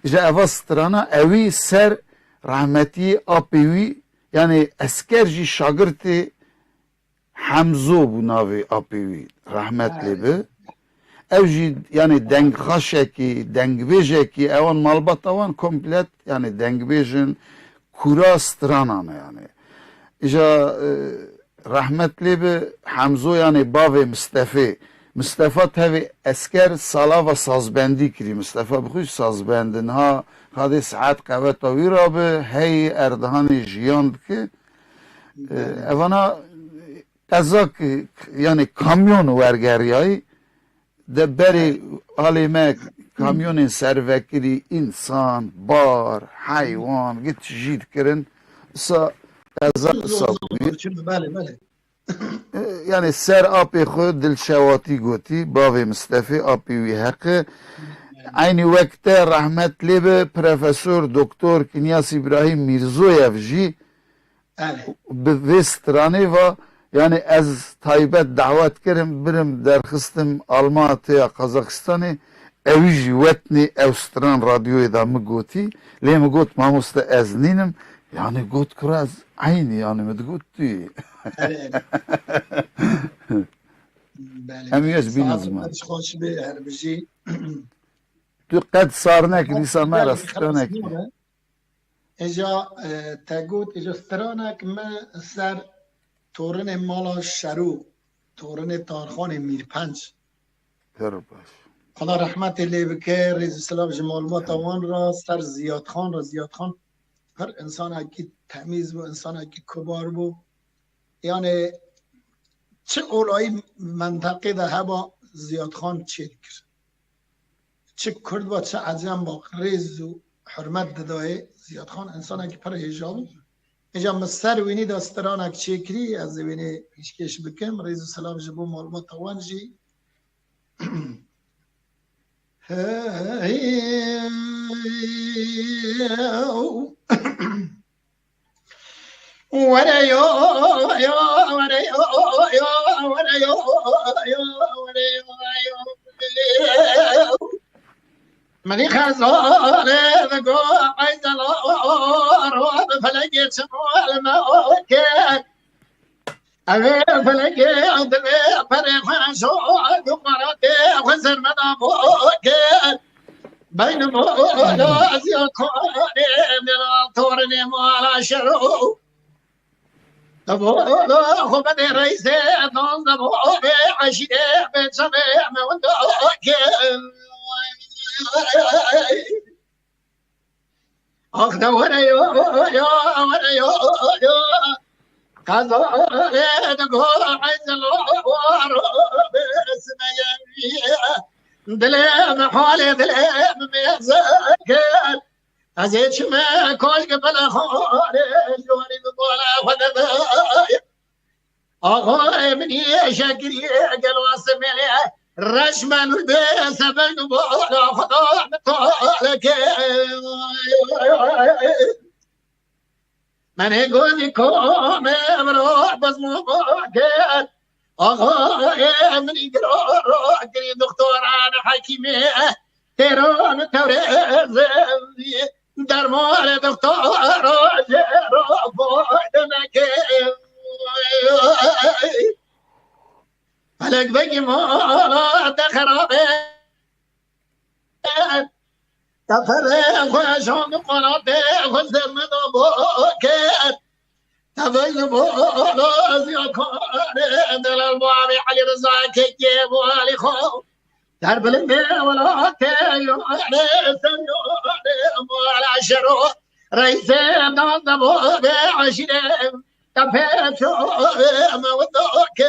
Speaker 1: ji eva strana evî ser rahmetî apê wî yani esker jî şagirtê Hemzo bû navê apê wî rahmet lê bi ev jî yani dengxaşekî, dengbêjekî ewan malbata wan komplet yani dengbêjin kura stranan yani. İja rahmetli bi Hemzo yani bavê Mustafa tevê esker sala ve sazbendî kirî. Mustafa bixwî sazbendin ha خادی ساعت قوه تاوی را به هی اردهان جیاند که اوانا قضا که یعنی کامیون ورگریایی ده بری آلیمه کامیون سروکری انسان بار حیوان گیت جید کرن سا قضا
Speaker 4: بله بله
Speaker 1: یعنی سر آپی خود دلشواتی گوتی باوی مصطفی آپی وی حقه عینی وقت رحمت لیبه پروفسور دکتر کنیاس ابراهیم میرزویف جی به وسترانی و یعنی از تایبت دعوت کردم برم درخستم آلمات یا قزاقستانی اویجی وطنی اوستران رادیوی دا مگوتی لیم گوت ماموست از نینم یعنی گوت کرا از عینی یعنی مدگوت توی همیش بین از من
Speaker 4: خوش به هر بجی
Speaker 1: تو قد سارنک دیسا ما رسترانک
Speaker 4: اجا تگوت اجا سترانک ما سر تورن مالا شروع تورن تارخان میرپنج خدا رحمت لی بکر رئیس السلام جمال ماتوان را سر زیاد خان هر انسان اکی تمیز و انسان اکی کبار بو یعنی چه اولای منطقه ده هبا زیاد خان چه کرد چه کرد و چه عجم با ریز و حرمت دادای زیاد خان انسان اکی پر هجاب اینجا مستر وینی داستران اک چکری از وینی پیشکش بکم رئیس السلام جبو معلومات توان جی منی خزانه بگو عیز رو فلگی چمال موکل اوه فلگی عدوه پرخشو دقمراته وزر مدا موکل بین مولا زیاد خانه ملال تورنی مالا شروع مولا خوبت رئیسه دانزه مولا عشیده بچمه موندوکل آخ دوره یا قضا دگو عز الوار بسمه دلم حال دلم میزکل از ایچ ما کاش قبل خانه جوانی ببالا خدای آقای منی شکری قلواس ملی رشمن بسبن بالا خدا مطالك من قولي كوم مروح بس مباكر آقا من يقرأ قري دكتور انا حكيمي تيران توريز درمان دكتور فوقدنك فلك بقي ما دخرابي تفرق وشام قناطي وزم ضبوكت تبين بولا زيكون دل المعامي علي رزاك يجيب والي خو درب المي ولا تيو ولا شرو رئيسي نظمو بعشرين تبيتو ما ودوك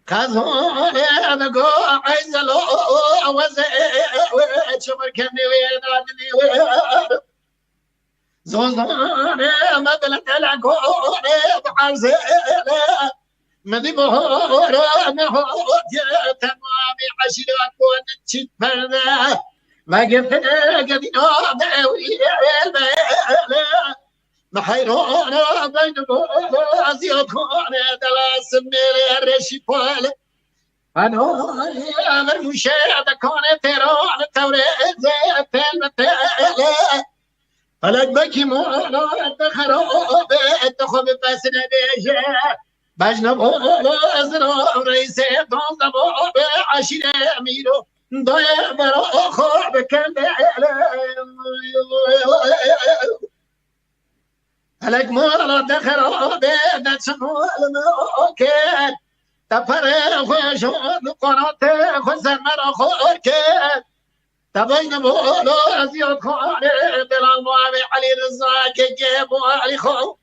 Speaker 4: كذول بقو عز لو وزي شمر كني وينادني زوزاني مدلت العقوري بعزيلة مدي بهورا نهوت يا تمامي عشرات ونتشت فردا ما قلت قدينا داوي البيلة محيرونا بين بولا زيادخونا دلاس ميري الرشي فوالي أنا أمر مشاهدة كوني تيرون التوريد زي التلمتالي فلك بكي مولا التخروب التخوب بسنا بيجي بجنب أزرع رئيسي دونزبو بعشير أميرو ضيع براخو بكندي هلك مولا دخرابه دچمو الموكت تفره خوش قنات خزر مرا خورکت تبین بولا زیاد خانه دلال موابی علی رضا که گیبو علی خو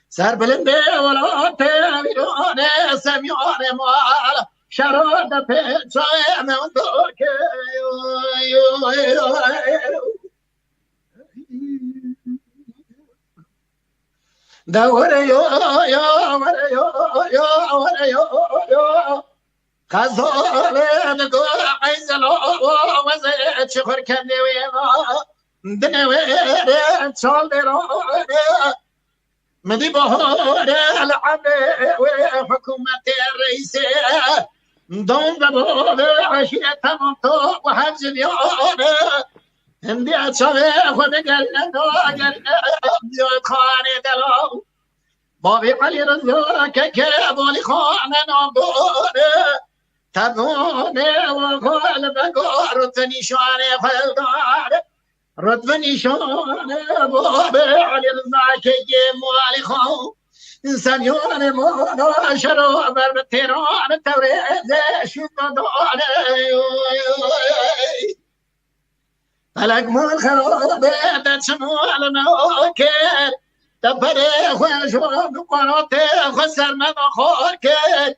Speaker 4: سر بلنده ولا تبیرانه سمیانه موالا شراد پیچای موندو که دوره یا خزاله نگو عیزلو وزه چخور کنده ویما دنویره چال دیرانه مدی بهاره العبه و حکومت رئیسه دون ببوده عشیه تمام تو و حفظ بیاره هندی اچاوه خود گلن و گلن بیاد خانه دلو بابی علی رضا که بالی خانه نامداره تبونه و خال بگار رتب نیشانه فلدار رتب نیشانه بابی علی رضا که موالی خان انسانیان مولا شروع بر تیران توریزه شد داره فلک مال خرابه دچمال نوکر تبره خوش و قنات خسر من خور کرد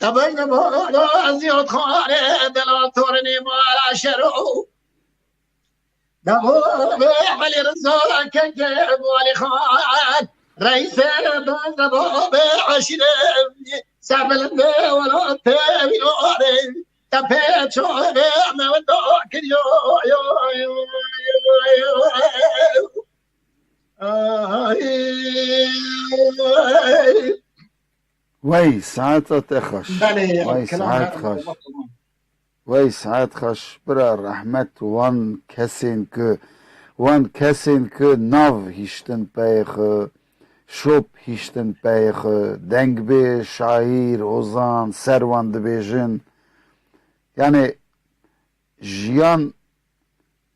Speaker 4: تبین بالا زیاد خانه دلال تورنی مالا شروع دبابه علی رضا که والی خان رئیس دوست دبابه عشیره سبلنده ولا تبیاره تپه چوره مودو کریو
Speaker 1: وای ساعت تخش
Speaker 4: بله
Speaker 1: وای ساعت خش وای ساعت خش برا رحمت وان کسین که ناو هیشتن پیخ شوب هیشتن پیخ دنگ به شاعر اوزان سروان دبیجن یعنی جیان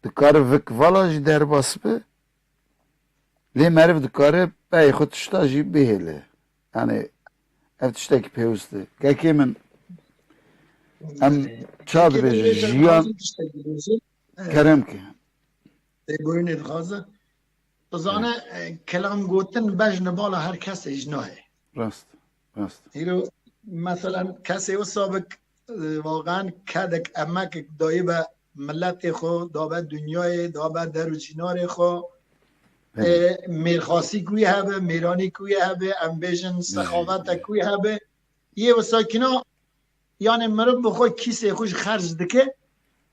Speaker 1: دکار وکوالا جی در باس به لی مرف دکاره پی خود تشتا جی بهله یعنی اف تشتا کی پیوسته که من ام چاد بیجه جیان کرم که
Speaker 4: بوینید خازه تزانه کلام گوتن بجن بالا هر کس اجناه
Speaker 1: راست
Speaker 4: هیرو مثلا کسی و سابق واقعا کدک امک دایی به ملت خو دابه دنیای دابه در و چینار خو میرخاسی کوی هبه میرانی کوی هبه امبیشن سخاوت کوی هبه یه و ساکنا یعنی مرو بخواه کیسه خوش خرج دکه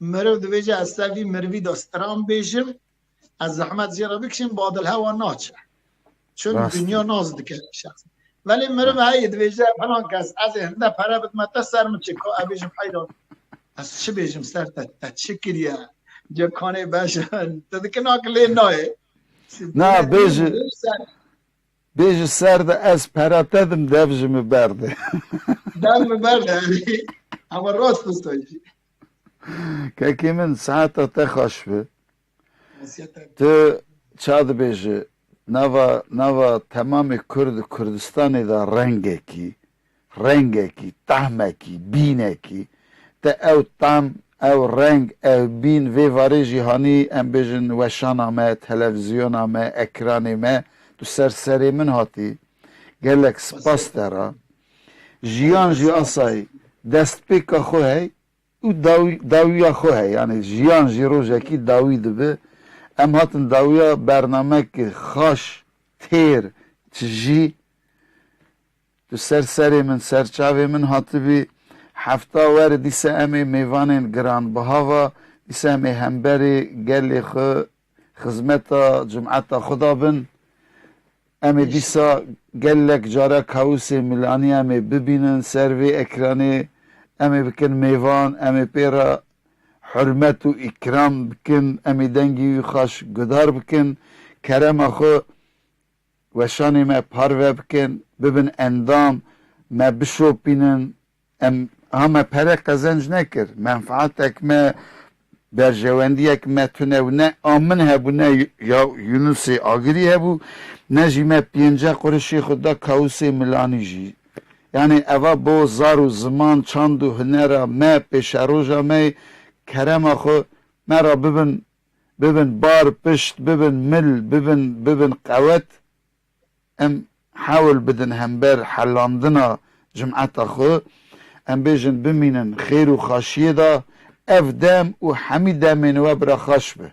Speaker 4: مرو دویجه از سوی مروی داسترام بیشم از زحمت زیرا بکشیم بادل هوا ناچه چون دنیا ناز دکه شخص ولی مرو هایی دویجه فلان کس از هنده پره بدمت سرم چکا بیشم حیران از چه بیشم سر تا چه کریه جکانه بشن تا دکه ناکلی نایه
Speaker 1: نه بیج سرده از پراتدم دفجم برده
Speaker 4: دم برده اما راست دوستایی
Speaker 1: که من ساعتا تخش به تو چاد بیجه نوا تمام کردستانی دا رنگه کی طعمه کی بینه کی تا او طعم او رنگ او بین وی واری جیهانی ام بیجن وشانا ما تلویزیونا ما اکرانی ما تو سرسری من هاتی گلک سپاس دارا جیان جی آسای دست پیکا خو هی او داویا خو هی یعنی جیان جی روژه کی داوی دبه ام هاتن داویا برنامه که خاش تیر چجی تو سرسری من سرچاوی من هاتی بی هفته ور دیسه امی میوانین گران بهاوا دیسه امی همبری گلی خو خزمتا جمعتا خدا بن امی دیسا گلک جارا کاوسی ملانی امی ببینن سروی اکرانی امی بکن میوان امی پیرا حرمت و اکرام بکن امی دنگی و خاش گدار بکن کرم خو وشانی ما پارو بکن ببین اندام ما بشو بینن همه پره قزنج نکر منفعتک ما برجواندیک متونه و نه آمن هبو نه یا یونس آگری هبو نه جیمه پینجه قرشی خدا کاوس ملانی جی یعنی اوا بو زار و زمان چاند و هنرا ما پیش روژا ما کرم خو مرا ببن بار پشت ببن مل ببن قوت ام حاول بدن همبر حلاندنا جمعت خو ام بیجن بمینن خیر و خاشیه دا اف دم و حمی دمین و برا خاش به